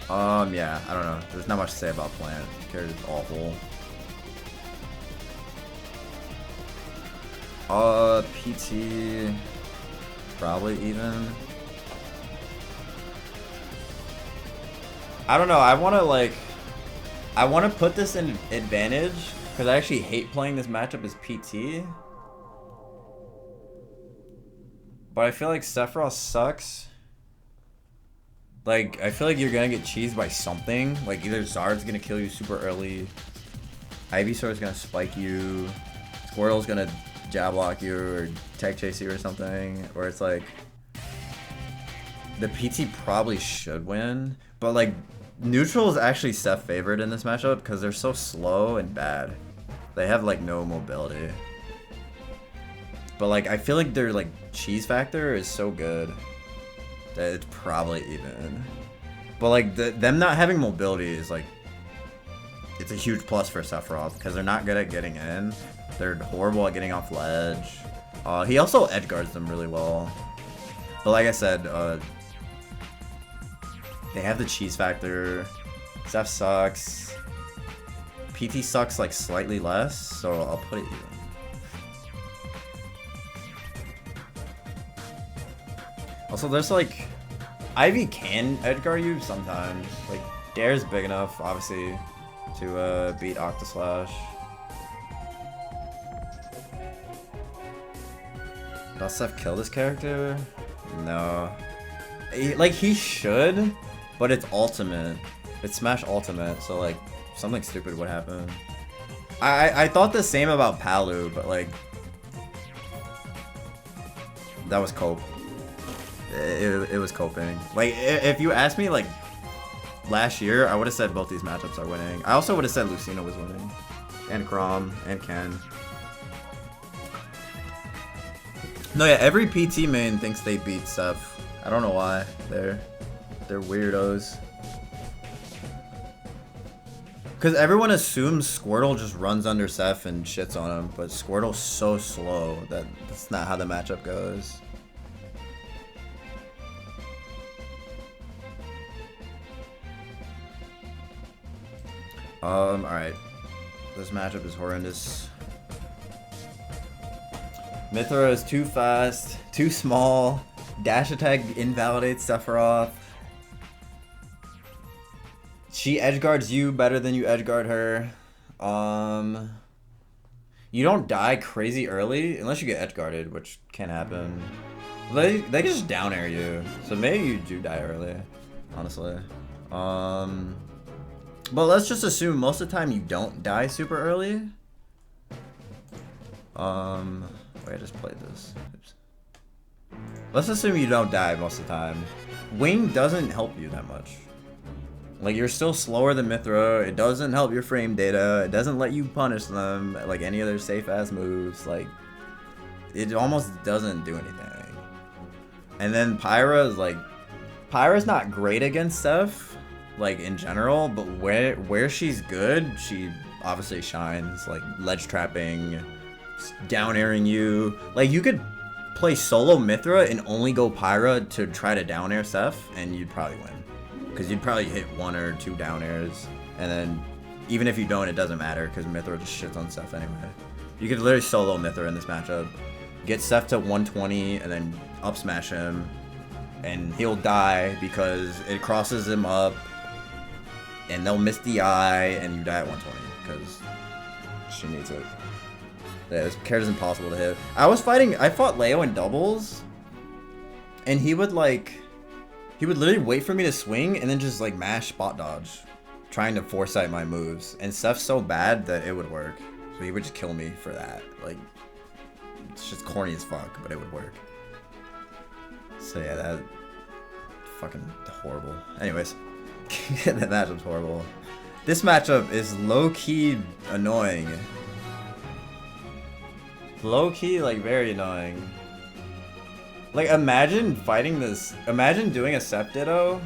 Yeah, I don't know. There's not much to say about Plant. The character's awful. PT probably even. I don't know. I want to put this in advantage because I actually hate playing this matchup as PT. But I feel like Sephiroth sucks. Like, I feel like you're gonna get cheesed by something. Like, either Zard's gonna kill you super early, Ivysaur's gonna spike you, Squirtle's gonna jab lock you or tech chase you or something. Or it's like, the PT probably should win, but like, neutral is actually Seph favored in this matchup because they're so slow and bad. They have like no mobility. But like, I feel like their like cheese factor is so good that it's probably even. But like them not having mobility is like, it's a huge plus for Sephiroth because they're not good at getting in. They're horrible at getting off ledge. He also edge guards them really well. But like I said, they have the cheese factor. Seph sucks. PT sucks like slightly less, so I'll put it even. Also, there's like, Ivy can edgeguard you sometimes. Like, Dare's big enough, obviously, to beat Octoslash. Does Seph kill this character? No. He should, but it's ultimate. It's Smash Ultimate, so like, something stupid would happen. I thought the same about Palu, but like, that was cope. It was coping. Like, if you asked me like last year, I would have said both these matchups are winning. I also would have said Lucina was winning, and Chrom, and Ken. No, yeah, every PT main thinks they beat Seph. I don't know why. They're weirdos. Because everyone assumes Squirtle just runs under Seph and shits on him, but Squirtle's so slow that that's not how the matchup goes. Alright. This matchup is horrendous. Mythra is too fast, too small. Dash attack invalidates Sephiroth. She edgeguards you better than you edgeguard her. You don't die crazy early unless you get edgeguarded, which can happen. They can just down air you, so maybe you do die early, honestly. But let's just assume most of the time you don't die super early. Wait, I just played this. Oops. Let's assume you don't die most of the time. Wing doesn't help you that much. Like, you're still slower than Mythra. It doesn't help your frame data. It doesn't let you punish them like any other safe-ass moves. Like, it almost doesn't do anything. And then Pyra is like... Pyra's not great against Seph, like, in general, but where she's good, she obviously shines. Like, ledge trapping, down airing you. Like, you could play solo Mythra and only go Pyra to try to down air Seph, and you'd probably win. Because you'd probably hit 1 or 2 down airs, and then even if you don't, it doesn't matter because Mythra just shits on Seph anyway. You could literally solo Mythra in this matchup, get Seph to 120, and then up smash him, and he'll die because it crosses him up, and they'll miss the eye, and you die at 120 because she needs it. Yeah, this character's impossible to hit. I fought Leo in doubles, and he would literally wait for me to swing and then just like mash spot dodge, trying to foresight my moves. And Seph's so bad that it would work. So he would just kill me for that. Like, it's just corny as fuck, but it would work. So yeah, that fucking horrible. Anyways, that matchup's horrible. This matchup is low-key annoying. Low-key, like, very annoying. Like, imagine fighting this. Imagine doing a Seph Ditto,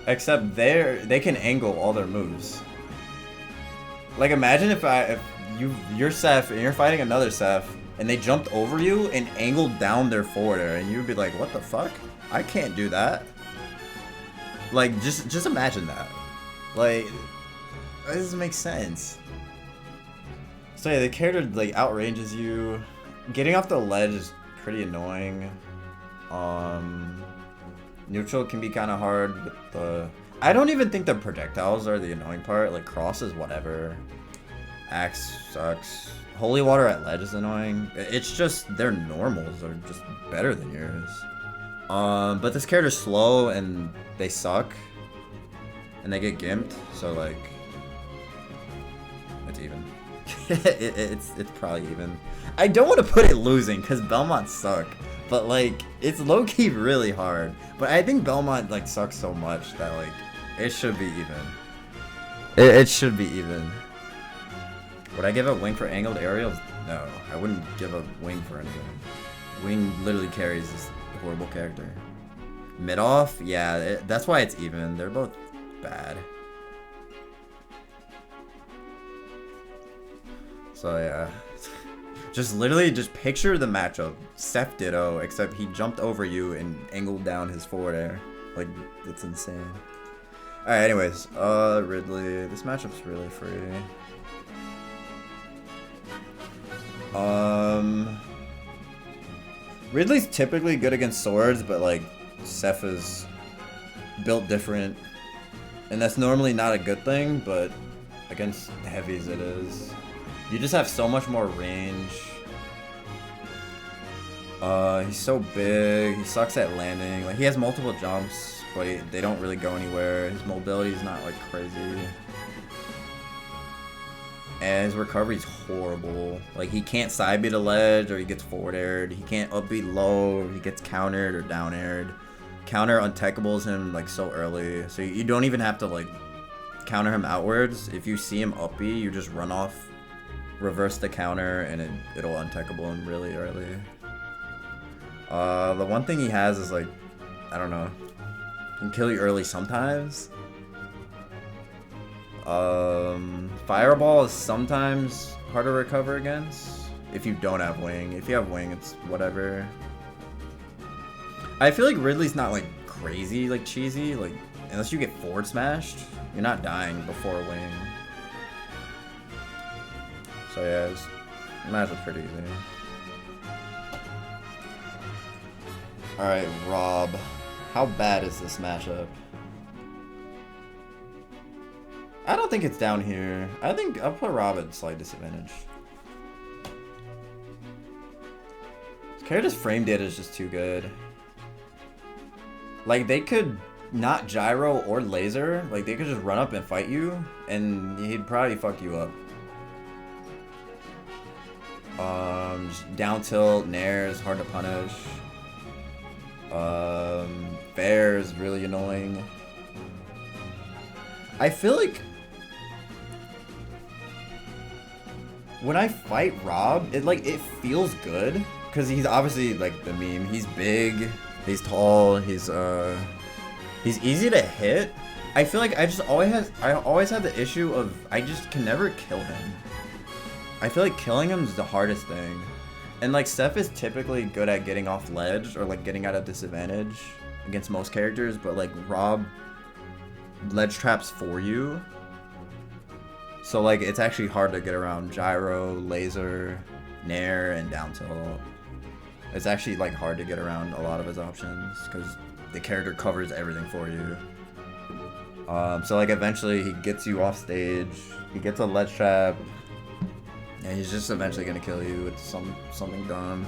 except they can angle all their moves. Like, imagine if you're Seph and you're fighting another Seph, and they jumped over you and angled down their forward air, and you'd be like, what the fuck? I can't do that. Like, just imagine that. Like, that doesn't make sense. So yeah, the character like outranges you. Getting off the ledge is pretty annoying. Neutral can be kind of hard with the... I don't even think the projectiles are the annoying part. Like, cross is whatever. Axe sucks. Holy water at ledge is annoying. It's just their normals are just better than yours. But this character's slow and they suck. And they get gimped, so like... It's even. it's probably even. I don't want to put it losing because Belmont suck, but like it's low-key really hard. But I think Belmont like sucks so much that like it should be even. It should be even. Would I give a wing for angled aerials? No, I wouldn't give a wing for anything. Wing literally carries this horrible character. Mid-off, yeah, that's why it's even. They're both bad. So yeah, just literally just picture the matchup. Seph Ditto, except he jumped over you and angled down his forward air. Like, it's insane. Alright, anyways, Ridley. This matchup's really free. Ridley's typically good against swords, but like, Seph is built different. And that's normally not a good thing, but against heavies it is. You just have so much more range. He's so big. He sucks at landing. Like, he has multiple jumps, but they don't really go anywhere. His mobility is not like crazy. And his recovery's horrible. Like, he can't side beat a ledge or he gets forward aired. He can't up beat low or he gets countered or down aired. Counter untachables him like so early. So you don't even have to like counter him outwards. If you see him up B, you just run off, reverse the counter, and it'll untechable him really early. The one thing he has is like, I don't know, can kill you early sometimes. Fireball is sometimes hard to recover against if you don't have wing. If you have wing, it's whatever. I feel like Ridley's not like crazy, like cheesy, like unless you get forward smashed, you're not dying before wing. So yeah, this matchup's pretty easy. Alright, Rob. How bad is this matchup? I don't think it's down here. I think I'll put Rob at slight disadvantage. This character's frame data is just too good. Like, they could not gyro or laser. Like, they could just run up and fight you, and he'd probably fuck you up. Just down tilt, nair is hard to punish. Fair is really annoying. I feel like when I fight Rob, it feels good because he's obviously like the meme. He's big, he's tall, he's easy to hit. I feel like I always have the issue of I just can never kill him. I feel like killing him is the hardest thing. And like Seph is typically good at getting off ledge or like getting at a disadvantage against most characters, but like Rob ledge traps for you. So like it's actually hard to get around gyro, laser, nair, and down tilt. It's actually like hard to get around a lot of his options because the character covers everything for you. So like eventually he gets you off stage, he gets a ledge trap, and he's just eventually gonna kill you with something dumb.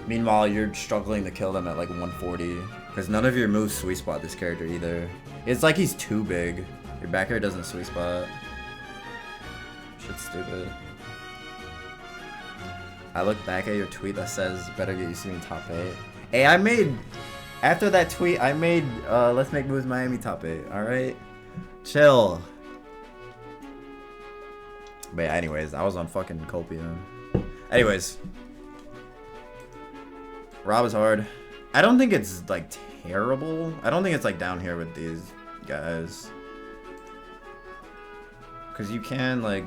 Meanwhile, you're struggling to kill them at like 140 because none of your moves sweet spot this character either. It's like he's too big. Your back air doesn't sweet spot. Shit's stupid. I look back at your tweet that says better get used to being top 8. Hey, I made after that tweet I made Let's Make Moves Miami top 8. All right, chill. But yeah, anyways, I was on fucking copium. Anyways, Rob is hard. I don't think it's like terrible. I don't think it's like down here with these guys. Cause you can like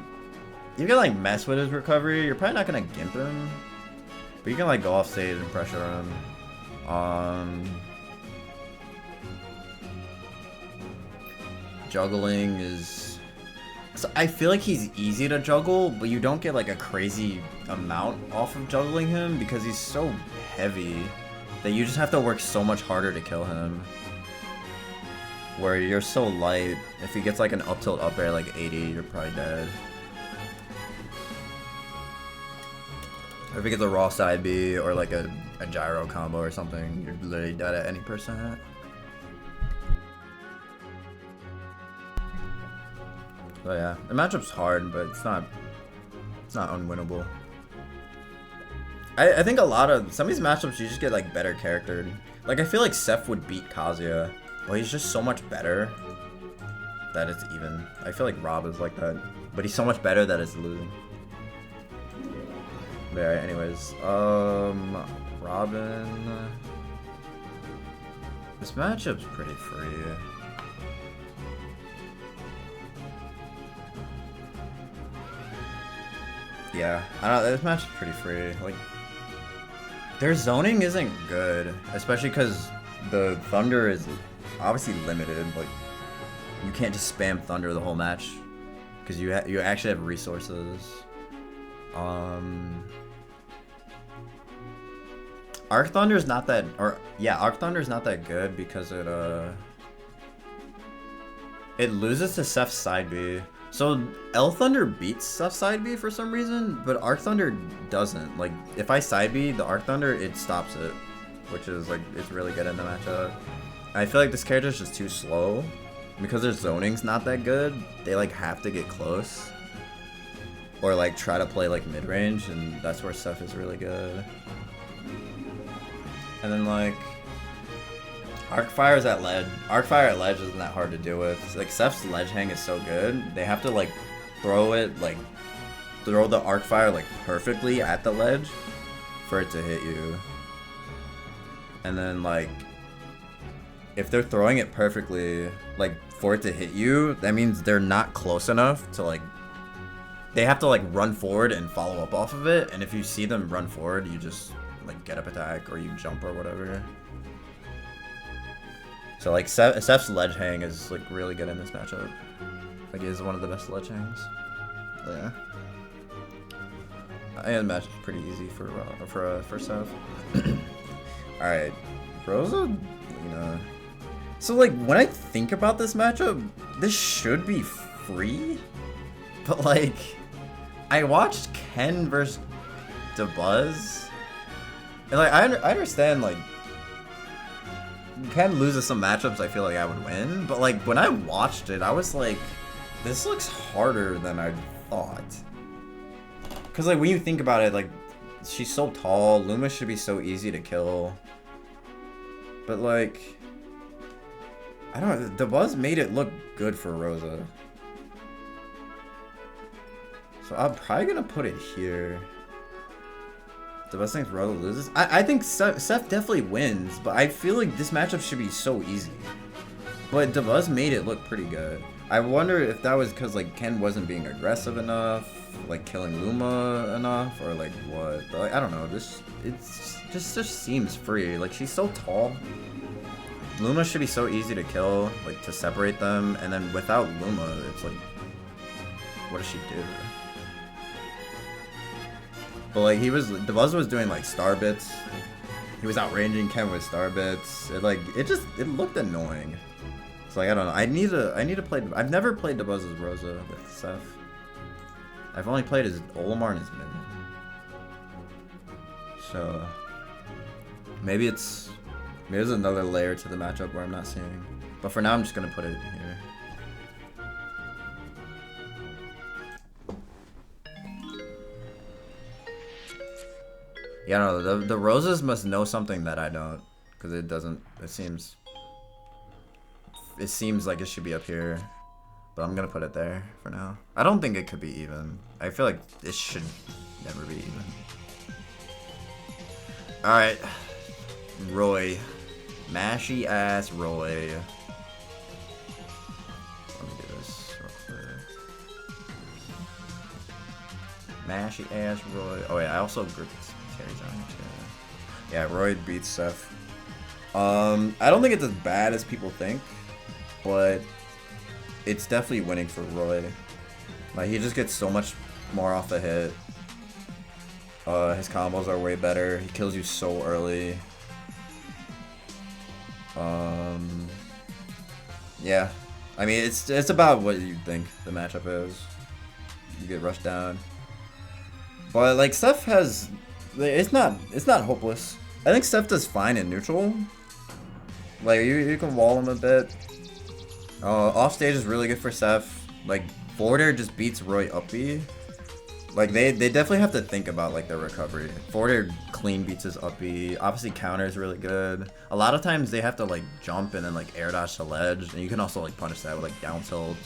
mess with his recovery. You're probably not gonna gimp him, but you can like go off stage and pressure him. Juggling is. So I feel like he's easy to juggle, but you don't get like a crazy amount off of juggling him because he's so heavy that you just have to work so much harder to kill him. Where you're so light, if he gets like an up tilt up air like 80, you're probably dead. Or if he gets a raw side B or like a gyro combo or something, you're literally dead at any percent. So yeah, the matchup's hard, but it's not unwinnable. I think some of these matchups you just get like better charactered. Like I feel like Seph would beat Kazuya, but he's just so much better that it's even. I feel like Rob is like that, but he's so much better that it's losing. But yeah, anyways, Robin. This matchup's pretty free. Yeah, I don't know, this match is pretty free. Like, their zoning isn't good, especially because the Thunder is obviously limited. Like, you can't just spam Thunder the whole match because you actually have resources. Arc Thunder is not that, Arc Thunder is not that good because it loses to Seph's side B. So L Thunder beats Seph side B for some reason, but Arc Thunder doesn't. Like if I side B the Arc Thunder, it stops it, which is like it's really good in the matchup. I feel like this character is just too slow because their zoning's not that good. They like have to get close or like try to play like mid range, and that's where Seph is really good. And then like Arcfire is at ledge. Arcfire at ledge isn't that hard to deal with. Like Seph's ledge hang is so good. They have to like throw the Arcfire like perfectly at the ledge for it to hit you. And then like if they're throwing it perfectly, like, for it to hit you, that means they're not close enough to, like, they have to, like, run forward and follow up off of it, and if you see them run forward, you just, like, get up attack, or you jump or whatever. So, like, Seph's ledge hang is, like, really good in this matchup. Like, he is one of the best ledge hangs. But, yeah. I think the match is pretty easy for Seph. Alright. Rosa, you know. So, like, when I think about this matchup, this should be free. But, like, I watched Ken versus DeBuzz. And, like, I understand, like, Ken loses some matchups I feel like I would win. But, like, when I watched it, I was like, this looks harder than I thought. Because, like, when you think about it, like, she's so tall. Luma should be so easy to kill. But, like, I don't know. The Buzz made it look good for Rosa. So I'm probably going to put it here. The Buzz thinks Rosa loses. I think Seth definitely wins. But I feel like this matchup should be so easy. But DeBuzz made it look pretty good. I wonder if that was because, like, Ken wasn't being aggressive enough, like, killing Luma enough, or, like, what. But, like, I don't know. It just seems free. Like, she's so tall. Luma should be so easy to kill, like, to separate them. And then without Luma, it's like, what does she do? But, like, DeBuzz was doing, like, star bits. He was outranging Ken with star bits. It looked annoying. So, like, I don't know. I need to play. I've never played DeBuzz as Rosa with Seth. I've only played as Olimar and his minion. So maybe there's another layer to the matchup where I'm not seeing. But for now, I'm just gonna put it here. Yeah, no, the Rosas must know something that I don't, because it doesn't. It seems like it should be up here, but I'm gonna put it there for now. I don't think it could be even. I feel like it should never be even. Alright. Roy. Mashy ass Roy. Let me do this real quick. Mashy ass Roy. Oh yeah, I also grouped Terry's on here too. Yeah, Roy beats Seth. I don't think it's as bad as people think. But it's definitely winning for Roy. Like, he just gets so much more off the hit. His combos are way better. He kills you so early. Yeah. I mean, it's about what you think the matchup is. You get rushed down. But, like, Steph has... It's not hopeless. I think Steph does fine in neutral. Like, you can wall him a bit. Off stage is really good for Seth. Like, forward air just beats Roy up B. Like, they definitely have to think about, like, their recovery. Forward air clean beats his up B. Obviously, counter is really good. A lot of times they have to, like, jump and then, like, air dodge to ledge. And you can also, like, punish that with, like, down tilt.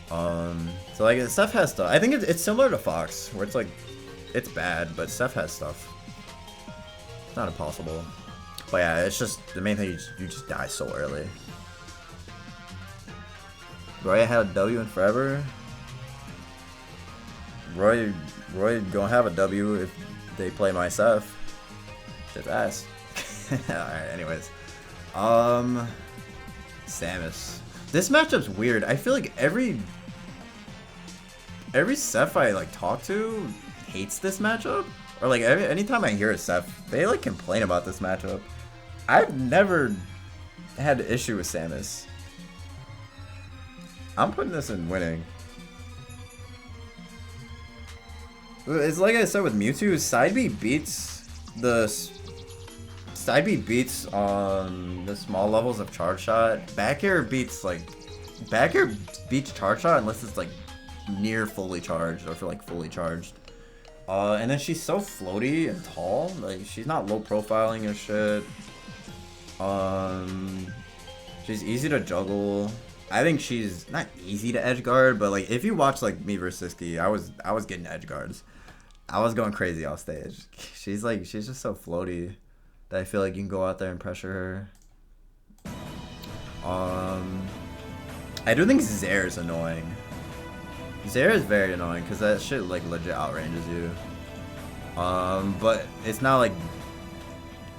So, like, Seth has stuff. I think it's similar to Fox, where it's, like, it's bad, but Seth has stuff. It's not impossible. But, yeah, it's just, the main thing, you just die so early. Roy had a W in forever. Roy gonna have a W if they play my Seth. Just ass. Alright, anyways. Samus. This matchup's weird. I feel like every Seth I like talk to hates this matchup. Or like anytime I hear a Seth, they like complain about this matchup. I've never had an issue with Samus. I'm putting this in winning. It's like I said with Mewtwo, side B beats on the small levels of charge shot. Back air beats charge shot unless it's like near fully charged or for like fully charged. And then she's so floaty and tall, like she's not low profiling or shit. She's easy to juggle. I think she's not easy to edge guard, but like if you watch like me versus Siski, I was getting edge guards. I was going crazy off stage. She's just so floaty that I feel like you can go out there and pressure her. I do think Zaire is annoying. Zaire is very annoying because that shit like legit outranges you. But it's not like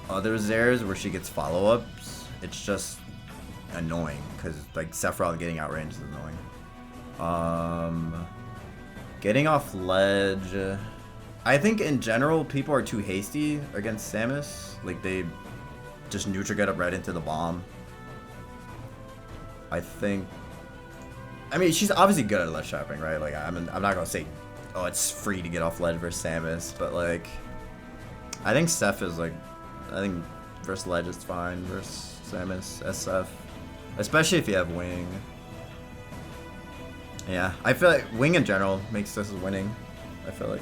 other Zaires where she gets follow-ups. It's just annoying because like Sephiroth getting outranged is annoying. Getting off ledge. I think in general people are too hasty against Samus. Like they just neutral get up right into the bomb. I mean, she's obviously good at ledge trapping, right? Like I'm not gonna say, oh, it's free to get off ledge versus Samus, but like I think Seph is like, I think versus ledge is fine versus Samus SF, especially if you have wing. Yeah, I feel like wing in general makes this winning. I feel like.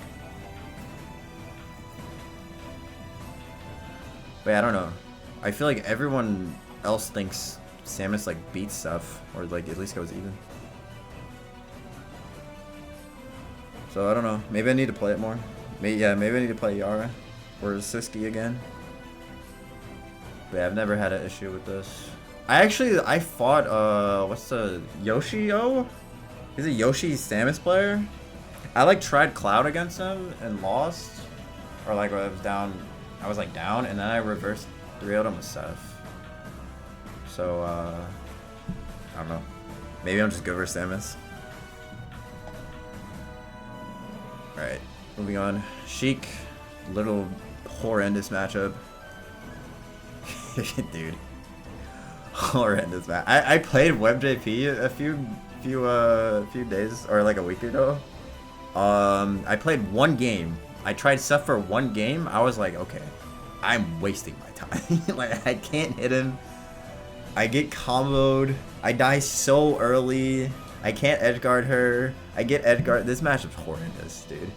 But yeah, I don't know. I feel like everyone else thinks Samus like beats stuff, or like at least goes even. So I don't know. Maybe I need to play it more. Maybe I need to play Yara or Siski again. But yeah, I've never had an issue with this. I fought what's the Yoshi-O? He's a Yoshi Samus player. I like tried Cloud against him and lost. Or like when I was like down and then I reversed 3-0'd him with Seph. So I don't know. Maybe I'm just good versus Samus. Alright, moving on. Sheik, little horrendous matchup. Dude. Horrendous match. I played WebJP a few days or like a week ago. I played one game. I tried stuff for one game. I was like, okay, I'm wasting my time. Like I can't hit him. I get comboed. I die so early. I can't edgeguard her. I get edgeguard. This matchup's horrendous, dude.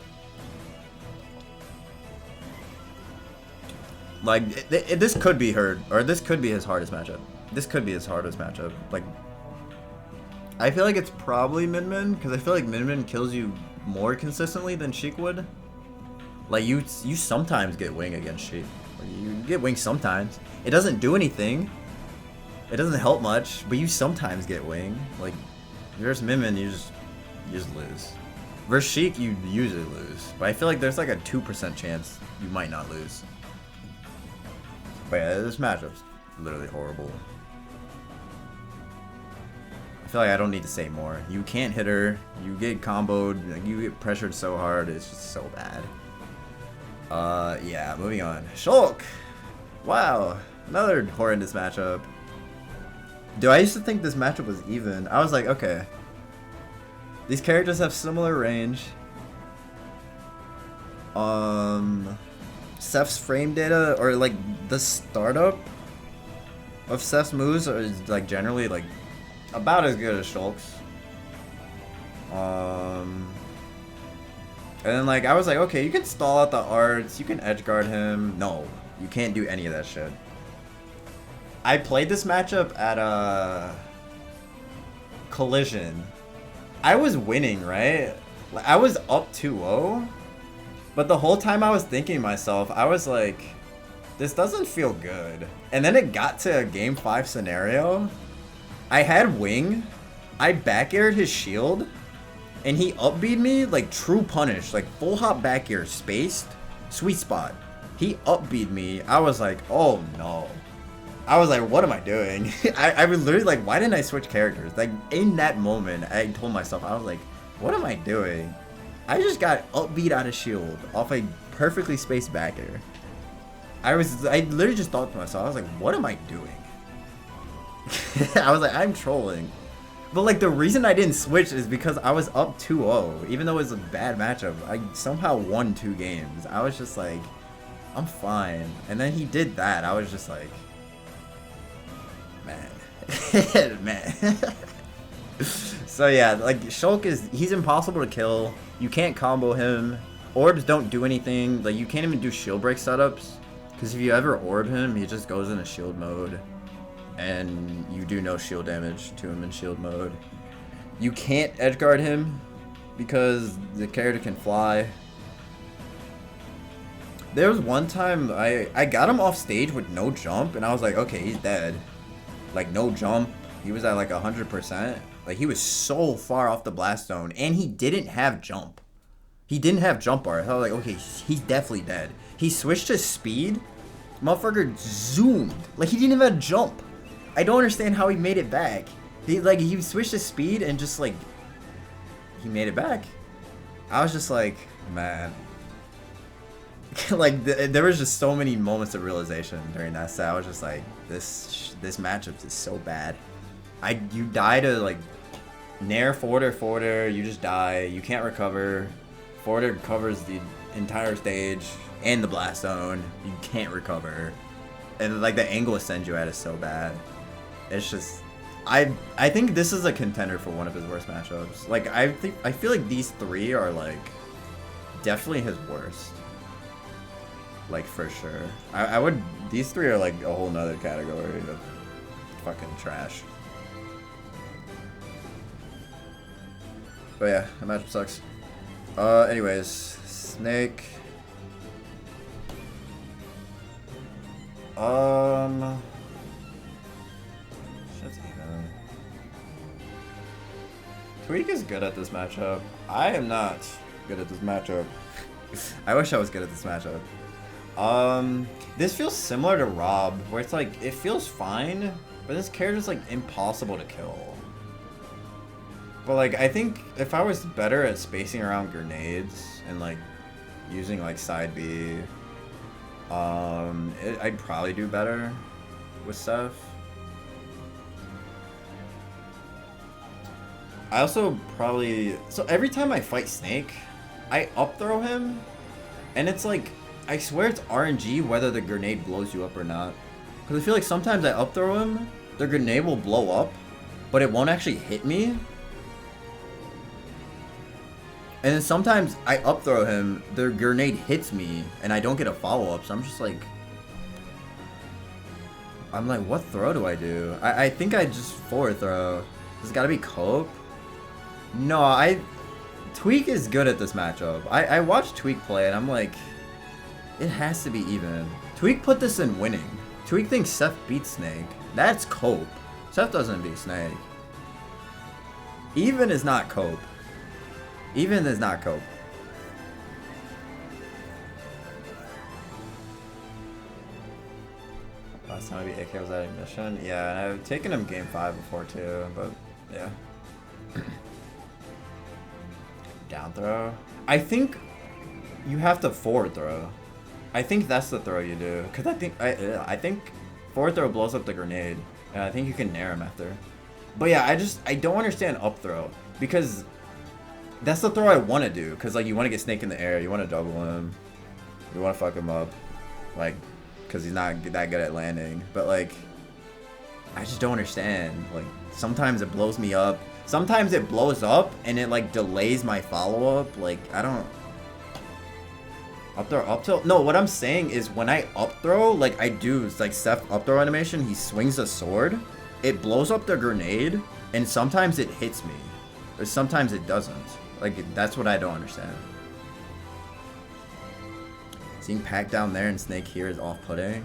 Like this could be her, or this could be his hardest matchup. This could be his hardest matchup. Like, I feel like it's probably Min because I feel like Min kills you more consistently than Sheik would. Like you sometimes get wing against Sheik. Like, you get wing sometimes. It doesn't do anything. It doesn't help much, but you sometimes get wing. Like versus Min, you just lose. Versus Sheik, you usually lose. But I feel like there's like a 2% chance you might not lose. But yeah, this matchup's literally horrible. I feel like I don't need to say more. You can't hit her. You get comboed. Like, you get pressured so hard. It's just so bad. Yeah, moving on. Shulk! Wow. Another horrendous matchup. Dude, I used to think this matchup was even. I was like, okay. These characters have similar range. Seph's frame data, or like the startup of Seph's moves is like generally like about as good as Shulk's. And then like I was like, okay, you can stall out the arts, you can edgeguard him. No, you can't do any of that shit. I played this matchup at Collision. I was winning, right? I was up 2-0. But the whole time I was thinking to myself, I was like, this doesn't feel good. And then it got to a game 5 scenario. I had wing. I back aired his shield. And he up-beat me like true punish. Like full hop back air spaced. Sweet spot. He up-beat me. I was like, oh no. I was like, what am I doing? I was literally like, why didn't I switch characters? Like in that moment, I told myself, I was like, what am I doing? I just got upbeat out of shield off a perfectly spaced back air. I literally just thought to myself, I was like, what am I doing? I was like, I'm trolling. But like the reason I didn't switch is because I was up 2-0. Even though it was a bad matchup, I somehow won 2 games. I was just like, I'm fine. And then he did that. I was just like, man. Man. So yeah, like Shulk he's impossible to kill. You can't combo him. Orbs don't do anything. Like you can't even do shield break setups. Because if you ever orb him, he just goes into shield mode. And you do no shield damage to him in shield mode. You can't edgeguard him because the character can fly. There was one time I got him off stage with no jump and I was like, okay, he's dead. Like no jump. he was at like 100%. Like, he was so far off the blast zone, and he didn't have jump. He didn't have jump bar. I was like, okay, he's definitely dead. He switched to speed. Motherfucker zoomed. Like, he didn't even have jump. I don't understand how he made it back. He switched to speed and just, like, he made it back. I was just like, man. Like, there was just so many moments of realization during that set. I was just like, this matchup is so bad. You die to, like, nair forwarder, you just die. You can't recover. Forwarder covers the entire stage and the blast zone. You can't recover. And, like, the angle it sends you at is so bad. It's just... I think this is a contender for one of his worst matchups. Like, I feel like these three are, like, definitely his worst. Like, for sure. These three are, like, a whole nother category of fucking trash. But yeah, that matchup sucks. Anyways, Snake. Shit's even. Tweak is good at this matchup. I am not good at this matchup. I wish I was good at this matchup. This feels similar to Rob, where it's like, it feels fine, but this character's like impossible to kill. But like, I think if I was better at spacing around grenades and like using like side B, I'd probably do better with Seph. I also probably, so every time I fight Snake, I up throw him, and it's like, I swear it's RNG whether the grenade blows you up or not. Because I feel like sometimes I up throw him, the grenade will blow up, but it won't actually hit me. And then sometimes I up throw him, the grenade hits me, and I don't get a follow up, so I'm just like... I'm like, what throw do I do? I think I just forward throw. Does it gotta be cope? No, Tweak is good at this matchup. I watched Tweak play, and I'm like... It has to be even. Tweak put this in winning. Tweak thinks Seph beats Snake. That's cope. Seph doesn't beat Snake. Even is not cope. Even is not cope. Last time I beat AK was at Ignition. Yeah, and I've taken him game 5 before too, but yeah. Down throw. I think you have to forward throw. I think that's the throw you do, cause I think forward throw blows up the grenade, and I think you can nair him after. But yeah, I don't understand up throw, because that's the throw I want to do, cause like you want to get Snake in the air, you want to double him, you want to fuck him up, like, cause he's not that good at landing. But like, I just don't understand. Like sometimes it blows me up, sometimes it blows up and it like delays my follow up. Like I don't. Up throw, up tilt? No, what I'm saying is when I up throw, like I do, it's like Seph up throw animation, he swings a sword, it blows up the grenade, and sometimes it hits me, or sometimes it doesn't. Like, that's what I don't understand. Seeing Pac down there and Snake here is off-putting.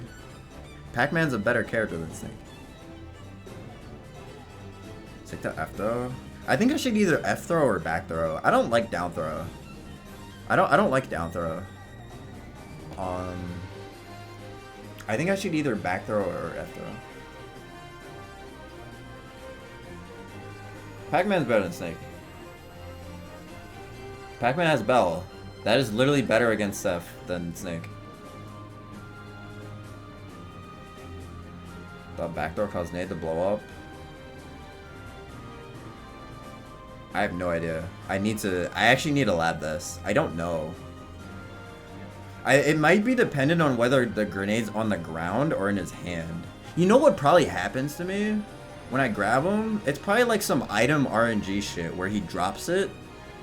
Pac-Man's a better character than Snake. Stick to F throw? I think I should either F throw or back throw. I don't like down throw. I don't like down throw. I think I should either back throw or F throw. Pac-Man's better than Snake. Pac-Man has Bell. That is literally better against Seph than Snake. The back throw caused Nate to blow up. I have no idea. I actually need to lab this. I don't know. It might be dependent on whether the grenade's on the ground or in his hand. You know what probably happens to me when I grab him? It's probably like some item RNG shit where he drops it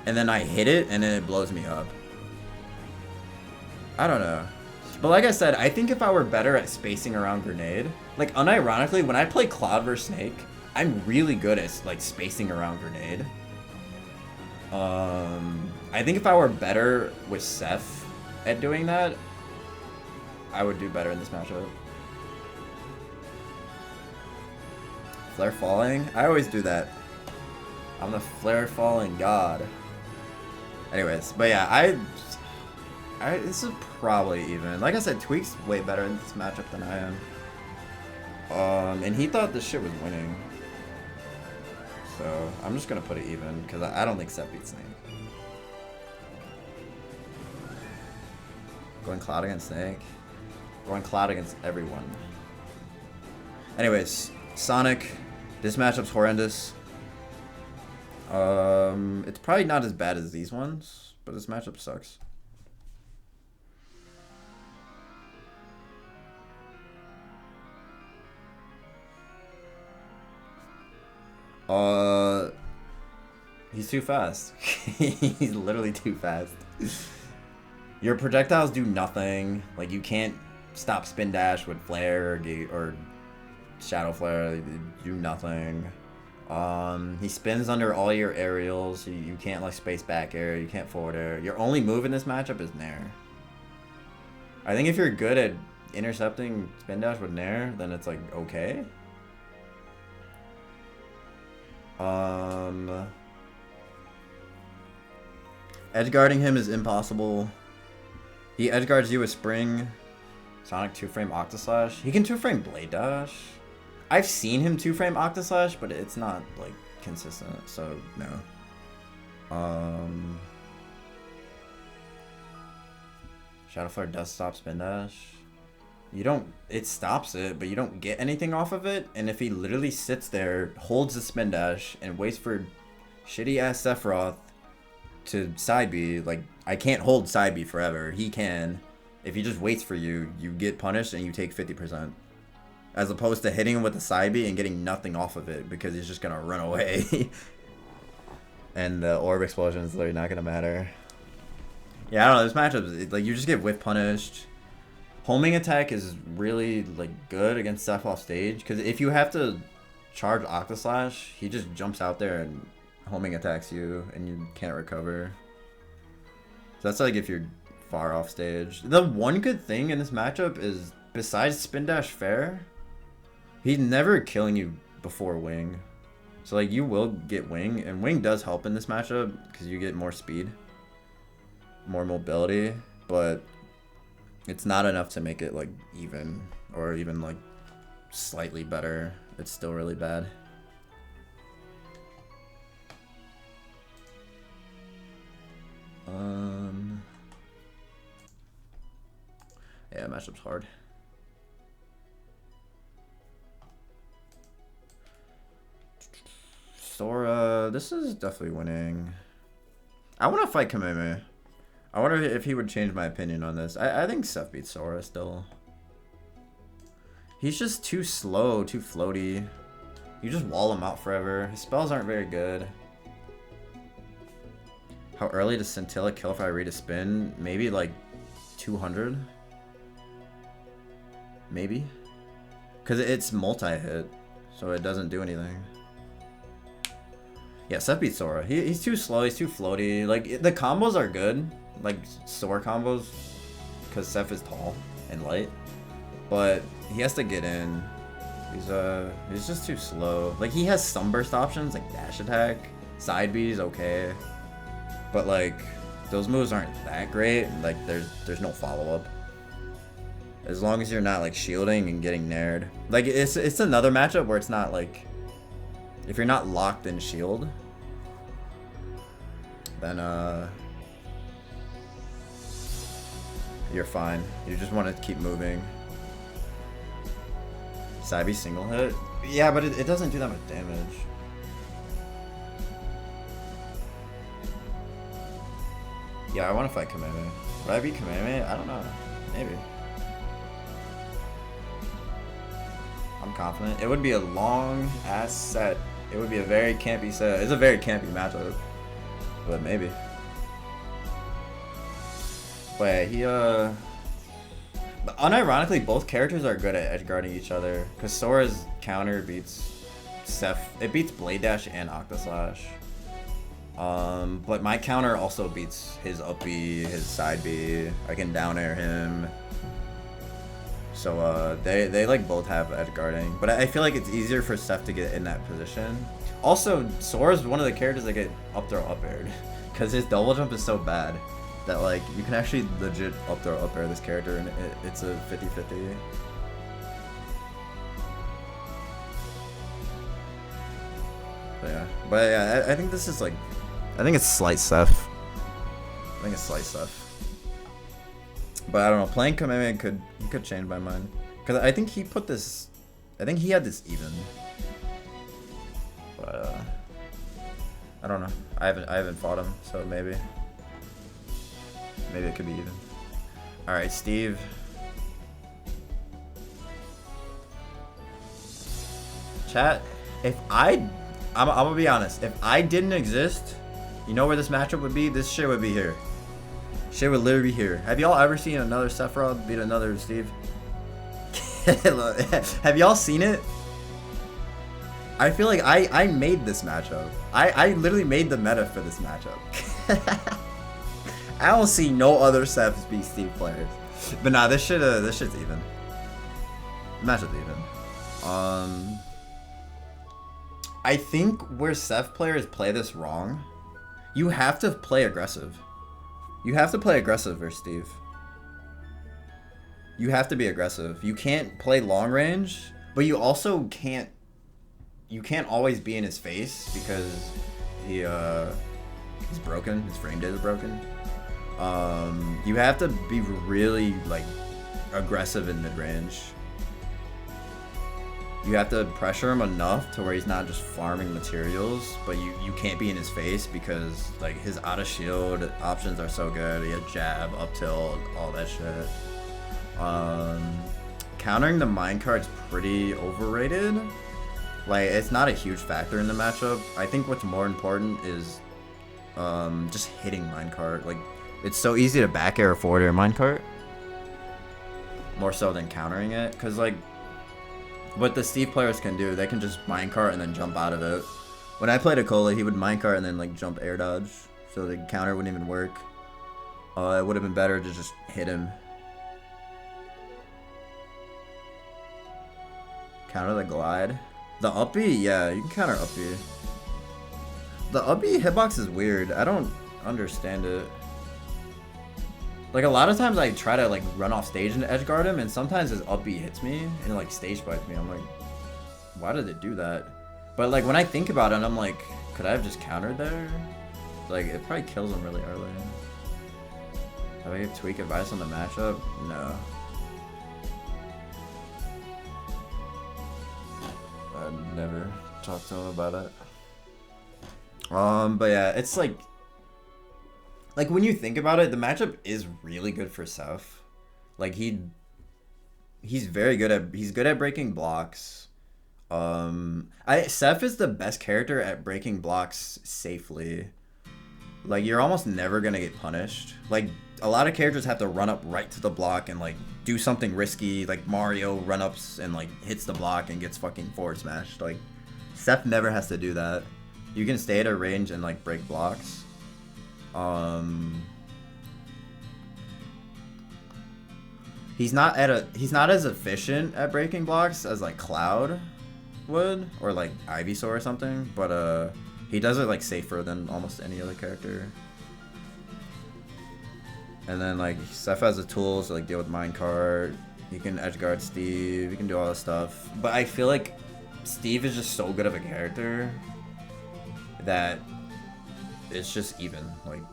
and then I hit it and then it blows me up. I don't know. But like I said, I think if I were better at spacing around grenade, like unironically, when I play Cloud vs Snake, I'm really good at like spacing around grenade. I think if I were better with Seph at doing that, I would do better in this matchup. Flare falling? I always do that. I'm the flare falling god. Anyways, but yeah, this is probably even. Like I said, Tweak's way better in this matchup than I am. And he thought this shit was winning. So I'm just gonna put it even because I don't think Seth beats Snake. Going Cloud against Snake. Going Cloud against everyone. Anyways, Sonic. This matchup's horrendous. It's probably not as bad as these ones, but this matchup sucks. He's too fast. He's literally too fast. Your projectiles do nothing. Like, you can't stop spin dash with flare or shadow flare. They do nothing. He spins under all your aerials. So you can't like space back air. You can't forward air. Your only move in this matchup is Nair. I think if you're good at intercepting spin dash with Nair, then it's like okay. Edge guarding him is impossible. He edge guards you with Spring. Sonic 2-frame Octaslash. He can 2-frame Blade Dash. I've seen him 2-frame Octaslash, but it's not like consistent, so no. Shadow Flare does stop Spin Dash. You don't, it stops it, but you don't get anything off of it. And if he literally sits there, holds the Spin Dash, and waits for shitty ass Sephiroth to side B, like, I can't hold side B forever. He can. If he just waits for you, you get punished and you take 50%. As opposed to hitting him with a side B and getting nothing off of it because he's just gonna run away. And the orb explosion is literally not gonna matter. Yeah, I don't know, this matchup, like, you just get whiff punished. Homing attack is really like good against Seph off stage because if you have to charge Octaslash, he just jumps out there and homing attacks you and you can't recover. So that's like if you're far off stage. The one good thing in this matchup is besides Spin Dash Fair, he's never killing you before Wing. So like you will get Wing, and Wing does help in this matchup because you get more speed, more mobility, but it's not enough to make it like even or even like slightly better. It's still really bad. Yeah, matchup's hard. Sora, this is definitely winning. I want to fight Kameme. I wonder if he would change my opinion on this. I think Seth beats Sora still. He's just too slow, too floaty. You just wall him out forever. His spells aren't very good. How early does Scintilla kill if I read a spin? Maybe like 200? Maybe? Because it's multi-hit, so it doesn't do anything. Yeah, Seth beats Sora. He's too slow, he's too floaty. Like, the combos are good. Like, Sora combos. Because Seth is tall and light. But he has to get in. He's just too slow. Like, he has sunburst options, like dash attack. Side B is okay. But, like, those moves aren't that great. Like, there's no follow-up. As long as you're not, like, shielding and getting nared. Like, it's another matchup where it's not, like... If you're not locked in shield, then you're fine. You just want to keep moving. Sabi single hit? Yeah, but it doesn't do that much damage. Yeah, I want to fight Kameme. Would I beat Kameme? I don't know. Maybe. I'm confident. It would be a long ass set. It would be a very campy set. It's a very campy matchup. But maybe. But yeah, but unironically, both characters are good at edge guarding each other. Because Sora's counter beats Seph. It beats Blade Dash and Octaslash. But my counter also beats his up B, his side B. I can down air him. So they like both have edge guarding, but I feel like it's easier for Seph to get in that position. Also, Sora's one of the characters that get up throw up aired, because his double jump is so bad that like you can actually legit up throw up air this character, and it's a 50-50. But yeah, I think this is like, I think it's slight Seph. I think it's slight Seph. But I don't know, playing Kamehameha could change my mind, because I think he put this, I think he had this even. But I don't know. I haven't fought him, so maybe it could be even. All right, Steve. Chat. I'm gonna be honest. If I didn't exist, you know where this matchup would be? This shit would be here. Shit would literally be here. Have y'all ever seen another Sephiroth beat another Steve? Have y'all seen it? I feel like I made this matchup. I literally made the meta for this matchup. I don't see no other Sephs beat Steve players. But nah, this shit's even. Matchup's even. I think where Seph players play this wrong, you have to play aggressive. You have to play aggressive versus Steve. You have to be aggressive. You can't play long range, but you also can't. You can't always be in his face because he's broken. His frame data is broken. You have to be really like aggressive in mid range. You have to pressure him enough to where he's not just farming materials, but you can't be in his face because like his out of shield options are so good. He has jab, up tilt, all that shit. Countering the minecart's pretty overrated. Like, it's not a huge factor in the matchup. I think what's more important is just hitting minecart. Like, it's so easy to back air or forward air minecart. More so than countering it. Because, like, what the Steve players can do, they can just minecart and then jump out of it. When I played Akola, he would minecart and then, like, jump air dodge. So the counter wouldn't even work. It would have been better to just hit him. Counter the glide. The up B, yeah, you can counter up B. The up B hitbox is weird. I don't understand it. Like, a lot of times I try to, like, run off stage and edge guard him, and sometimes his up B hits me and, like, stage bites me. I'm like, why did it do that? But, like, when I think about it, I'm like, could I have just countered there? Like, it probably kills him really early. Have I give Tweak advice on the matchup? No. I'd never talk to him about it. But yeah, it's like when you think about it, the matchup is really good for Seph. Like he's very good at breaking blocks. Seph is the best character at breaking blocks safely. Like, you're almost never gonna get punished. Like, a lot of characters have to run up right to the block and, like, do something risky, like Mario run-ups and, like, hits the block and gets fucking forward smashed. Like, Seph never has to do that. You can stay at a range and, like, break blocks. He's not as efficient at breaking blocks as, like, Cloud would, or, like, Ivysaur or something, but, he does it, like, safer than almost any other character. And then, like, Seph has the tools to, like, deal with minecart. He can edgeguard Steve. He can do all this stuff. But I feel like Steve is just so good of a character that it's just even. Like,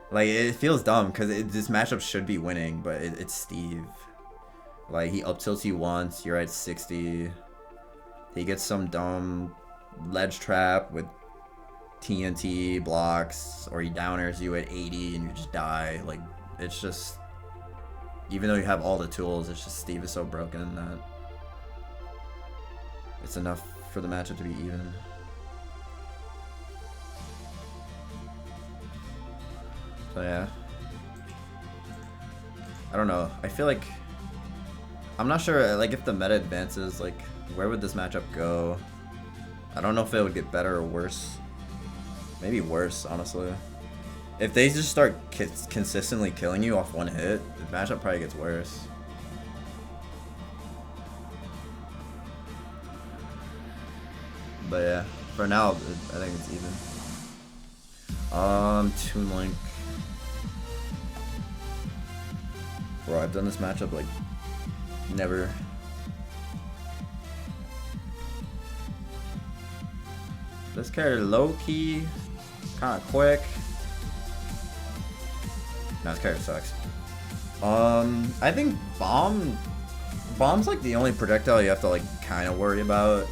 like, it feels dumb because this matchup should be winning, but it's Steve. Like, he up tilts you once, you're at 60. He gets some dumb ledge trap with TNT blocks, or he downers you at 80 and you just die. Like, it's just, even though you have all the tools, it's just Steve is so broken that it's enough for the matchup to be even. So yeah, I don't know. I feel like, I'm not sure, like, if the meta advances, like, where would this matchup go? I don't know if it would get better or worse. Maybe worse, honestly. If they just start consistently killing you off one hit, the matchup probably gets worse. But yeah, for now, I think it's even. Toon Link. Bro, I've done this matchup like never. This character low key, kind of quick. No, this character sucks. I think Bomb's like the only projectile you have to like kind of worry about.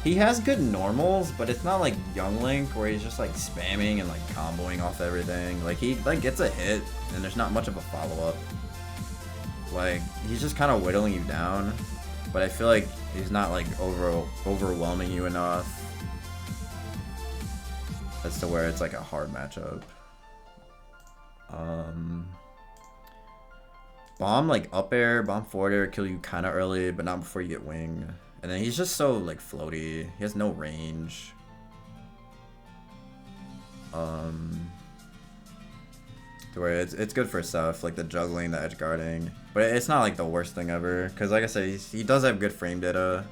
He has good normals, but it's not like Young Link where he's just like spamming and like comboing off everything. Like he like gets a hit and there's not much of a follow-up. Like he's just kind of whittling you down, but I feel like he's not like overwhelming you enough as to where it's like a hard matchup. Bomb like up air, bomb forward air kill you kind of early, but not before you get wing. And then he's just so like floaty. He has no range. To where it's good for stuff like the juggling, the edge guarding, but it's not like the worst thing ever. Cause like I said, he does have good frame data.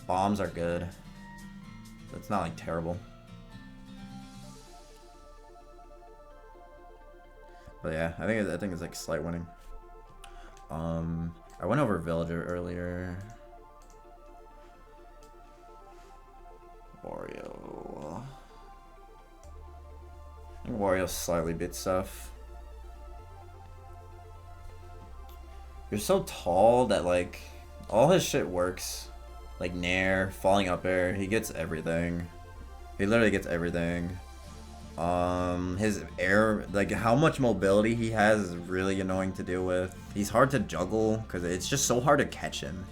Bombs are good. So it's not like terrible. But yeah, I think it's like slight winning. I went over Villager earlier. Wario. I think Wario slightly beats stuff. You're so tall that like all his shit works. Like Nair, falling up air, he gets everything. He literally gets everything. His air, like how much mobility he has is really annoying to deal with. He's hard to juggle because it's just so hard to catch him.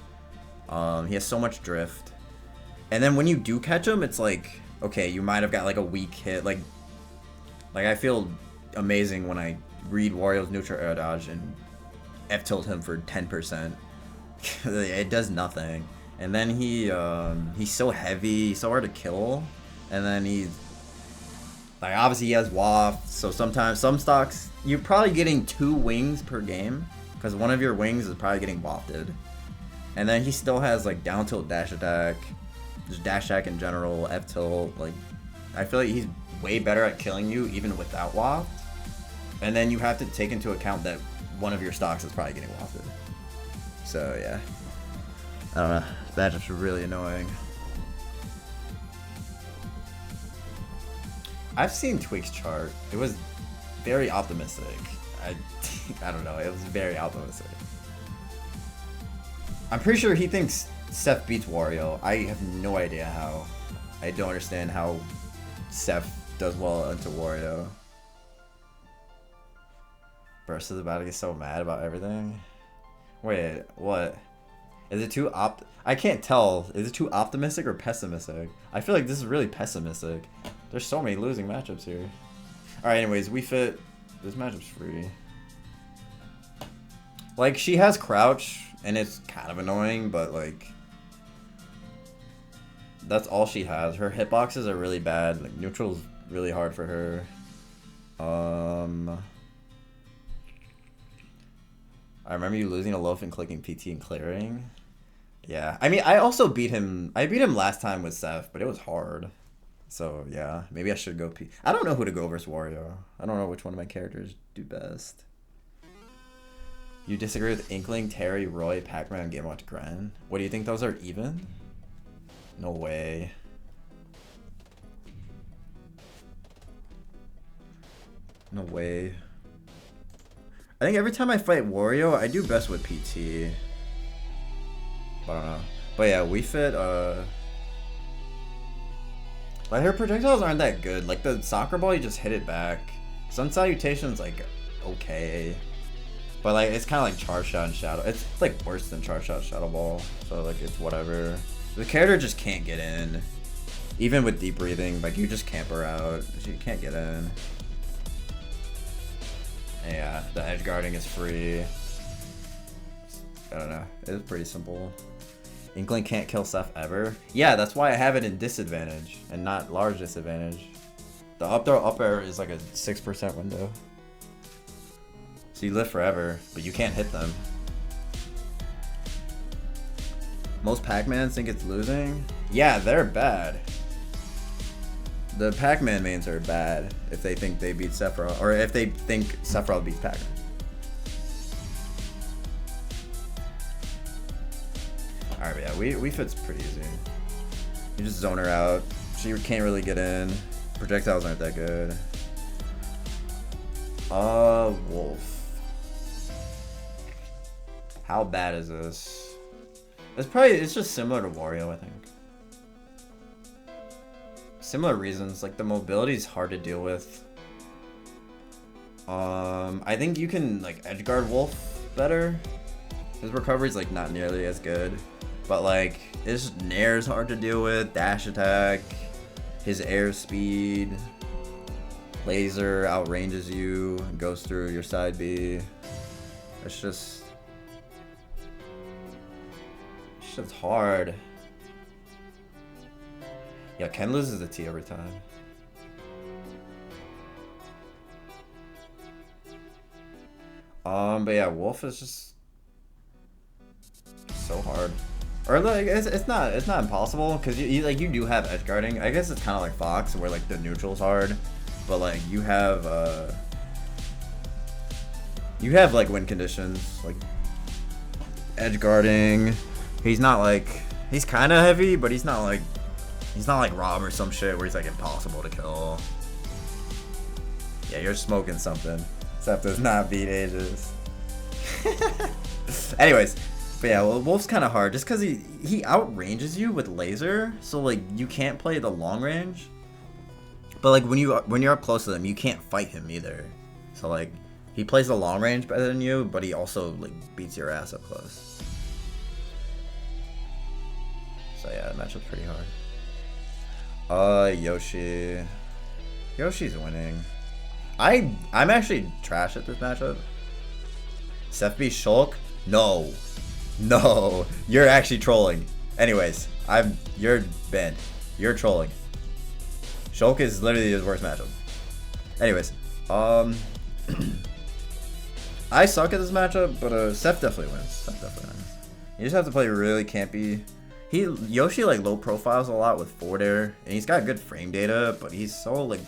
He has so much drift. And then when you do catch him, it's like, okay, you might have got like a weak hit. Like I feel amazing when I read Wario's neutral air dodge and F-tilt him for 10%. It does nothing. And then he's so heavy, he's so hard to kill. And then he's like, obviously he has waft, so sometimes some stocks you're probably getting 2 wings per game because one of your wings is probably getting wafted. And then he still has like down tilt dash attack, just dash attack in general, F tilt. Like I feel like he's way better at killing you even without waft. And then you have to take into account that one of your stocks is probably getting wafted. So yeah, I don't know. This matchup's really annoying. I've seen Tweak's chart. It was very optimistic. I don't know. It was very optimistic. I'm pretty sure he thinks Seth beats Wario. I have no idea how. I don't understand how Seth does well into Wario. Burst is about to get so mad about everything. Wait, what? Is it too I can't tell. Is it too optimistic or pessimistic? I feel like this is really pessimistic. There's so many losing matchups here. Alright, anyways, we fit. This matchup's free. Like, she has crouch, and it's kind of annoying, but like, that's all she has. Her hitboxes are really bad. Like, neutral's really hard for her. I remember you losing a loaf and clicking PT and clearing. Yeah, I mean, I also beat him. I beat him last time with Seth, but it was hard. So yeah, maybe I should go P. I don't know who to go versus Wario. I don't know which one of my characters do best. You disagree with Inkling, Terry, Roy, Pac-Man, Game Watch, Gren? What do you think those are even? No way. No way. I think every time I fight Wario, I do best with PT. But I don't know. But yeah, we fit, like, her projectiles aren't that good. Like, the soccer ball, you just hit it back. Sun Salutation's, like, okay. But, like, it's kind of like Charge Shot and Shadow. It's, like, worse than Charge Shot, Shadow Ball. So, like, it's whatever. The character just can't get in. Even with deep breathing, like, you just camp her out. She can't get in. And yeah, the edge guarding is free. I don't know. It's pretty simple. Inkling can't kill Seth ever. Yeah, that's why I have it in disadvantage and not large disadvantage. The up throw up air is like a 6% window. So you live forever, but you can't hit them. Most Pac-Mans think it's losing. Yeah, they're bad. The Pac-Man mains are bad if they think they beat Sephiroth, or if they think Sephiroth beats Pac-Man. Alright, but yeah, we fit's pretty easy. You just zone her out. She can't really get in. Projectiles aren't that good. Wolf. How bad is this? It's just similar to Wario, I think. Similar reasons, like the mobility is hard to deal with. I think you can like edgeguard Wolf better. His recovery's like not nearly as good, but like his nair is hard to deal with. Dash attack, his air speed, laser outranges you, goes through your side B. It's just hard. Yeah, Ken loses the T every time. But yeah, Wolf is just so hard. Or like it's not impossible because you do have edge guarding. I guess it's kind of like Fox where like the neutral's hard, but like you have like win conditions like edge guarding. He's kind of heavy, but he's not like Rob or some shit where he's like impossible to kill. Yeah, you're smoking something. Seth does not beat Aegis. Anyways, but yeah, well, Wolf's kind of hard just because he outranges you with laser, so like you can't play the long range. But like when you're up close to them, you can't fight him either. So like he plays the long range better than you, but he also like beats your ass up close. So yeah, the matchup's pretty hard. Yoshi. Yoshi's winning. I'm actually trash at this matchup. Seth v Shulk? No, you're actually trolling. Anyways, you're banned. You're trolling. Shulk is literally his worst matchup. Anyways, I suck at this matchup, but Seth definitely wins. You just have to play really campy. Yoshi like low profiles a lot with forward air, and he's got good frame data, but he's so like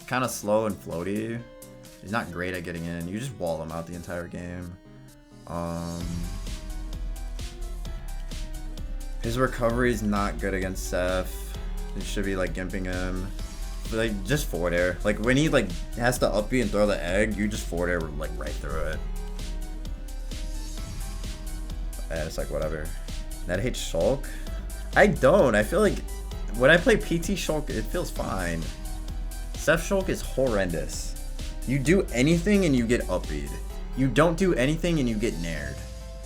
kind of slow and floaty. He's not great at getting in. You just wall him out the entire game. His recovery is not good against Seth. You should be like gimping him. But, like just forward air. Like when he like has to up B and throw the egg, you just forward air like right through it. And it's like whatever. That hates Shulk? I don't. I feel like when I play PT Shulk, it feels fine. Seth Shulk is horrendous. You do anything and you get up-B'd. You don't do anything and you get nared.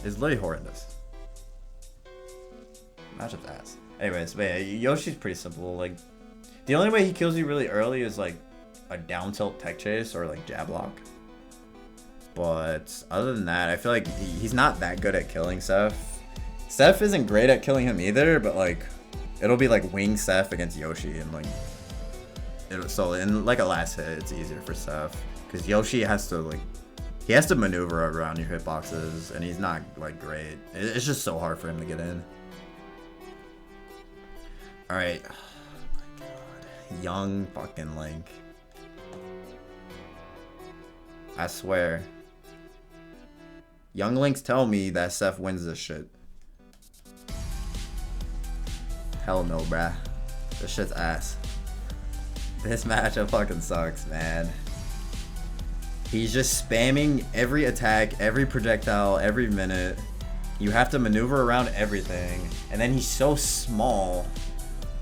It's literally horrendous. Matchup's ass. Anyways, but yeah, Yoshi's pretty simple. Like, the only way he kills you really early is like a down tilt tech chase or like jab lock. But other than that, I feel like he's not that good at killing Seth. Seth isn't great at killing him either, but like it'll be like wing Seth against Yoshi, and like so in like a last hit it's easier for Seth because Yoshi has to maneuver around your hitboxes, and he's not like great. It's just so hard for him to get in. All right, oh my god, young fucking Link. I swear, young Links tell me that Seth wins this shit. Hell no, bruh. This shit's ass. This matchup fucking sucks, man. He's just spamming every attack, every projectile, every minute. You have to maneuver around everything. And then he's so small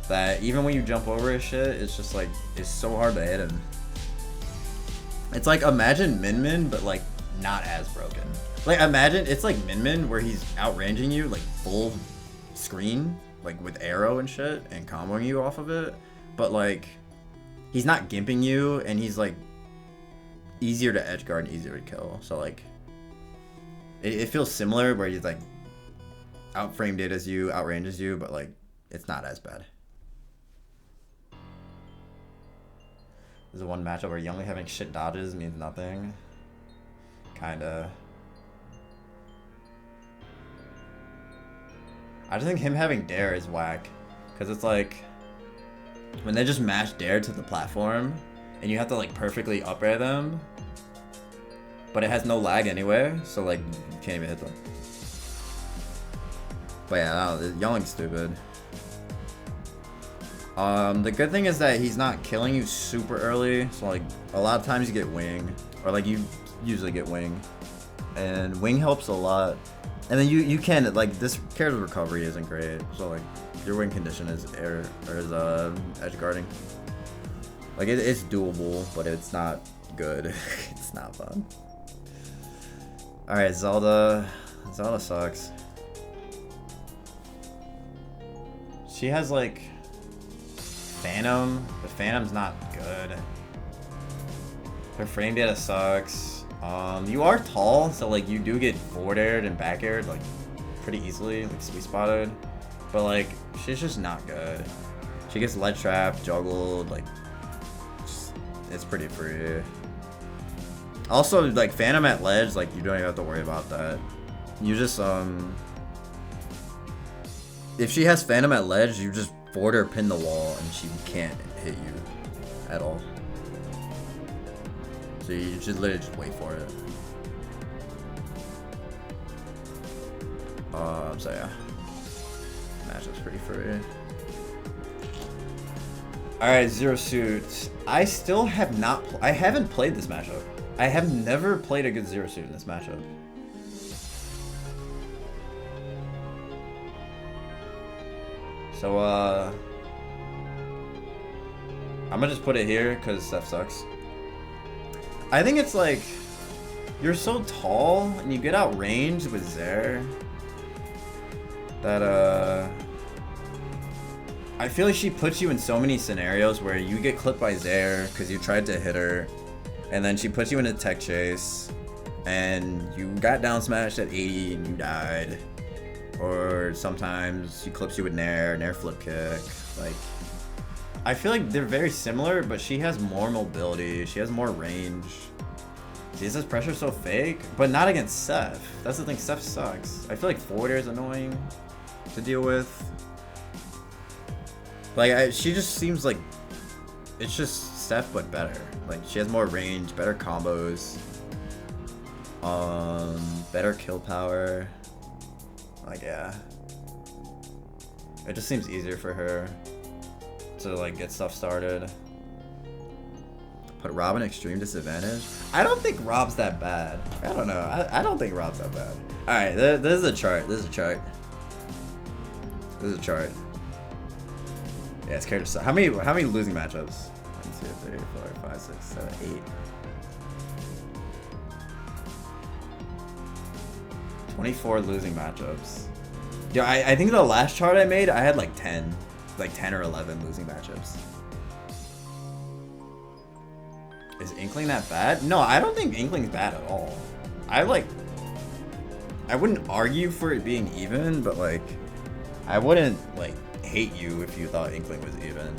that even when you jump over his shit, it's just like, it's so hard to hit him. It's like, imagine Min Min, but like, not as broken. Like, imagine, it's like Min Min where he's outranging you, like full screen, like with arrow and shit, and comboing you off of it, but like he's not gimping you, and he's like easier to edgeguard and easier to kill. So like it feels similar where he's like outframed it as you, outranges you, but like it's not as bad. This is one matchup where Youngly having shit dodges means nothing. Kinda. I just think him having Dare is whack. Because it's like, when they just mash dare to the platform, and you have to like perfectly up air them, but it has no lag anyway, so like, you can't even hit them. But yeah, Young's stupid. The good thing is that he's not killing you super early, so like, a lot of times you get wing, or like you usually get wing, and wing helps a lot. And then you can, like, this character's recovery isn't great, so like, your win condition is air, or is edge guarding. Like, it's doable, but it's not good. It's not fun. Alright, Zelda. Zelda sucks. She has, like, Phantom, but Phantom's not good. Her frame data sucks. You are tall, so, like, you do get forward aired and back aired, like, pretty easily, like, sweet spotted. But, like, she's just not good. She gets ledge trapped, juggled, like, it's pretty free. Also, like, Phantom at ledge, like, you don't even have to worry about that. You just, if she has Phantom at ledge, you just forward her pin the wall and she can't hit you at all. So you should literally just wait for it. So yeah. Matchup's pretty free. Alright, Zero Suit. I still have not... I haven't played this matchup. I have never played a good Zero Suit in this matchup. So, I'm gonna just put it here, because Seph sucks. I think it's like... You're so tall, and you get outranged with Zaire. That, I feel like she puts you in so many scenarios where you get clipped by Zaire because you tried to hit her, and then she puts you in a tech chase, and you got down smashed at 80 and you died. Or sometimes she clips you with Nair flip kick. Like, I feel like they're very similar, but she has more mobility, she has more range. Jesus, pressure's so fake, but not against Seph. That's the thing, Seph sucks. I feel like forward air is annoying to deal with. Like, she just seems like it's just Seph but better. Like, she has more range, better combos, better kill power. Like, yeah, it just seems easier for her to like get stuff started. Put Rob in extreme disadvantage. I don't think Rob's that bad. I don't know. I don't think Rob's that bad. All right, this is a chart. This is a chart. This is a chart. Yeah, it's character stuff. How many losing matchups? 1, 2, 3, 4, 5, 6, 7, 8. 24 losing matchups. Yeah, I think the last chart I made, I had like 10 or 11 losing matchups. Is Inkling that bad? No, I don't think Inkling's bad at all. I wouldn't argue for it being even, but like, I wouldn't like hate you if you thought Inkling was even.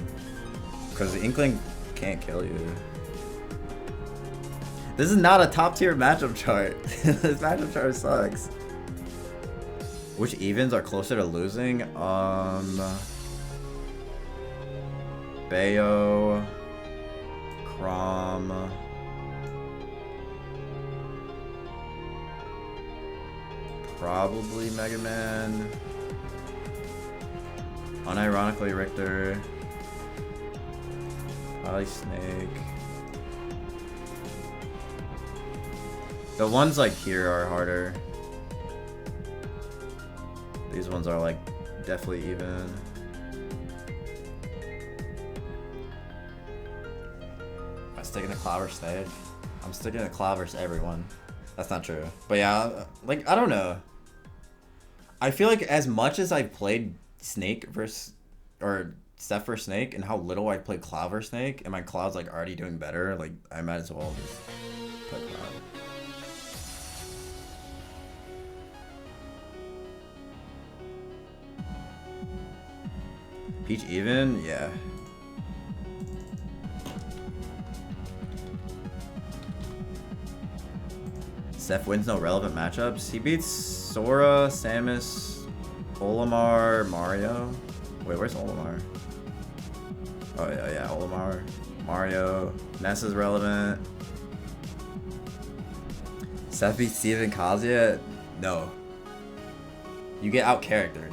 Because Inkling can't kill you. This is not a top tier matchup chart. This matchup chart sucks. Which evens are closer to losing? Bayo, Crom, probably Mega Man, unironically Richter, probably Snake. The ones like here are harder. These ones are like definitely even. I'm sticking to Clover Snake. I'm sticking to Clover's everyone. That's not true. But yeah, like, I don't know. I feel like as much as I've played Snake versus, or Seph versus Snake, and how little I played Clover Snake, and my Cloud's like already doing better, like, I might as well just play Cloud. Peach even? Yeah. Seph wins no relevant matchups. He beats Sora, Samus, Olimar, Mario. Wait, where's Olimar? Oh yeah, Olimar. Mario. Ness is relevant. Sephi, Steven, Kazuya? No. You get out-charactered.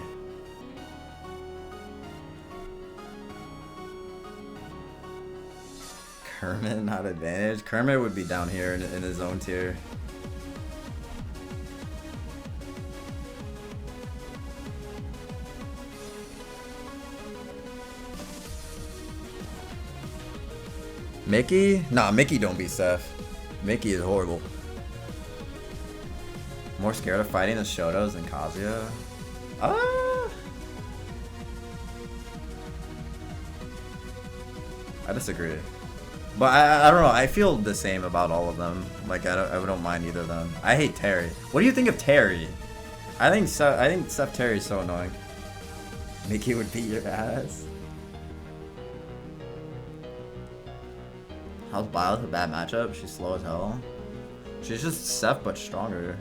Kermit, not advantage. Kermit would be down here in his own tier. Mickey? Nah, Mickey don't beat Seth. Mickey is horrible. More scared of fighting the Shotos than Kazuya? I disagree. But I don't know, I feel the same about all of them. Like, I don't mind either of them. I hate Terry. What do you think of Terry? I think Seth Terry is so annoying. Mickey would beat your ass. How's Violet a bad matchup? She's slow as hell. She's just Seth but stronger.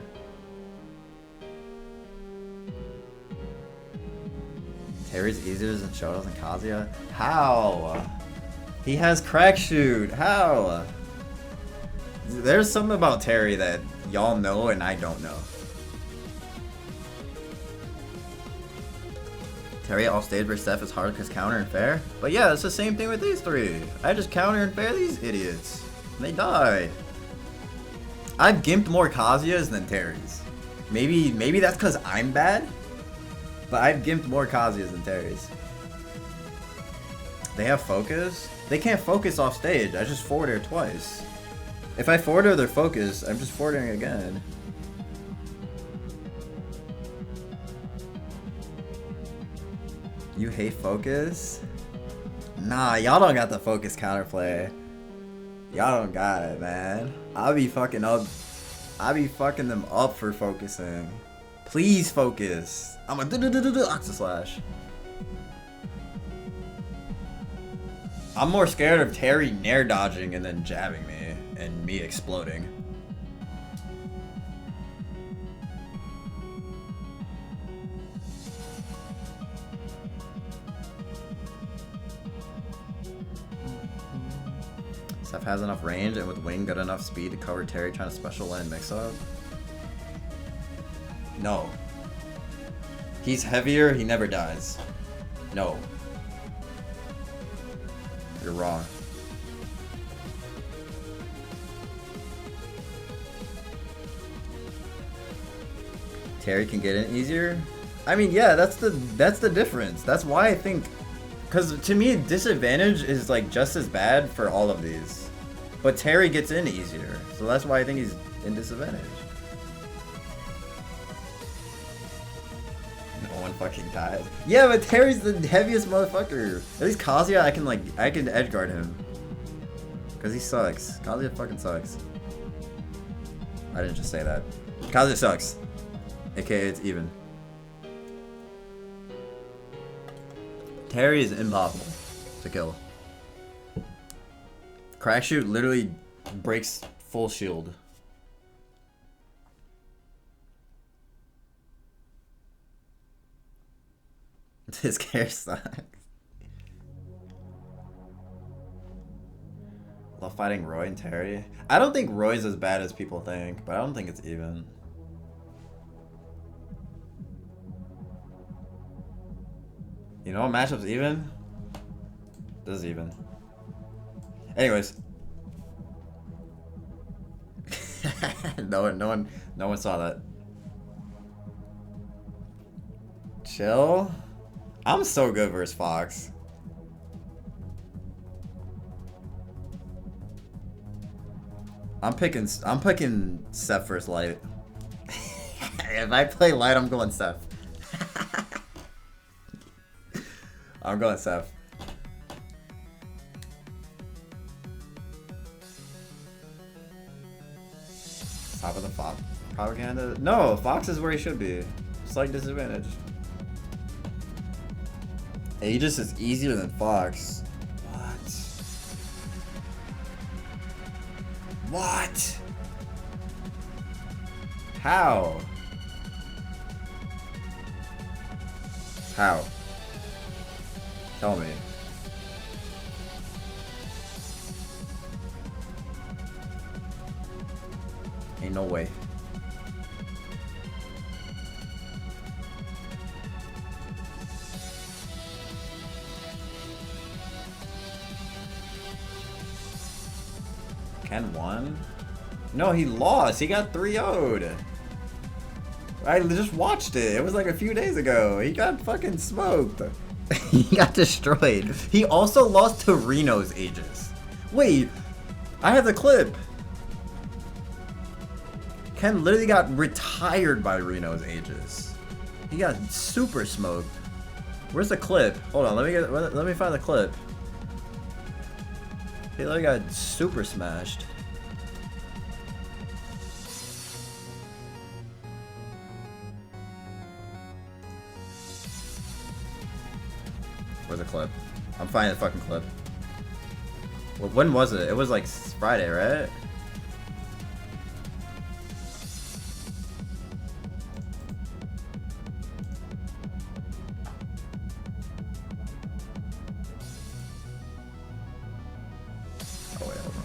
Terry's easier than Shotos and Kazuya? How? He has crack shoot. How? There's something about Terry that y'all know and I don't know. Terry off stage versus Steph is hard because counter and fair. But yeah, it's the same thing with these three. I just counter and fair these idiots. And they die. I've gimped more Kazuya's than Terry's. Maybe that's because I'm bad. But I've gimped more Kazuya's than Terry's. They have focus? They can't focus off stage. I just forward air twice. If I forward air their focus, I'm just forwarding again. You hate focus? Nah, y'all don't got the focus counterplay. Y'all don't got it, man. I'll be fucking them up for focusing. Please focus. I'm a Octaslash. I'm more scared of Terry nair dodging and then jabbing me and me exploding. Seth has enough range and with Wing good enough speed to cover Terry trying to special land mix up. No. He's heavier, he never dies. No. You're wrong. Terry can get in easier? I mean, yeah, that's the difference. That's why I think, because to me, disadvantage is like just as bad for all of these. But Terry gets in easier. So that's why I think he's in disadvantage. No one fucking dies. Yeah, but Terry's the heaviest motherfucker. At least Kazuya, I can edge guard him. Cause he sucks. Kazuya fucking sucks. I didn't just say that. Kazuya sucks. AKA it's even. Terry is impossible to kill. Crack shoot literally breaks full shield. This care sucks. Love fighting Roy and Terry. I don't think Roy's as bad as people think, but I don't think it's even. You know what matchup's even? This is even. Anyways. No one saw that. Chill. I'm so good versus Fox. I'm picking Seth versus Light. If I play Light, I'm going Seth. I'm going Seth. Top of the Fox propaganda? No, Fox is where he should be. Slight disadvantage. Aegis is easier than Fox. What? How? How? Tell me. Ain't no way. Ken won? No, he lost. He got 3-0'd. I just watched it. It was like a few days ago. He got fucking smoked. He got destroyed. He also lost to Reno's Aegis. Wait, I have the clip. Ken literally got retired by Reno's Aegis. He got super smoked. Where's the clip? Hold on, let me find the clip. He literally got super smashed. Where's the clip? I'm finding the fucking clip. Well, when was it? It was like Friday, right? Oh wait, hold on.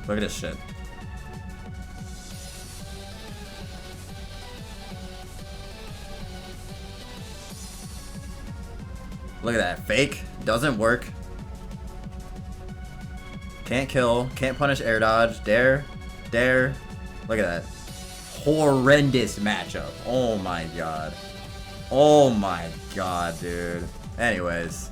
Look at this shit. Look at that. Fake. Doesn't work. Can't kill. Can't punish air dodge. Dare. Dare. Look at that. Horrendous matchup. Oh my god. Oh my god, dude. Anyways.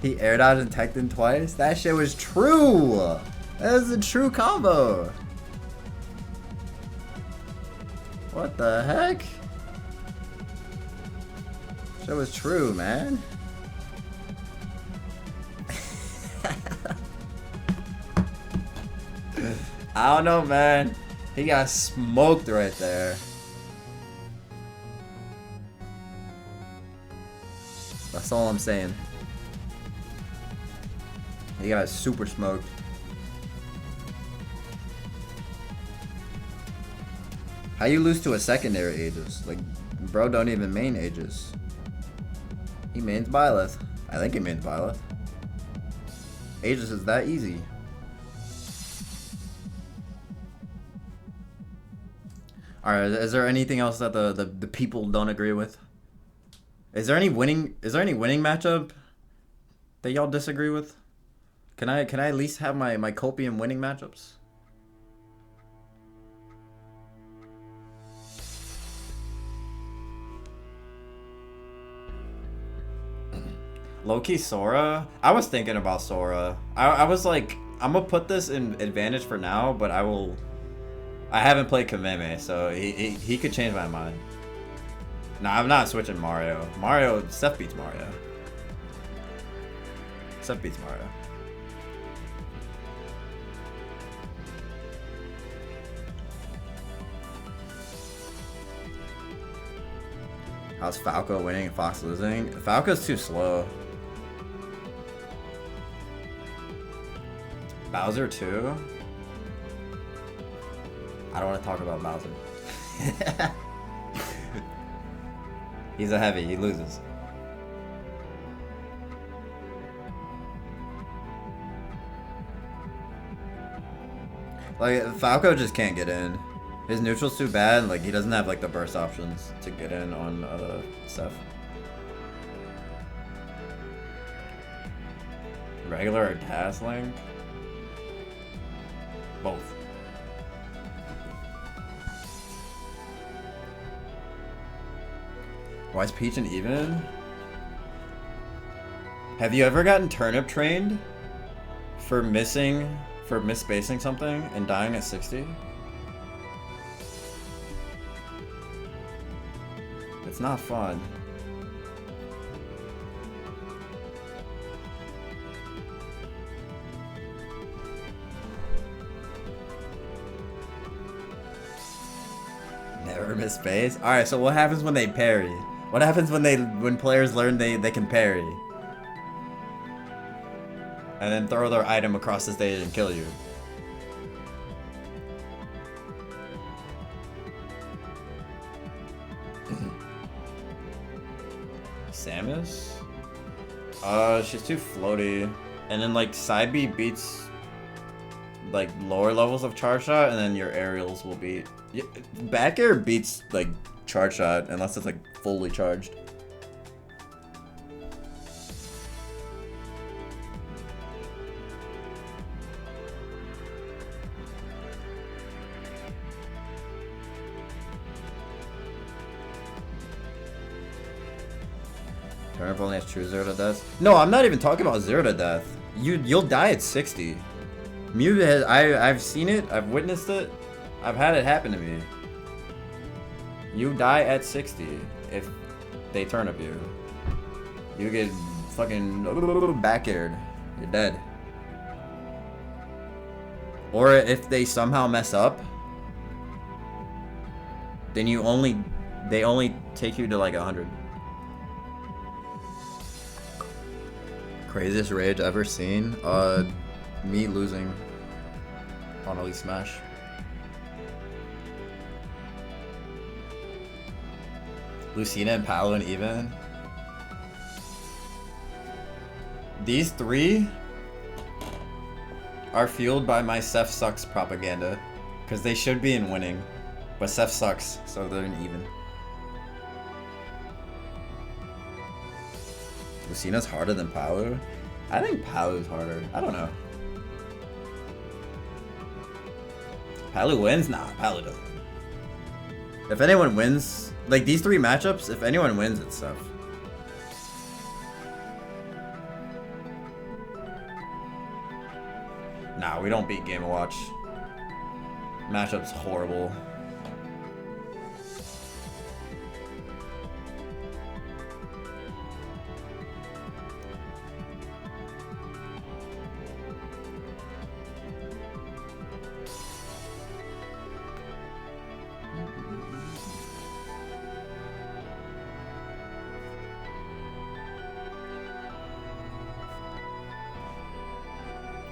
He air dodged and teched in twice? That shit was true! That is a true combo! What the heck? That was true, man. I don't know, man. He got smoked right there. That's all I'm saying. He got super smoked. How you lose to a secondary Aegis? Like, bro don't even main Aegis. He mains Byleth. I think he mains Byleth. Aegis is that easy. Alright, is there anything else that the people don't agree with? Is there any winning matchup that y'all disagree with? Can I at least have my copium winning matchups? Low-key Sora? I was thinking about Sora. I was like, I'm gonna put this in advantage for now, but I haven't played Kameme, so he could change my mind. Nah, I'm not switching Mario. Seth beats Mario. Seth beats Mario. How's Falco winning and Fox losing? Falco's too slow. Bowser too? I don't want to talk about Bowser. He's a heavy, he loses. Like, Falco just can't get in. His neutral's too bad, like he doesn't have like the burst options to get in on stuff. Regular or task link? Both. Why is Peach an even? Have you ever gotten turnip trained for misspacing something and dying at 60? It's not fun. Never miss space? Alright, so what happens when they parry? What happens when players learn they can parry? and then throw their item across the stage and kill you. Samus? She's too floaty. And then like side B beats like lower levels of charge shot, and then your aerials will beat. Back air beats like charge shot unless it's like fully charged. Turnip only has true 0 to death. No, I'm not even talking about 0 to death. You'll die at 60. Mew has I've seen it, I've witnessed it, I've had it happen to me. You die at 60 if they turnip you. You get fucking back-aired. You're dead. Or if they somehow mess up, then they only take you to like 100. Craziest rage ever seen? Me losing on Elite Smash. Lucina and Paladin even. These three are fueled by my Seph sucks propaganda. Because they should be in winning. But Seph sucks, so they're in even. Lucina's harder than Palu? I think Palu's harder. I don't know. Palu wins? Nah, Palu doesn't. If anyone wins, like these three matchups, if anyone wins, it's Seph. Nah, we don't beat Game & Watch. Matchup's horrible.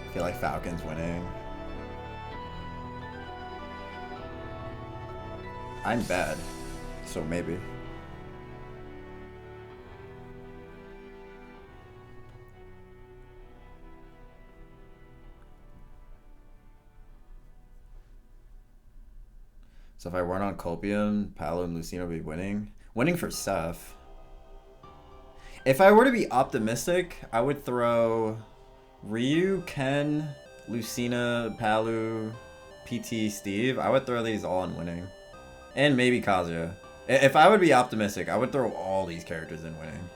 I feel like Falcon's winning. I'm bad, so maybe. So if I weren't on Copium, Paolo and Lucina would be winning. Winning for Seph. If I were to be optimistic, I would throw Ryu, Ken, Lucina, Palu, PT, Steve. I would throw these all in winning. And maybe Kazuya. If I would be optimistic, I would throw all these characters in winning.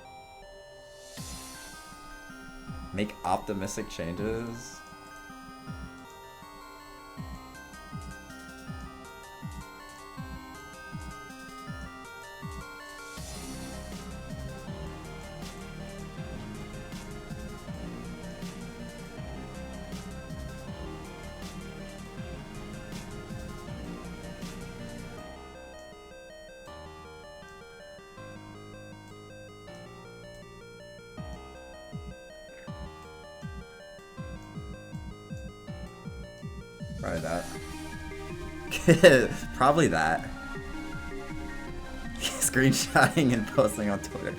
Make optimistic changes. Probably that. Probably that. Screenshotting and posting on Twitter.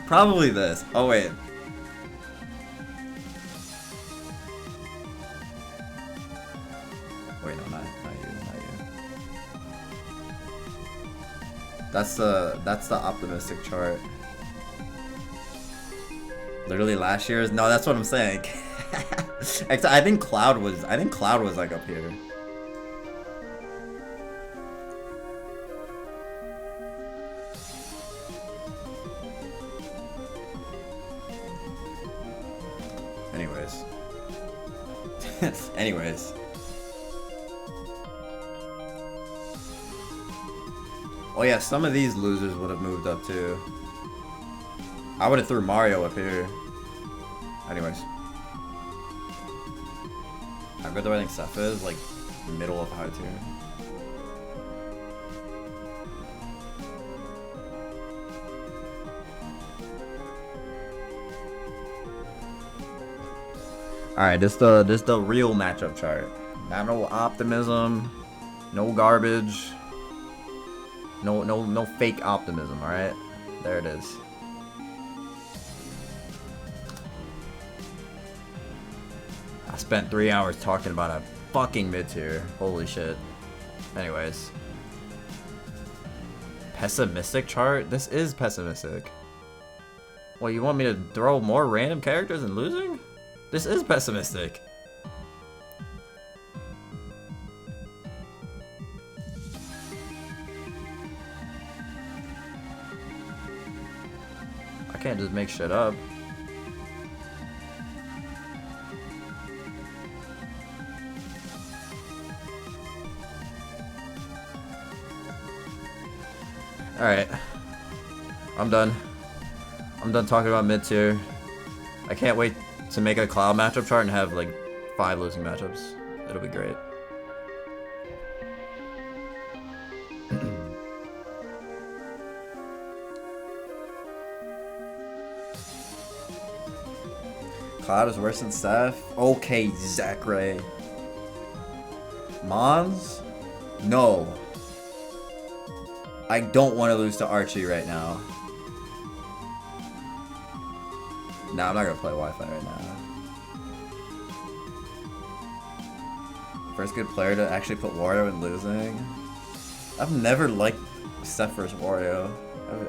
Probably this. Oh wait. Wait, no, not you. That's the optimistic chart. Literally last year's. No, that's what I'm saying. I think Cloud was like up here. Anyways. Anyways. Oh yeah, some of these losers would have moved up too. I would have threw Mario up here. Anyways. How good do I think Seph is? Like, middle of high tier. Alright, this the real matchup chart. Not no optimism, no garbage, no fake optimism, alright? There it is. I spent 3 hours talking about a fucking mid-tier. Holy shit. Anyways. Pessimistic chart? This is pessimistic. Well, you want me to throw more random characters and losing? This is pessimistic. I can't just make shit up. Alright. I'm done. I'm done talking about mid-tier. I can't wait to make a Cloud matchup chart and have like 5 losing matchups. It'll be great. Cloud is worse than Seph? Okay, Zachary. Mons? No. I don't want to lose to Archie right now. Nah, I'm not gonna play Wi-Fi right now. First good player to actually put Wario in losing. I've never liked Seph versus Wario.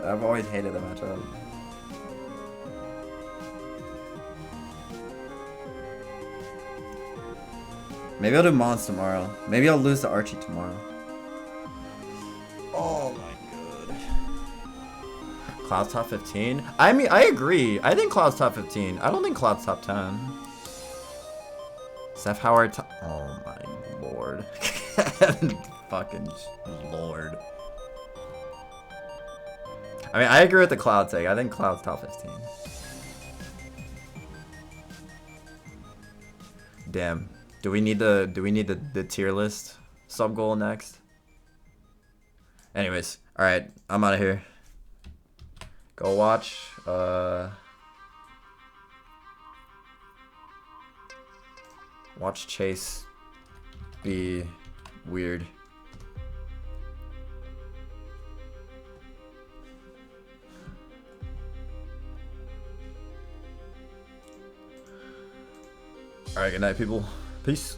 I've always hated the matchup. Maybe I'll do Mons tomorrow. Maybe I'll lose to Archie tomorrow. Oh my god. Cloud's top 15? I mean, I agree. I think Cloud's top 15. I don't think Cloud's top 10. Seph Howard top... Oh my lord. Fucking lord. I mean, I agree with the Cloud take. I think Cloud's top 15. Damn. Do we need the tier list sub goal next? Anyways, all right, I'm out of here. Go watch. Watch Chase be weird. All right, good night, people. Peace.